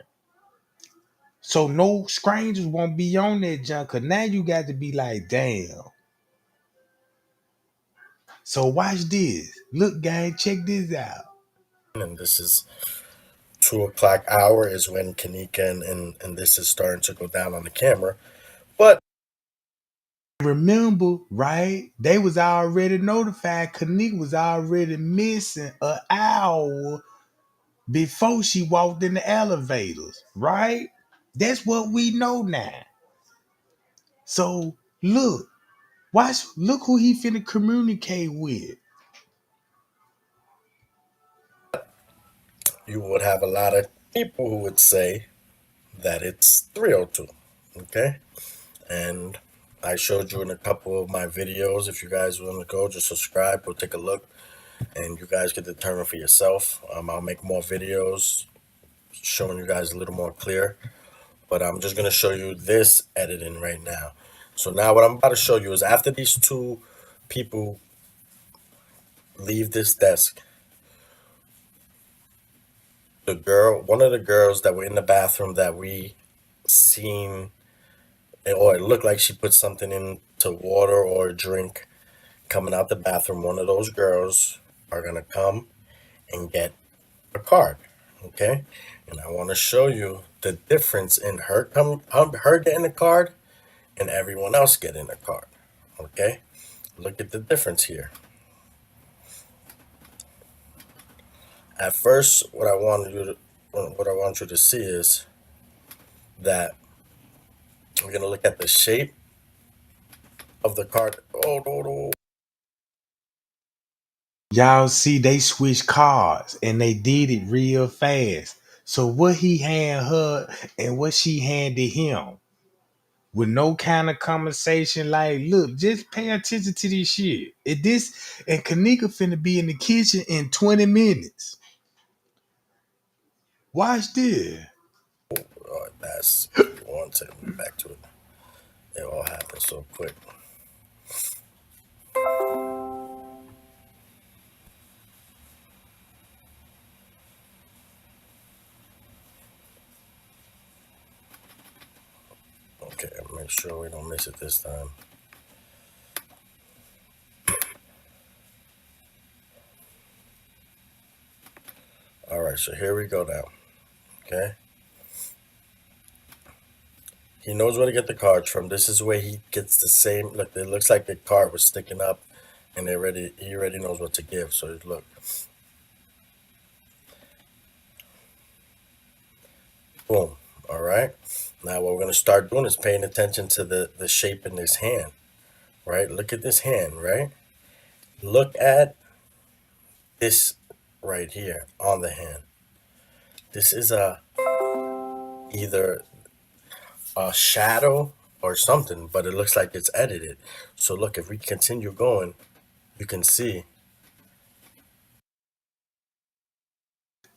So no strangers won't be on that junk. Cause now you got to be like, damn. So watch this. Look, gang, check this out. And this is 2 o'clock hour is when Kenneka and this is starting to go down on the camera. But Remember, right? They was already notified. Kenneka was already missing an hour before she walked in the elevators, right? That's what we know now. So look, look who he finna communicate with. you would have a lot of people who would say that it's 302. Okay. And I showed you in a couple of my videos. If you guys want to go, just subscribe, go take a look, and you guys can determine for yourself. I'll make more videos showing you guys a little more clear, but I'm just going to show you this editing right now. So now what I'm about to show you is after these two people leave this desk, one of the girls that were in the bathroom that we seen, or it looked like she put something into water or a drink coming out the bathroom, one of those girls are going to come and get a card. Okay. And I want to show you the difference in her getting a card and everyone else getting a card. Okay. Look at the difference here. At first, what I want you to see is that we're going to look at the shape of the card. Oh, no, no. Y'all see they switched cars and they did it real fast. So what he handed her and what she handed him with no kind of conversation, like, look, just pay attention to this shit. And Kenneka finna be in the kitchen in 20 minutes. Watch this. That's one second. Back to it. It all happened so quick. Okay, make sure we don't miss it this time. All right, so here we go now. Okay. He knows where to get the cards from. This is where he gets the same. Look, it looks like the card was sticking up, and he already knows what to give. So look, boom. All right. Now what we're gonna start doing is paying attention to the shape in this hand. Right. Look at this hand. Right. Look at this right here on the hand. This is either a shadow or something, but it looks like it's edited. So look, if we continue going, you can see.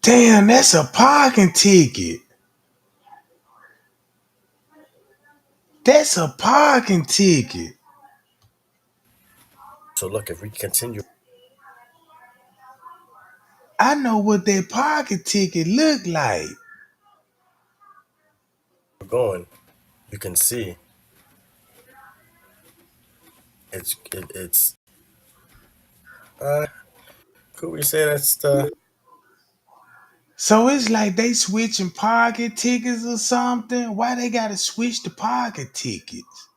Damn, that's a parking ticket. That's a parking ticket. So look, if we continue I know what that parking ticket look like. going, you can see it's could we say that's the So it's like they switching parking tickets or something. Why they gotta switch the parking tickets?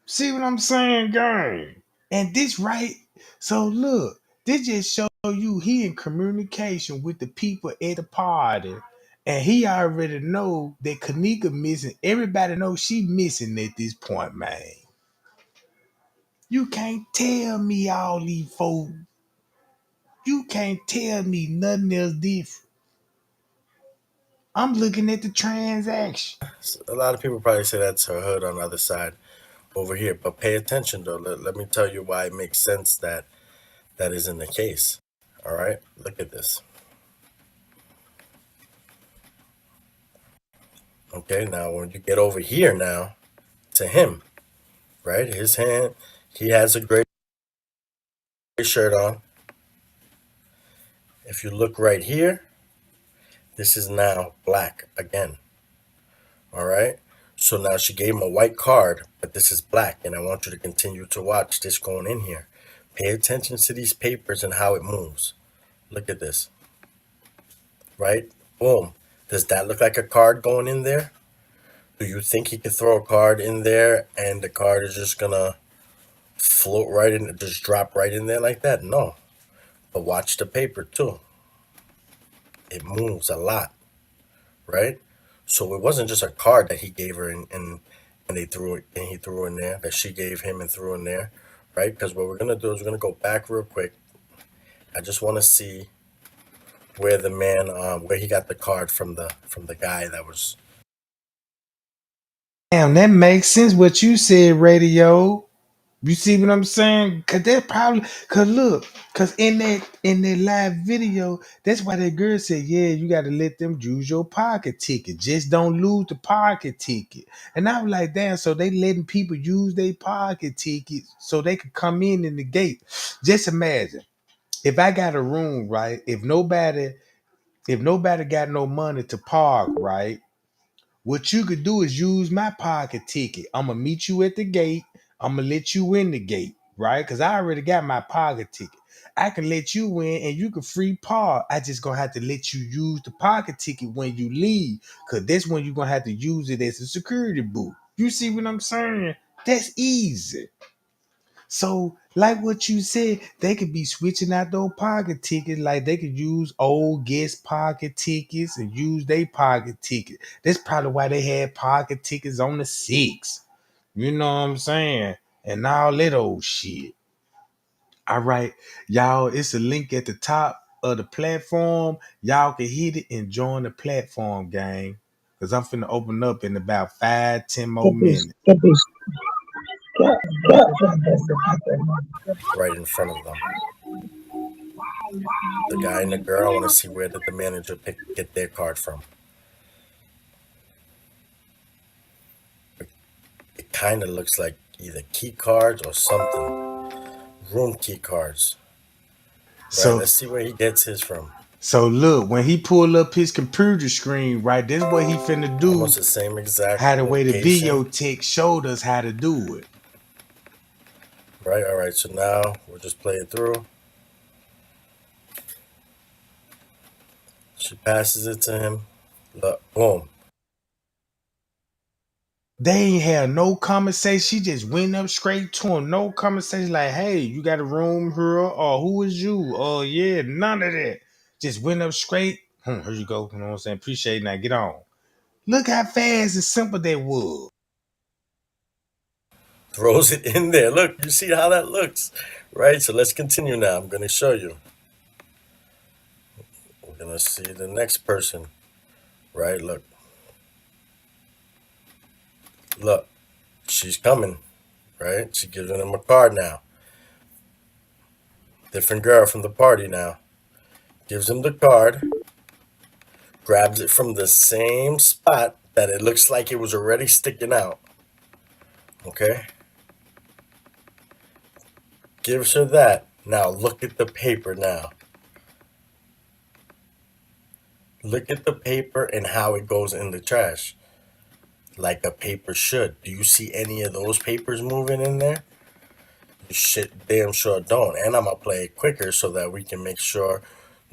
See what I'm saying, gang? And this right. So look, this just show you he in communication with the people at the party. And he already know that Kenneka missing. Everybody knows she missing at this point, man. You can't tell me all these folks. You can't tell me nothing else different. I'm looking at the transaction. a lot of people probably say that's her hood on the other side over here, but pay attention though. Let me tell you why it makes sense that that isn't the case. All right, look at this. Okay, now when you get over here now to him, right? His hand, he has a gray shirt on. If you look right here, This is now black again. All right. So now she gave him a white card, but this is black, and I want you to continue to watch this going in here. Pay attention to these papers and how it moves. Look at this. Right? Boom. Does that look like a card going in there? Do you think he could throw a card in there and the card is just gonna float right in, just drop right in there like that? No. But watch the paper too. It moves a lot, right? So it wasn't just a card that he gave her and they threw it and he threw in there, that she gave him and threw in there, right? Because what we're gonna do is we're gonna go back real quick. I just want to see where the man where he got the card from the guy that was. Damn, that makes sense what you said, radio. You see what I'm saying? Cause that probably, cause look, cause in that live video, that's why that girl said, yeah, you gotta let them use your pocket ticket. Just don't lose the pocket ticket. And I was like, damn, so they letting people use their pocket tickets so they could come in the gate. Just imagine if I got a room, right? If nobody got no money to park, right? What you could do is use my pocket ticket. I'm gonna meet you at the gate. I'm gonna let you in the gate, right? Because I already got my pocket ticket. I can let you in and you can free park. I just gonna have to let you use the pocket ticket when you leave. Cause that's when you're gonna have to use it as a security booth. You see what I'm saying? That's easy. So, like what you said, they could be switching out those pocket tickets. Like they could use old guest pocket tickets and use their pocket ticket. That's probably why they had pocket tickets on the six. You know what I'm saying? And all that old shit. All right, y'all. It's a link at the top of the platform. Y'all can hit it and join the platform, gang. Cause I'm finna open up in about 5, 10 more minutes. Right in front of them. The guy and the girl. I want to see where did the manager get their card from. It kind of looks like either key cards or something. Room key cards. Right. So Let's see where he gets his from. So look, when he pull up his computer screen, right, that's what he finna do. Almost the same exact How the way the location. video tech showed us how to do it. Right. All right. So now we'll just play it through. She passes it to him. Look, boom. They ain't had no conversation. She just went up straight to him. No conversation like, hey, you got a room here? Or who is you? Oh yeah, none of that. Just went up straight. Here you go. You know what I'm saying? Appreciate it. Now get on. Look how fast and simple that was. Throws it in there. Look, you see how that looks. Right. So let's continue now. I'm going to show you. We're going to see the next person. Right. Look. Look. She's coming. Right. She's giving him a card now. Different girl from the party now. Gives him the card. Grabs it from the same spot that it looks like it was already sticking out. Okay. Gives her that. Now look at the paper now. Look at the paper and how it goes in the trash. Like a paper should. Do you see any of those papers moving in there? You shit damn sure don't. And I'm gonna play it quicker so that we can make sure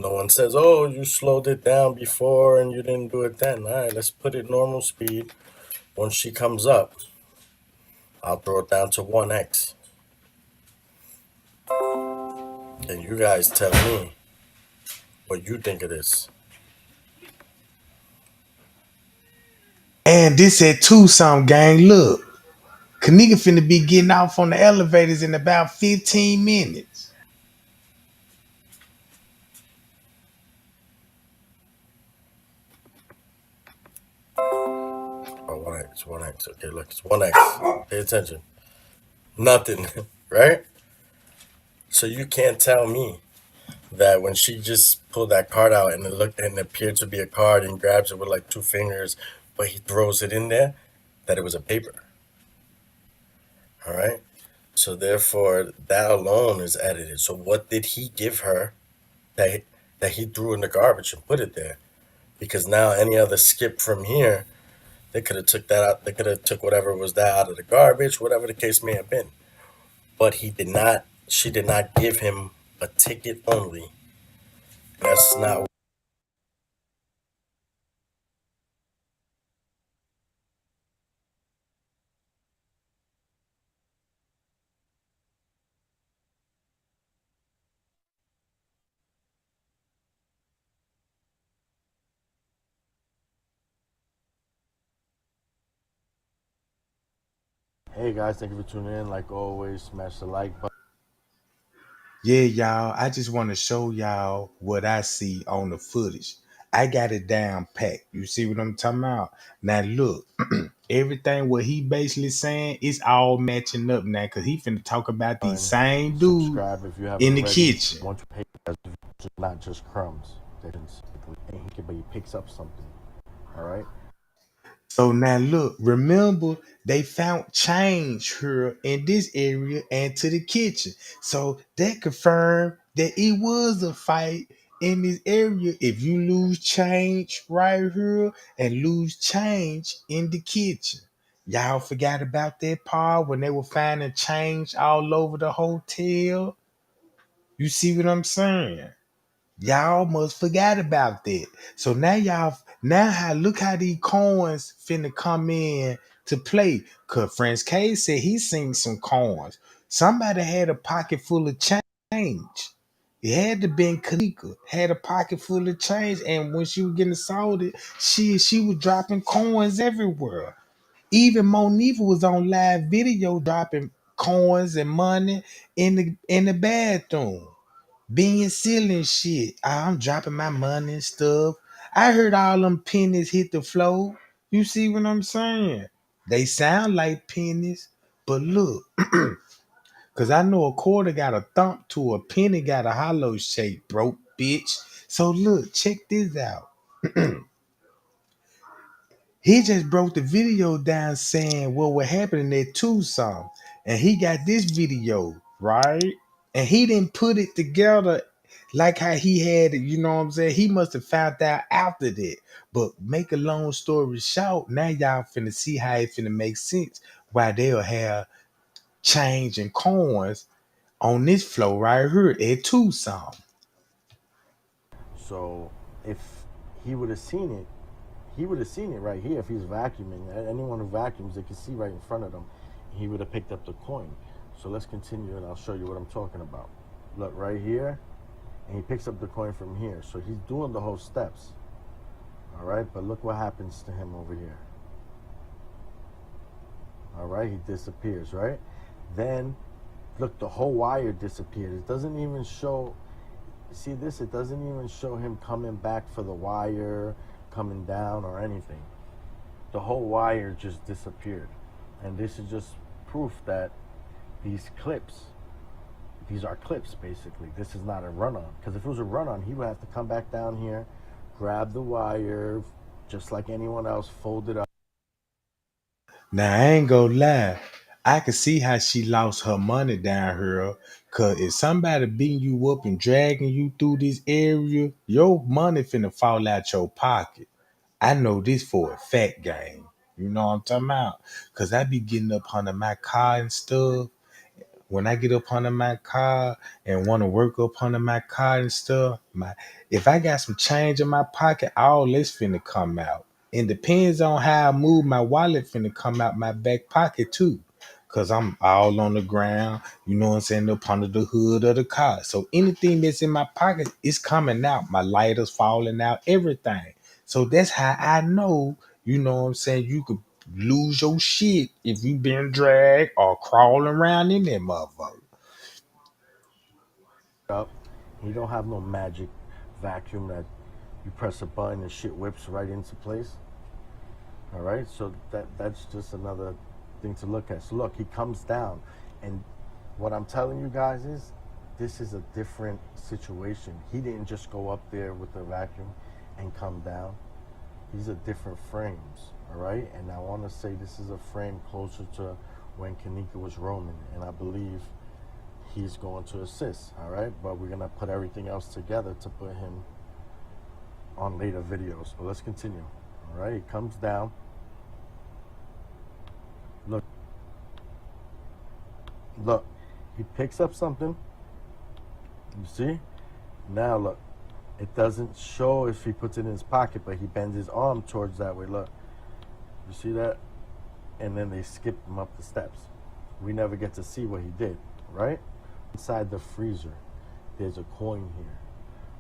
no one says, oh, you slowed it down before and you didn't do it then. All right, let's put it normal speed. Once she comes up, I'll throw it down to 1x. And you guys tell me what you think of this. And this at Tucson, gang. Look, Kenneka finna be getting off on the elevators in about 15 minutes. Oh, 1x, 1x. Okay, look, it's 1x. Pay attention. Nothing, right? So you can't tell me that when she just pulled that card out and it looked and it appeared to be a card and grabs it with like 2 fingers, but he throws it in there, that it was a paper. All right. So therefore, that alone is edited. So what did he give her that he threw in the garbage and put it there? because now any other skip from here, they could have took that out. They could have took whatever was that out of the garbage, whatever the case may have been. But he did not. She did not give him a ticket only. That's not. Hey guys, thank you for tuning in. Like always, smash the like button. Yeah, y'all, I just want to show y'all what I see on the footage. I got it down packed. You see what I'm talking about? Now look, everything what he basically saying is all matching up now, cause he finna talk about these same dude Subscribe if you in haven't the already. kitchen. Once you pay, not just crumbs. But he picks up something. All right. So now look, remember they found change here in this area and to the kitchen. So that confirmed that it was a fight in this area. If you lose change right here and lose change in the kitchen. Y'all forgot about that part when they were finding change all over the hotel. You see what I'm saying? Y'all must forgot about that. So now how look how these coins finna come in to play. Cause French K said he seen some coins. Somebody had a pocket full of change. It had to been Kenneka had a pocket full of change, and when she was getting assaulted, she was dropping coins everywhere. Even Monifa was on live video dropping coins and money in the bathroom being silly and shit. I'm dropping my money and stuff. I heard all them pennies hit the floor. You see what I'm saying? They sound like pennies, but look, because I know a quarter got a thump to a penny got a hollow shape, broke bitch. So look, check this out. He just broke the video down saying what was happening at Tucson. And he got this video, right? And he didn't put it together like how he had it, you know what I'm saying? He must have found out after that. But make a long story short, now y'all finna see how it finna make sense why they'll have change and coins on this flow right here at Tucson. So if he would have seen it, he would have seen it right here if he's vacuuming. Anyone who vacuums, they can see right in front of them. He would have picked up the coin. So let's continue and I'll show you what I'm talking about. Look right here, and he picks up the coin from here. So he's doing the whole steps. All right, but look what happens to him over here. All right, he disappears, right? Then, look, the whole wire disappeared. It doesn't even show, see this? It doesn't even show him coming back for the wire, coming down or anything. The whole wire just disappeared. And this is just proof that these are clips basically. This is not a run-on. Because if it was a run-on, he would have to come back down here, grab the wire, just like anyone else, fold it up. Now I ain't gonna lie. I can see how she lost her money down here. Cause if somebody beating you up and dragging you through this area, your money finna fall out your pocket. I know this for a fact, gang. You know what I'm talking about? Cause I be getting up under my car and stuff. When I get up under my car and want to work up under my car and stuff, if I got some change in my pocket, all this finna come out. And depends on how I move, my wallet finna come out my back pocket too. Cause I'm all on the ground, you know what I'm saying, up under the hood of the car. So anything that's in my pocket is coming out. My lighters falling out, everything. So that's how I know, you know what I'm saying, you could lose your shit if you been dragged or crawling around in that motherfucker. Up. You don't have no magic vacuum that you press a button and shit whips right into place. All right, so that's just another thing to look at. So look, he comes down, and what I'm telling you guys is, this is a different situation. He didn't just go up there with the vacuum and come down. These are different frames, all right? And I want to say this is a frame closer to when Kenneka was roaming, and I believe he's going to assist, all right? But we're going to put everything else together to put him on later videos. But let's continue. All right, he comes down. Look, he picks up something. You see? Now look, it doesn't show if he puts it in his pocket, but he bends his arm towards that way. Look, you see that? And then they skip him up the steps. We never get to see what he did, right? Inside the freezer, there's a coin here.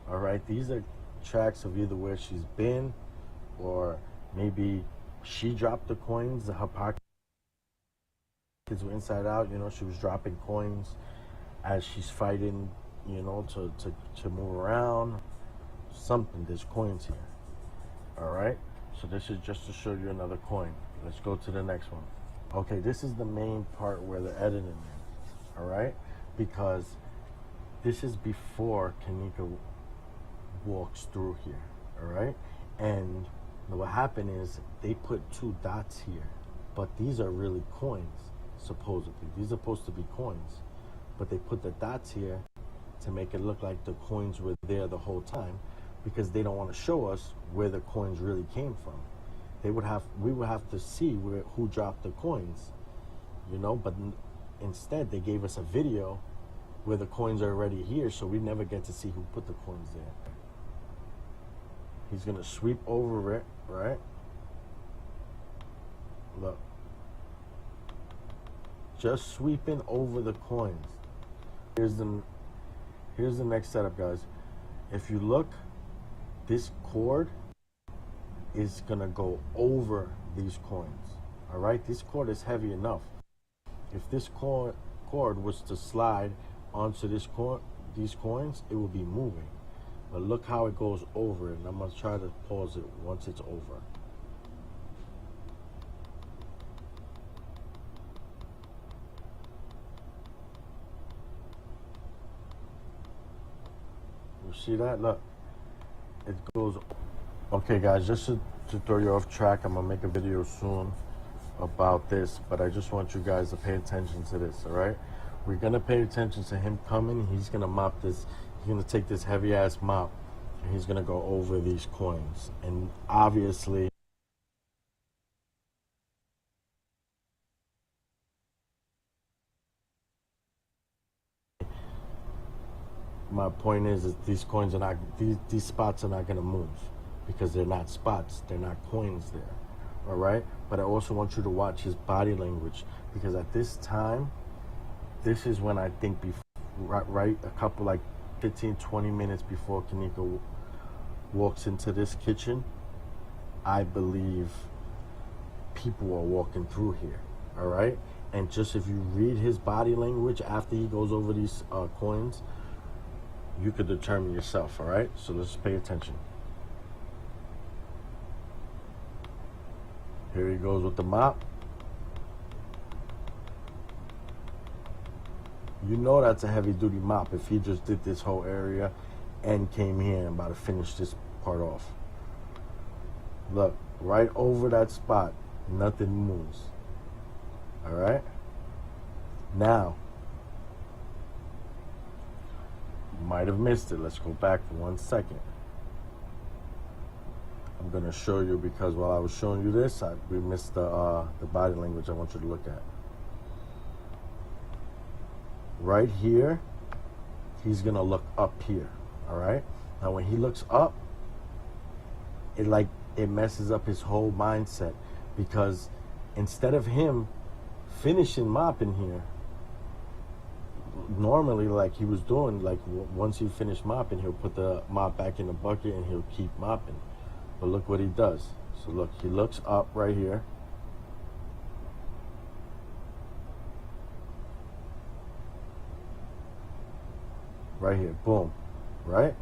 All right, these are tracks of either where she's been, or maybe she dropped the coins. Her pockets were inside out. You know, she was dropping coins as she's fighting, you know, to move around. Something, there's coins here. All right, so this is just to show you another coin. Let's go to the next one. Okay, this is the main part where the editing is. All right, because this is before Kenneka walks through here. All right, and what happened is they put 2 dots here, but these are really coins. Supposedly, these are supposed to be coins, but they put the dots here to make it look like the coins were there the whole time, because they don't want to show us where the coins really came from. We would have to see who dropped the coins, you know. But instead, they gave us a video where the coins are already here, so we never get to see who put the coins there. He's gonna sweep over it, right? Look, just sweeping over the coins. Here's the next setup, guys. If you look, this cord is gonna go over these coins. All right, this cord is heavy enough. If this cord was to slide onto these coins, it will be moving. But look how it goes over it. And I'm gonna try to pause it once it's over. You see that? Look, it goes. Okay, guys, just to throw you off track, I'm gonna make a video soon about this, but I just want you guys to pay attention to this. All right, we're gonna pay attention to him coming. He's gonna mop this. He's gonna take this heavy ass mop, and he's gonna go over these coins. And obviously, my point is these coins are not, these spots are not gonna move, because they're not spots, they're not coins there. All right, but I also want you to watch his body language, because at this time, this is when I think right a couple, like 15-20 minutes before Kenneka walks into this kitchen, I believe people are walking through here. All right, and just if you read his body language after he goes over these coins, you could determine yourself. All right, so let's pay attention. Here he goes with the mop. You know that's a heavy duty mop if he just did this whole area and came here and about to finish this part off. Look, right over that spot, nothing moves. All right? Now, you might have missed it. Let's go back for 1 second. I'm gonna show you, because while I was showing you this, we missed the body language I want you to look at. Right here, he's gonna look up here. All right. Now, when he looks up, it messes up his whole mindset, because instead of him finishing mopping here, normally like he was doing, like once he finished mopping, he'll put the mop back in the bucket and he'll keep mopping. But look what he does. So look, he looks up right here. Right here, boom, right?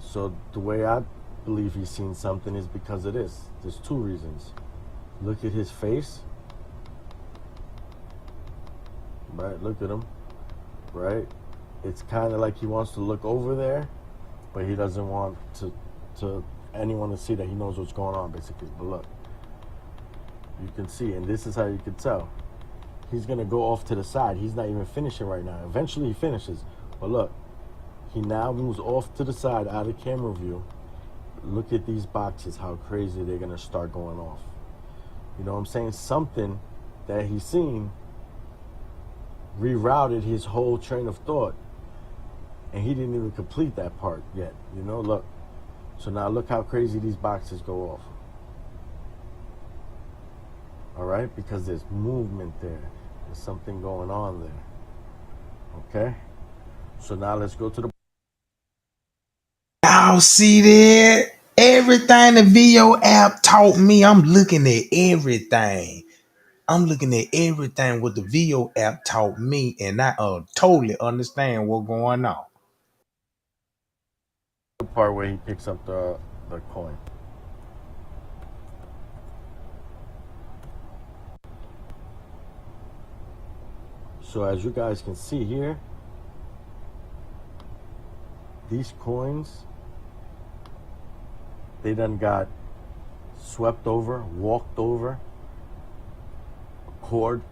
So the way I believe he's seen something is because of this. There's 2 reasons. Look at his face. Right, look at him, right? It's kind of like he wants to look over there, but he doesn't want to anyone to see that he knows what's going on, basically. But look, you can see, and this is how you can tell. He's gonna go off to the side. He's not even finishing right now. Eventually he finishes, but look, he now moves off to the side out of camera view, look at these boxes, how crazy they're gonna start going off. You know what I'm saying? Something that he's seen rerouted his whole train of thought, and he didn't even complete that part yet. You know, look. So now look how crazy these boxes go off. All right, because there's movement there. There's something going on there. Okay. So now let's go to the. Y'all see that? Everything the video app taught me, I'm looking at everything. I'm looking at everything what the video app taught me, and I totally understand what's going on. Part where he picks up the coin. So as you guys can see here, these coins, they done got swept over, walked over, a cord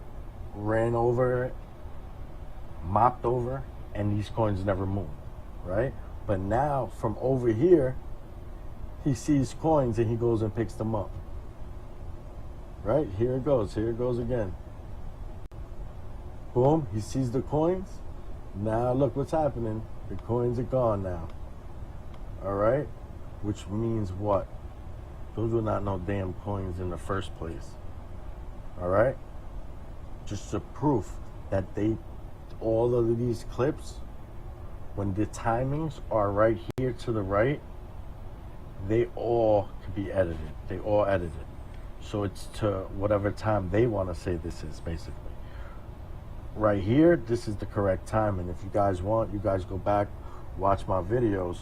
ran over it, mopped over, and these coins never moved, right? But now from over here, he sees coins and he goes and picks them up. Right? Here it goes again. Boom, he sees the coins. Now look what's happening. The coins are gone now. All right? Which means what? Those were not no damn coins in the first place. All right? Just a proof that all of these clips, when the timings are right here to the right, they all could be edited. They all edited. So it's to whatever time they want to say this is, basically. Right here, this is the correct time. And if you guys want, you guys go back, watch my videos.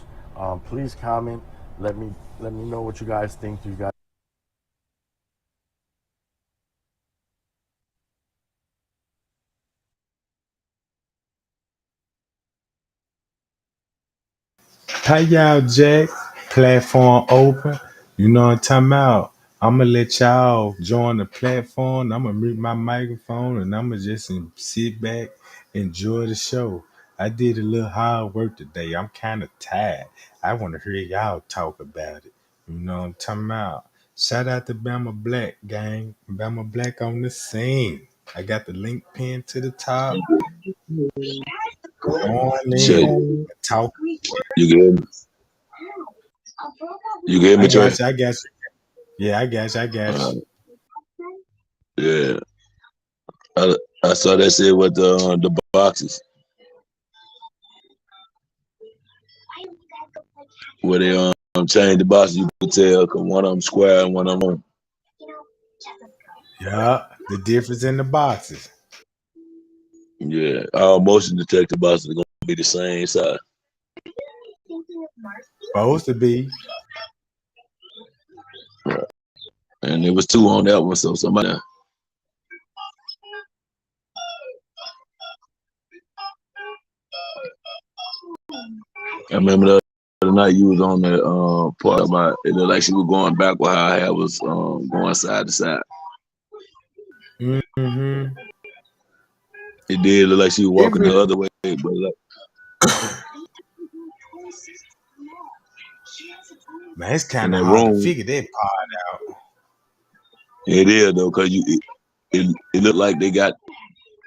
Please comment. Let me know what you guys think. You guys. Hi y'all, Jack. Platform open. You know what I'm talking about. I'm gonna let y'all join the platform. I'm gonna mute my microphone and I'm gonna just sit back, enjoy the show. I did a little hard work today. I'm kind of tired. I want to hear y'all talk about it. You know what I'm talking about. Shout out to Bama Black gang. Bama Black on the scene. I got the link pinned to the top. Go on Shit, in. Talk. you good? You get I me, Trey? got you. I got you. Yeah, I got you. I got Uh, you. yeah, I, I saw that shit with the boxes where they changed the boxes. You could tell 'cause one of them square and one of them. Yeah, the difference in the boxes. Yeah, all motion detector boxes are gonna be the same size. Supposed to be. And there was two on that one, so somebody. I remember the other night you was on that part about it looked like she was going back with her hair was going side to side. Mm-hmm. It did look like she was It walking the really, other way, but like, man, it's in kind of that hard to room, figure that part out. it is though, cause it looked like they got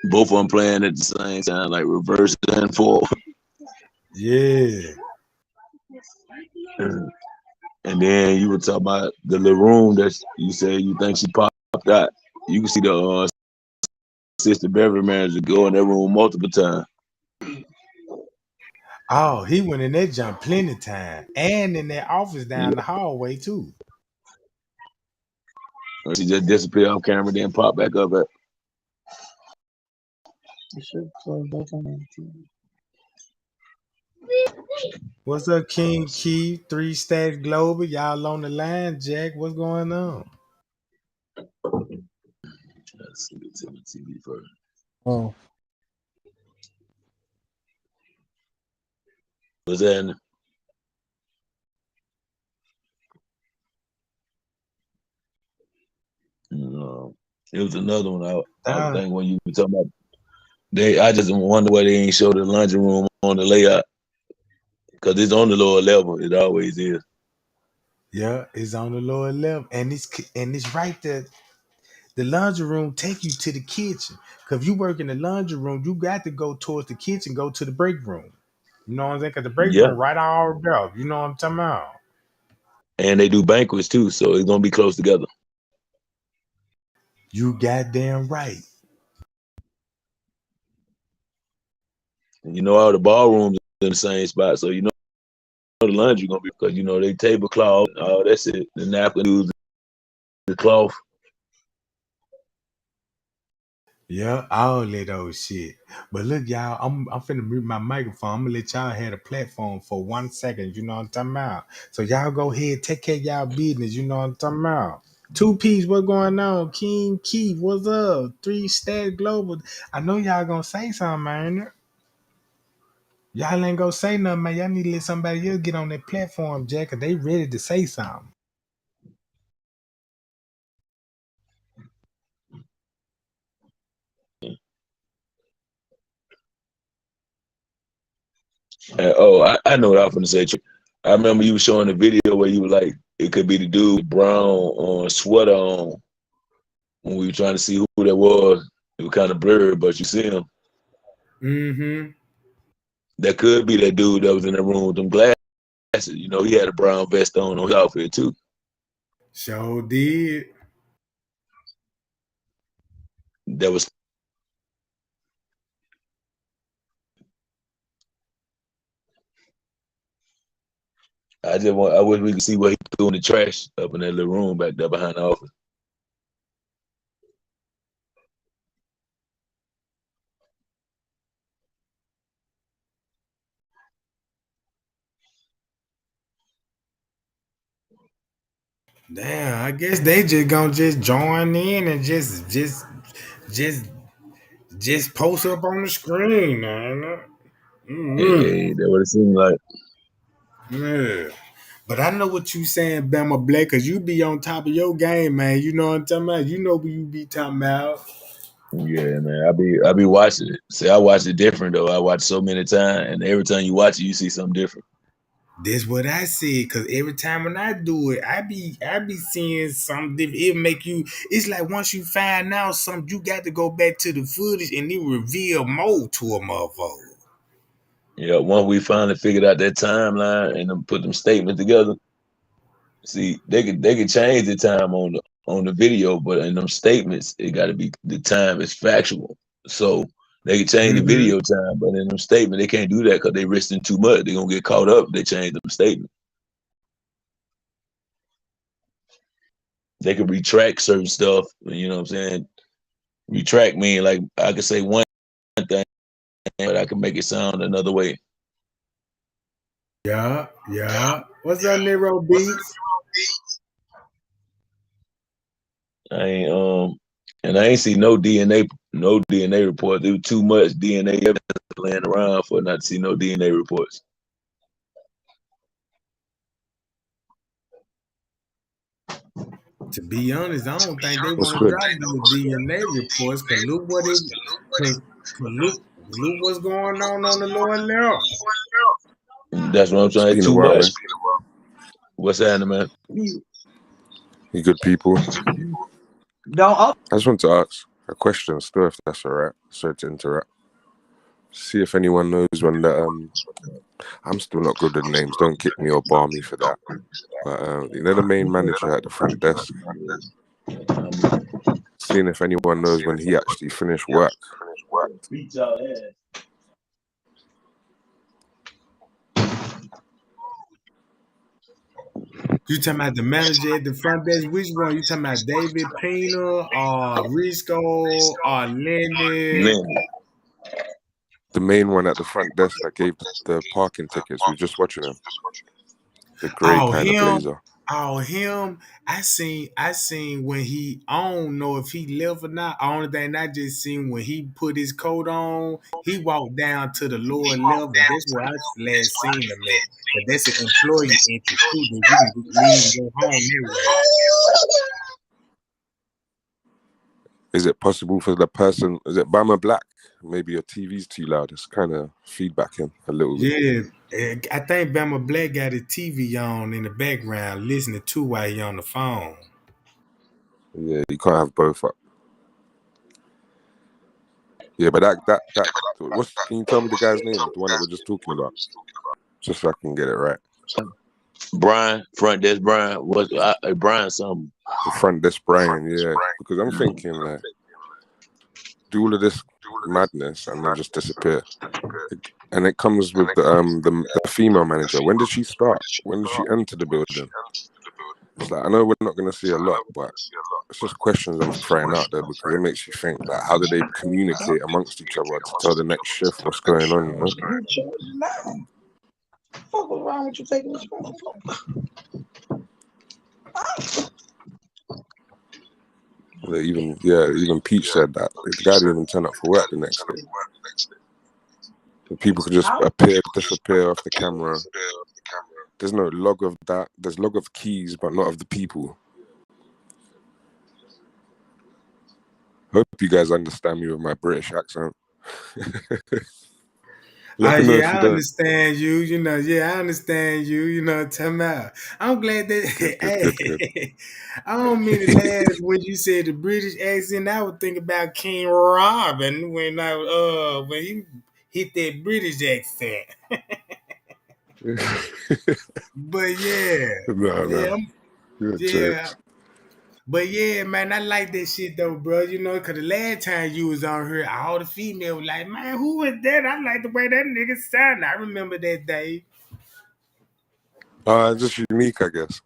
both of them playing at the same time, like reverse and forward. Yeah. And then you were talking about the little room that you said you think she popped out. You can see the assistant beverage manager go in that room multiple times. Oh, he went in that jump plenty of time, and in that office Yeah. down the hallway too. She just disappeared off camera, then pop back up at. What's up, King Key? 3 Stat Global. Y'all on the line, Jack? What's going on? Let's see the TV first. Oh, Was that? It was another one. I was Ah, thinking when you were talking about I just wonder why they ain't show the lunch room on the layout because it's on the lower level. It always is. Yeah, it's on the lower level, and it's right there. The laundry room take you to the kitchen. Cause if you work in the laundry room, you got to go towards the kitchen, go to the break room. You know what I'm saying? Cause the break Yeah, room right all there. You know what I'm talking about? and they do banquets too, so it's gonna be close together. You goddamn right. And you know all the ballrooms in the same spot, so you know the laundry gonna be because you know they tablecloth, all that's it, the napkins, the cloth. Yeah, all that old shit. But look, y'all, I'm finna mute my microphone. I'm gonna let y'all have the platform for 1 second. You know what I'm talking about? So y'all go ahead, take care of y'all business. You know what I'm talking about? Two P's, what going on? King Keith, what's up? Three Stat Global. I know y'all gonna say something, man. Y'all ain't gonna say nothing, man. Y'all need to let somebody else get on that platform, Jack, 'cause they ready to say something. I know what I was gonna say. I remember you were showing a video where you were like, it could be the dude with brown sweater on when we were trying to see who that was. It was kind of blurred, but you see him. Mm-hmm. That could be that dude that was in the room with them glasses. You know, he had a brown vest on his outfit too. Sure did. That was. I wish we could see what he threw in the trash up in that little room back there behind the office. Damn, I guess they just gonna just join in and just just post up on the screen, man. Mm-hmm. That would have seemed like. Yeah. But I know what you saying, Bama Black, cause you be on top of your game, man. You know what I'm talking about? You know what you be talking about. Yeah, man. I be watching it. See, I watch it different though. I watch so many times, and every time you watch it, you see something different. That's what I said, cause every time when I do it, I be seeing something different. It make you. It's like once you find out something, you got to go back to the footage and it reveal more to a motherfucker. Yeah, once we finally figured out that timeline and then put them statements together, see, they could change the time on the video, but in them statements, it got to be the time is factual. So they can change the Mm-hmm. video time, but in them statement, they can't do that because they risking too much. They're gonna get caught up. If they change them statement. They could retract certain stuff. You know what I'm saying? Retract mean like I could say one thing, but I can make it sound another way. Yeah, yeah. What's up, Nero Beats? I ain't and I ain't see no DNA reports. There was too much DNA evidence laying around for not to see no DNA reports. To be honest, I don't think they What's want to good? drop no DNA reports. Cause look what it, cause look what's going on the lower level. That's what I'm It's saying. been a Too while, much. man. What's happening, man? You good people? I just want to ask a question still, if that's all right. Sorry to interrupt. See if anyone knows when the I'm still not good with names. Don't kick me or bar me for that. But you know the main manager at the front desk. Seeing if anyone knows when he actually finished work. You talking about the manager at the front desk? Which one? You talking about David Pena or Risco or Lenny? Lynn. The main one at the front desk that gave the parking tickets. We were just watching him. The grey Oh kind of him, blazer. him. I seen when he. I don't know if he left or not. The only thing I just seen when he put his coat on, he walked down to the lower level. That's where I last seen him at. But that's an employee entrance too. That you can leave and go home that way. Is it possible for the person? Is it Bama Black? Maybe your TV's too loud. It's kind of feedbacking a little bit. Yeah, I think Bama Black got his TV on in the background, listening to while he on the phone. Yeah, you can't have both up. Yeah, but that can you tell me the guy's name? The one that we're just talking about, just so I can get it right. Brian, front desk Brian. What Brian something? The front desk Brian, yeah. Because I'm thinking like, do all of this madness and then just disappear. And it comes with the female manager. When did she start? When did she enter the building? It's like, I know we're not going to see a lot, but it's just questions I'm throwing out there because it makes you think, like, how do they communicate amongst each other to tell the next shift what's going on, you know? Fuck was wrong with you taking this phone? Even Peach said that. The guy didn't even turn up for work the next day. So people could just disappear off the camera. There's no log of that. There's log of keys, but not of the people. Hope you guys understand me with my British accent. I understand you. You know, I understand you. You know, tell me out. I'm glad that. Good. I don't mean to laugh when you said the British accent. I would think about King Robin when he hit that British accent. But But yeah, man, I like that shit though, bro. You know, cause the last time you was on here, all the females were like, man, who was that? I like the way that nigga sounded. I remember that day. Just unique, I guess.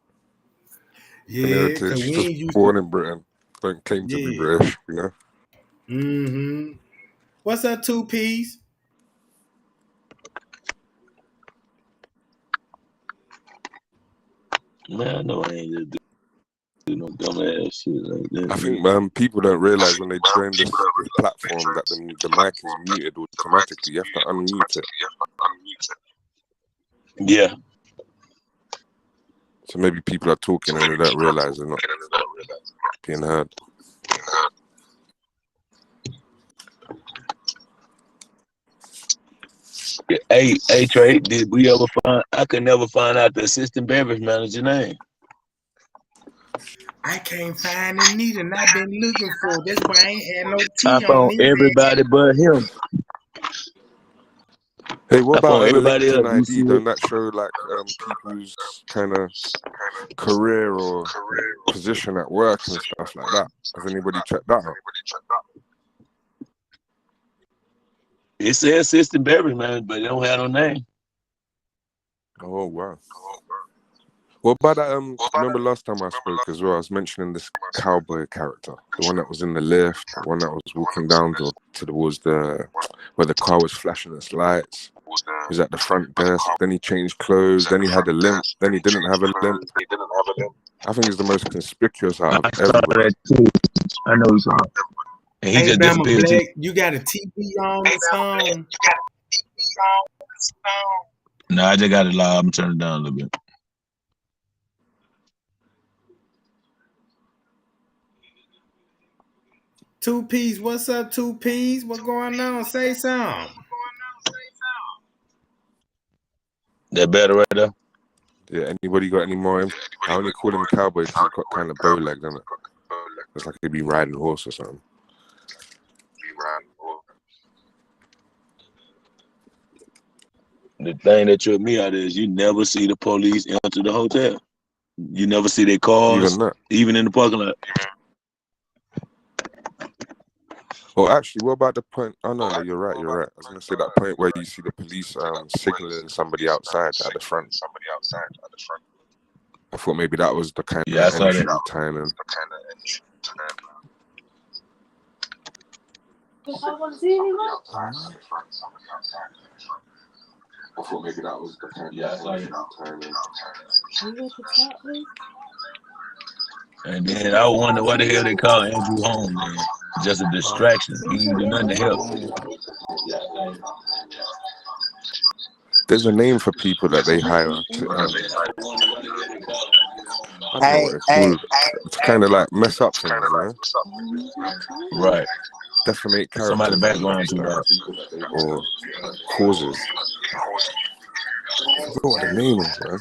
Yeah, cause we just used born in Britain, don't claim to be British, you know. Mm-hmm. What's up, 2Ps? Man, I know I ain't just do no dumbass shit like that. I think people don't realize when they join this platform that the mic is muted automatically. You have to unmute it. Yeah. So maybe people are talking and they don't realize they're not being heard. Hey, Trey, did we ever find? I could never find out the assistant beverage manager name. I can't find it neither, and I've been looking for it. That's why I ain't had no tea I found everybody but him. Hey, what about LinkedIn ID? Don't that show like people's kind of career or position at work and stuff like that? Has anybody checked that out? It says assistant beverage manager, but they don't have no name. Oh wow. What about that? Remember last time I spoke as well? I was mentioning this cowboy character, the one that was in the lift, the one that was walking down towards where the car was flashing its lights. He was at the front desk. Then he changed clothes. Then he had a limp. Then he didn't have a limp. I think he's the most conspicuous out of everybody. I know he's on. And he just disappeared. Black, you got a TV on or something? No, I just got it loud. I'm turning it down a little bit. Two Ps, what's up, 2Ps? What's going on? Say something. That better right there? Yeah, anybody got any more? I only call him cowboy because he's got kind of bow legs, doesn't it? It's like he'd be riding a horse or something. The thing that tripped me out is you never see the police enter the hotel. You never see their cars, even in the parking lot. Well, actually, what about the point? Oh, no, you're right. I was going to say that point where you see the police signaling somebody outside at the front. I thought maybe that was the kind of entry timing. I thought maybe that was the kind of timing. And then I wonder why the hell they call Andrew home, man. Just a distraction. He didn't do nothing to help. There's a name for people that they hire. I don't know what it's called. It's kind of like mess up things, Right. Defamate Somebody characters and background too loud. or causes. I forgot what the name is, man.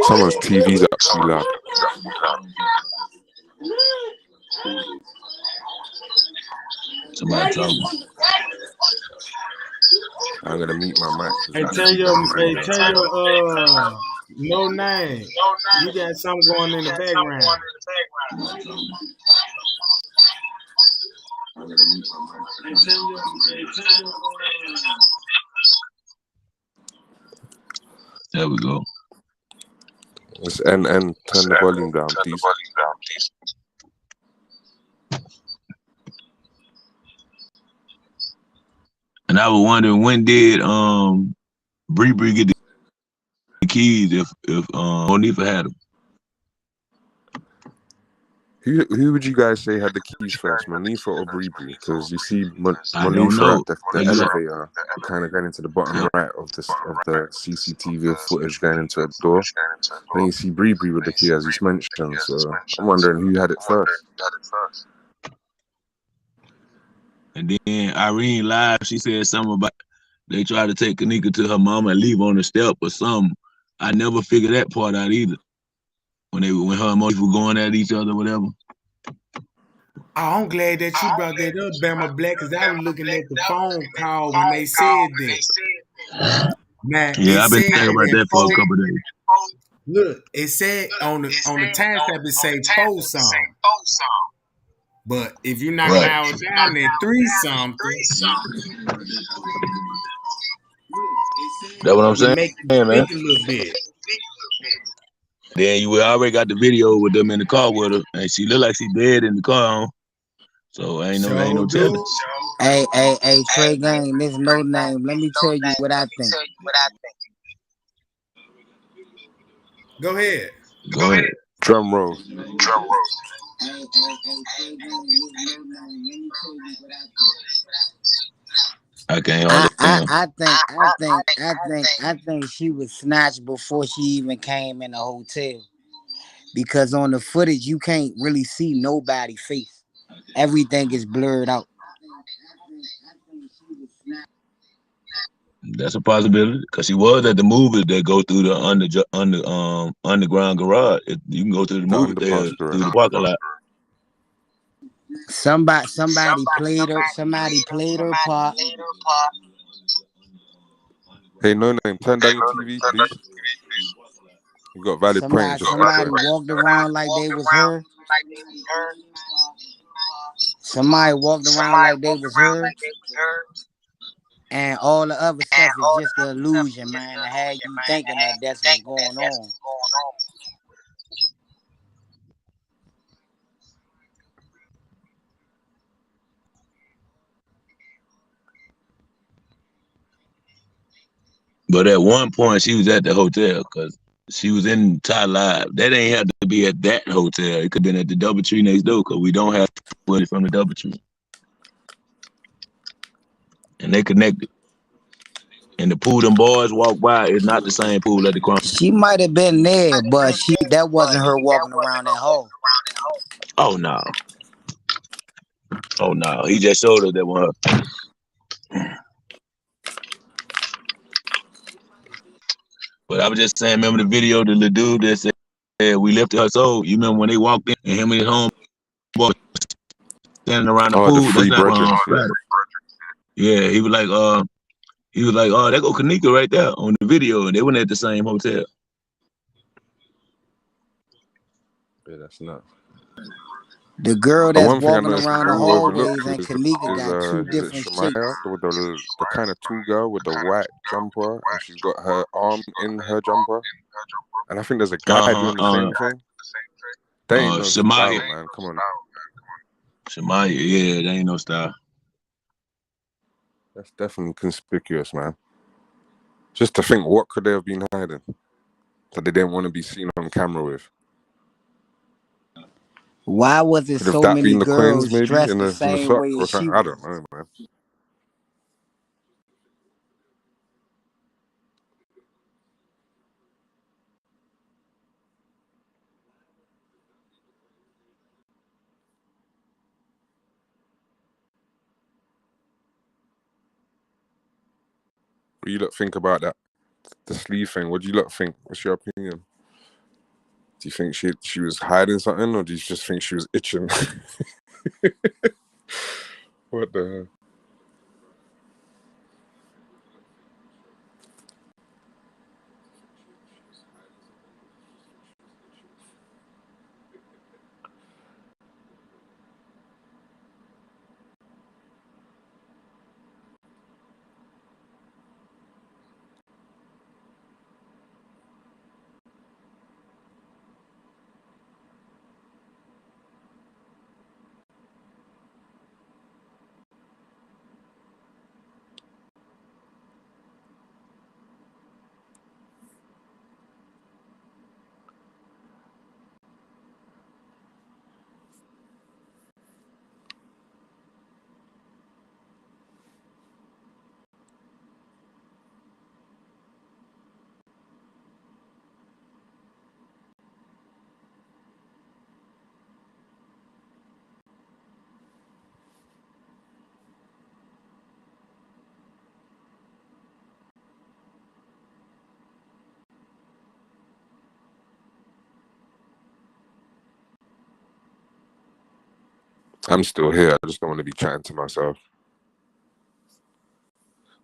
Someone's TV's up too loud. Somebody talking. I'm gonna mute my mic because Hey, that turn feedback your is annoying. no name. You got something going in the background. There we go. It's and turn the volume down, please. And I was wondering, when did Bree get the keys if Monifa had them? Who would you guys say had the keys first, Monifa or Bree? Because you see I don't Monifa know. at the elevator, kind of going into the bottom right of the CCTV footage going into a door. Then you see Bree with the key, as you mentioned. So I'm wondering who had it first. And then Irene live, she said something about they tried to take Kenneka to her mama and leave on the step or something. I never figured that part out either. When her and Monifa were going at each other, whatever. Oh, I'm glad that you brought that up, Bama Black, because I was looking at the phone call when they said that. Now Yeah, it I've been said thinking about that that for a couple of days. look, it said on the timestamp it say 4 something. But if you knock Right. hours down at 3 something, That's what I'm it saying, make you man. think a little bit. Then we already got the video with them in the car with her, and she look like she dead in the car. So ain't no telling. Hey, Trey Gang, this no name. Let me tell you what I think. Go ahead. Go ahead. Drum roll. I can't understand. I think she was snatched before she even came in the hotel. Because on the footage you can't really see nobody's face. Everything is blurred out. That's a possibility because she was at the movies that go through the underground garage. You can go through the The movie there underpass garage. through the parking lot. Somebody played her part. Hey, no name. Turn down your TV, please. You got valid points. Just Somebody FYI. walked around like they was her. Somebody walked around like they was her. And all the other stuff is just an illusion, man. To have you thinking that that's what's going on. But at one point, she was at the hotel because she was in Thai Live. That ain't have to be at that hotel. It could have been at the DoubleTree next door because we don't have footage from the DoubleTree. And they connected. And the pool them boys walk by is not the same pool at the crime. She might have been there, but that wasn't her walking around that hall. Oh no. Oh no. He just showed us that one. But I was just saying, remember the video, the little dude that said we lifted her soul? You remember when they walked in and him and his homeboy standing around the Oh, the pool? That's three not brethren. yeah, he was like, oh, there go Kenneka right there on the video, and they went at the same hotel. Yeah, that's nuts. The girl And that's one thing I walking noticed around the people overlook hallways and is Kenneka got two is it different Shemaya shapes. with the kind of tall girl with the white jumper, and she's got her arm in her jumper, and I think there's a guy doing the same thing. They ain't no Shemaya. style, man. Come on. Shemaya, yeah, they ain't no style. That's definitely conspicuous, man. Just to think, what could they have been hiding that they didn't want to be seen on camera with? Why was it Could have so that many been the Queens, girls maybe, dressed in the the same sock way or as she something? I was? don't know, man. What do you lot think about that? The sleeve thing. What do you lot think? What's your opinion? Do you think she was hiding something, or do you just think she was itching? What the hell? I'm still here. I just don't want to be chatting to myself.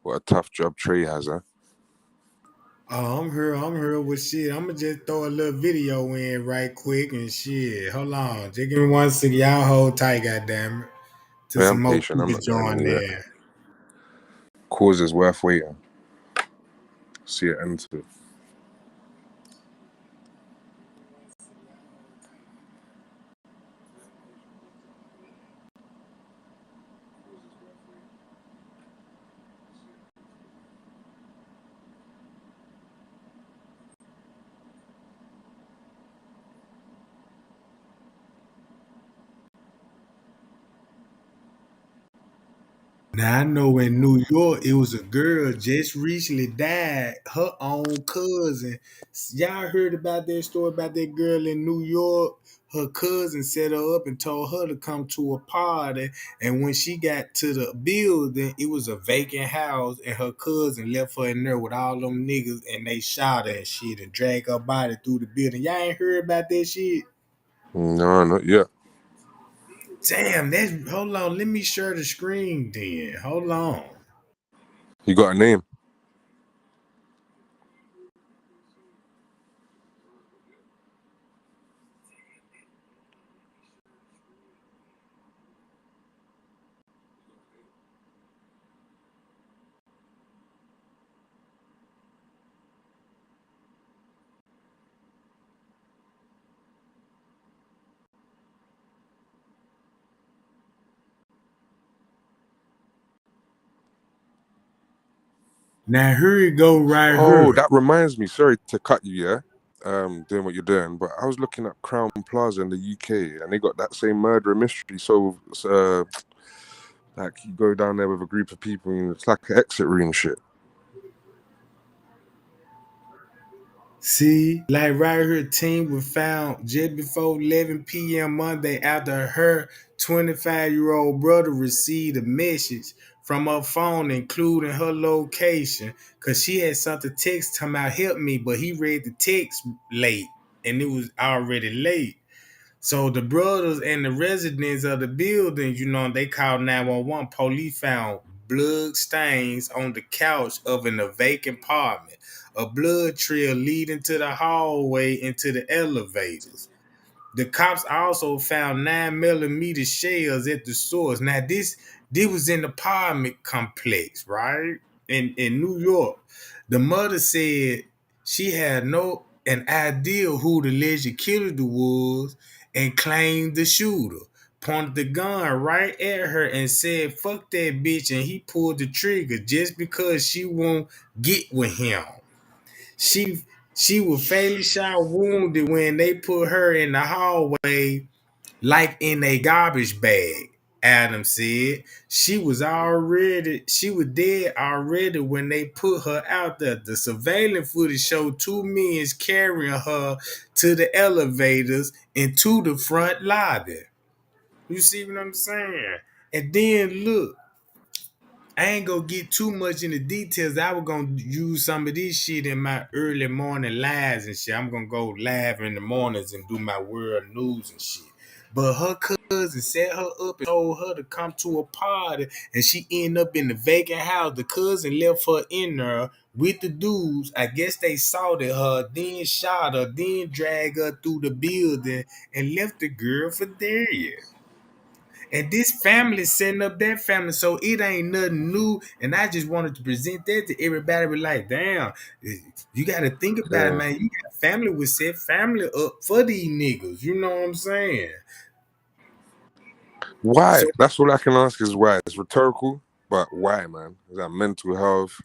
What a tough job Trey has, huh? Oh, I'm here with shit. I'm gonna just throw a little video in right quick and shit. Hold on. Just give me 1 second. Y'all hold tight, goddamn it. Till Hey, some I'm more patient. I'm people not going join anywhere. in. Cause is worth waiting. See it end to. Now I know in New York it was a girl just recently died. Her own cousin. Y'all heard about that story about that girl in New York? Her cousin set her up and told her to come to a party. And when she got to the building, it was a vacant house, and her cousin left her in there with all them niggas, and they shot her and shit and dragged her body through the building. Y'all ain't heard about that shit? No, not yet. Damn, that's hold on. Let me share the screen then. Hold on. You got a name? Now here you go right Oh, here. that reminds me. Sorry to cut you, yeah. Doing what you're doing, but I was looking at Crown Plaza in the UK, and they got that same murder mystery. So, like you go down there with a group of people, and it's like an exit room shit. See, like right here, team was found just before 11 p.m. Monday after her 25-year-old brother received a message from her phone, including her location, because she had sent a text talking about help me, but he read the text late, and it was already late. So the brothers and the residents of the building, they called 911. Police found blood stains on the couch of a vacant apartment, a blood trail leading to the hallway into the elevators. The cops also found 9mm shells at the source. Now this was in the apartment complex, right? In New York. The mother said she had no an idea who the alleged killer was and claimed the shooter. Pointed the gun right at her and said, fuck that bitch, and he pulled the trigger just because she won't get with him. She she was fatally shot wounded when they put her in the hallway like in a garbage bag. Adam said she was dead already when they put her out there. The surveillance footage showed two men carrying her to the elevators and to the front lobby. You see what I'm saying? And then look, I ain't gonna get too much into details. I was gonna use some of this shit in my early morning lives and shit. I'm gonna go live in the mornings and do my world news and shit. But her cousin set her up and told her to come to a party, and she ended up in the vacant house. The cousin left her in there with the dudes. I guess they assaulted her, then shot her, then dragged her through the building and left the girl for dead. And this family setting up that family, so it ain't nothing new. And I just wanted to present that to everybody. Be like, damn, you got to think about it, Yeah. man. You got family with set family up for these niggas. You know what I'm saying? Why? So That's all I can ask is why. It's rhetorical, but why, man? Is that mental health,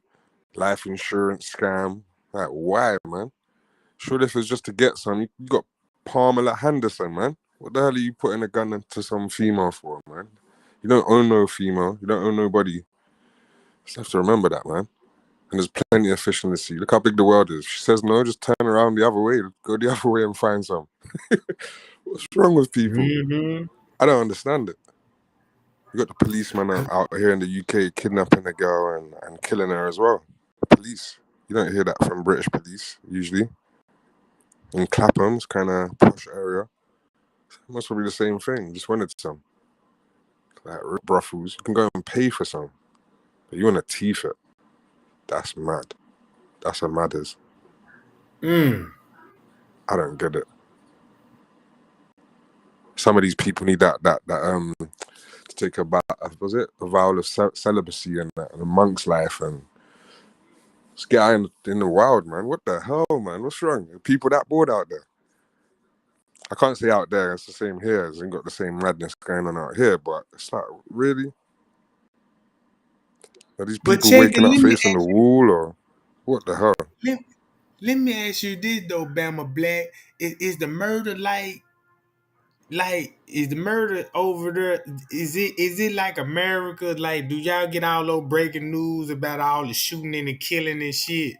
life insurance scam? Like, why, man? Sure, if it's just to get some, you got Pamela Henderson, man. What the hell are you putting a gun into some female for, man? You don't own no female. You don't own nobody. You just have to remember that, man. And there's plenty of fish in the sea. Look how big the world is. She says no, just turn around the other way. Go the other way and find some. What's wrong with people? I don't understand it. You got the policeman out here in the UK kidnapping a girl and killing her as well. The police. You don't hear that from British police, usually. In Clapham, it's kind of posh area. Must be the same thing. Just wanted some. Like brothels. You can go and pay for some. But you want to teeth it. That's mad. That's a matters. I don't get it. Some of these people need that to take a was it a vow of celibacy and that, and a monk's life, and just get out in the wild, man. What the hell, man? What's wrong? Are people that bored out there? I can't say out there. It's the same here. It's ain't got the same madness going on out here, but it's like, really? Are these but people check it. waking up facing the wall, or what the hell? Let, let me ask you this though, Bama Black. Is the murder like is the murder over there? Is it like America? Like, do y'all get all those breaking news about all the shooting and the killing and shit?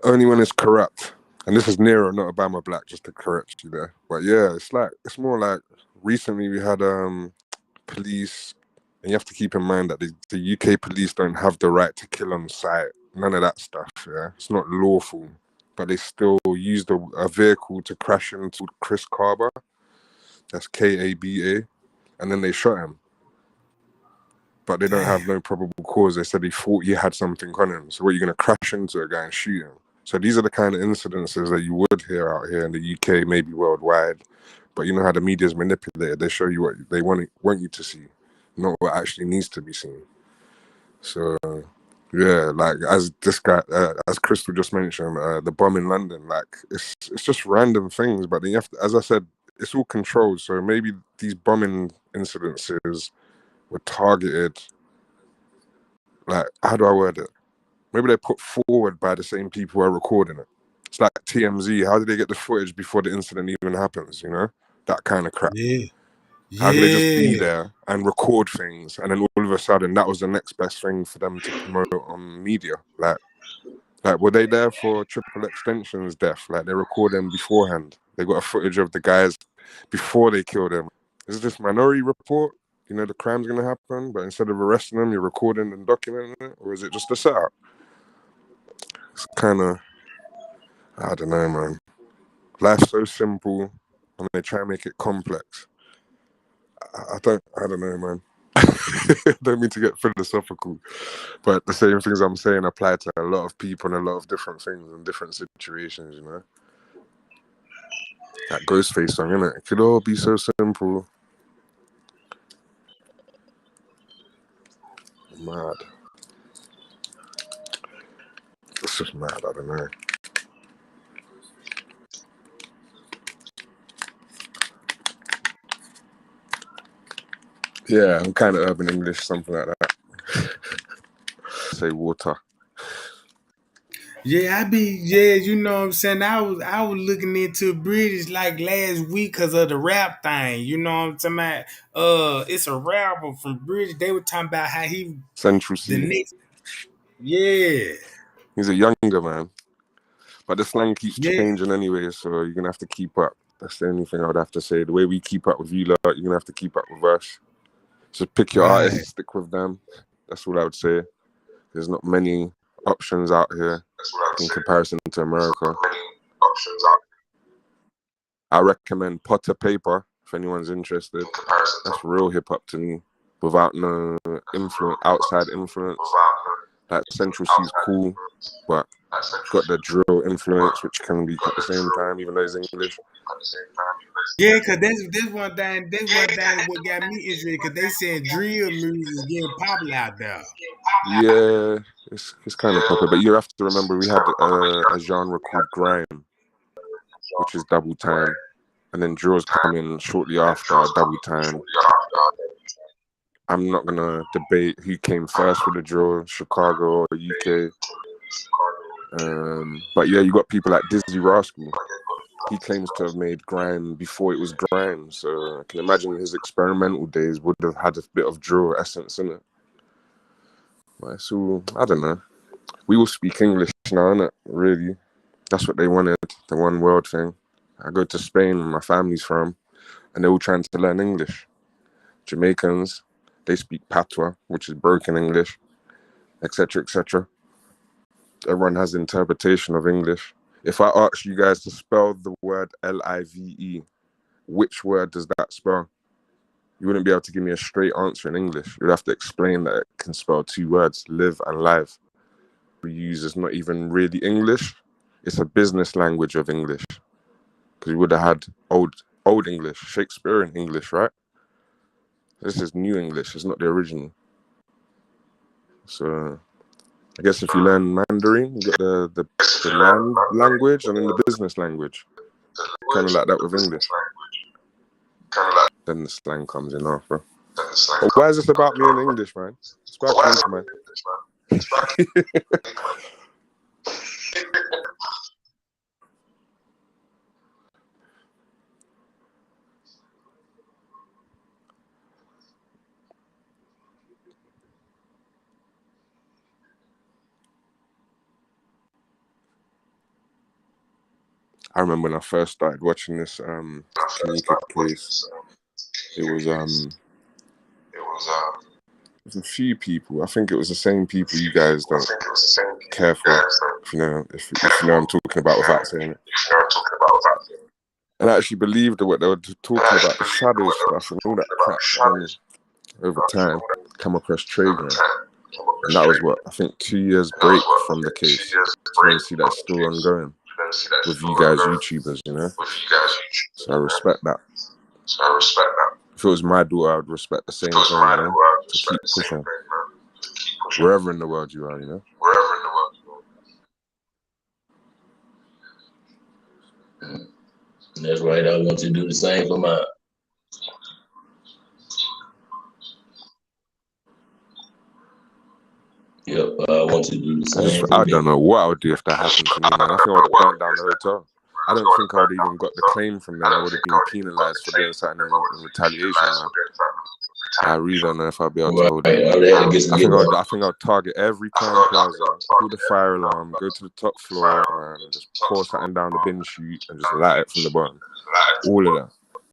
Only when it's corrupt. And this is Nero, not Obama Black, just to correct you there. But yeah, it's more like recently we had police, and you have to keep in mind that the UK police don't have the right to kill on sight. None of that stuff, yeah. It's not lawful. But they still used a vehicle to crash into Chris Carver. That's Kaba. And then they shot him. But they don't have no probable cause. They said he thought he had something on him. So what, you're going to crash into a guy and shoot him? So these are the kind of incidences that you would hear out here in the UK, maybe worldwide. But you know how the media is manipulated. They show you what they want you to see, not what actually needs to be seen. So, yeah, like as this guy, as Crystal just mentioned, the bomb in London, like it's just random things. But then you have to, as I said, it's all controlled. So maybe these bombing incidences were targeted. Like, how do I word it? Maybe they're put forward by the same people who are recording it. It's like TMZ. How did they get the footage before the incident even happens? You know, that kind of crap. Yeah. How can they just be Yeah. there and record things, and then all of a sudden that was the next best thing for them to promote on media? Like were they there for Triple Extension's death? Like they record them beforehand. They got a footage of the guys before they killed them. Is this Minority Report? You know the crime's gonna happen, but instead of arresting them, you're recording and documenting it, or is it just a setup? It's kind of, I don't know, man. Life's so simple, and they try and make it complex. I don't know, man. I don't mean to get philosophical, but the same things I'm saying apply to a lot of people and a lot of different things and different situations, you know? That Ghostface song, innit? It could all be so simple. Mad. It's just mad, I don't know. Yeah, I'm kind of urban English, something like that. Say water. Yeah, you know what I'm saying? I was looking into British like last week because of the rap thing. You know what I'm talking about? It's a rapper from British. They were talking about how he Central the C. next. Yeah. He's a younger man. But the slang keeps Yeah. changing anyway, so you're going to have to keep up. That's the only thing I would have to say. The way we keep up with you lot, you're going to have to keep up with us. Just pick your Right. artists, stick with them. That's all I would say. There's not many options out here in comparison to America. I recommend Potter Paper if anyone's interested. That's real hip hop to me, without no outside influence. Like Central C's cool, but got the drill influence, which can be at the same time, even though it's English. Yeah, cause this one thing. What got me interested, cause they said drill music is getting popular out there. Yeah, it's kind of popular, but you have to remember we had a genre called grime, which is double time, and then drill's coming shortly after double time. I'm not gonna debate who came first with the drill, Chicago or UK. But yeah, you got people like Dizzy Rascal. He claims to have made grime before it was grime, so I can imagine his experimental days would have had a bit of drill essence in it. But so I don't know. We all speak English now, innit? Really, that's what they wanted, the one world thing. I go to Spain, where my family's from, and they're all trying to learn English. Jamaicans, they speak Patois, which is broken English, etc., etc. Everyone has interpretation of English. If I asked you guys to spell the word L-I-V-E, which word does that spell? You wouldn't be able to give me a straight answer in English. You'd have to explain that it can spell two words, live and live. We use is not even really English. It's a business language of English. Because we would have had old English, Shakespearean English, right? This is new English. It's not the original. So I guess if you learn Mandarin, you got the land language and then the business language. Kind of like that with English. Then the slang comes in after. But why is this about me in English, man? It's about Kenneka, man. I remember when I first started watching this Kenneka case. It was a few people. I think it was the same people you guys don't care for. If you know I'm talking about without saying it. And I actually believed what they were talking about, the shadow stuff and all that crap. And over time, come across Traeger. And that was what, I think 2 years break from the case. So you see that's still ongoing with you guys YouTubers, you know? So I respect that. If it was my daughter, I would respect the same thing, you know? To keep pushing. Wherever in the world you are, you know? That's right. I want to do the same for mine. Yep, I want to do the same. I don't know what I would do if that happened to me, man. I think I would have burnt down the hotel. I don't think I would have even got the claim from them. I would have been penalized for doing something in retaliation, man. I really don't know if I'll be able to hold it. I think I'll target every Crown Plaza, pull the fire alarm, go to the top floor, and just pour something down the bin chute and just light it from the bottom. All of that.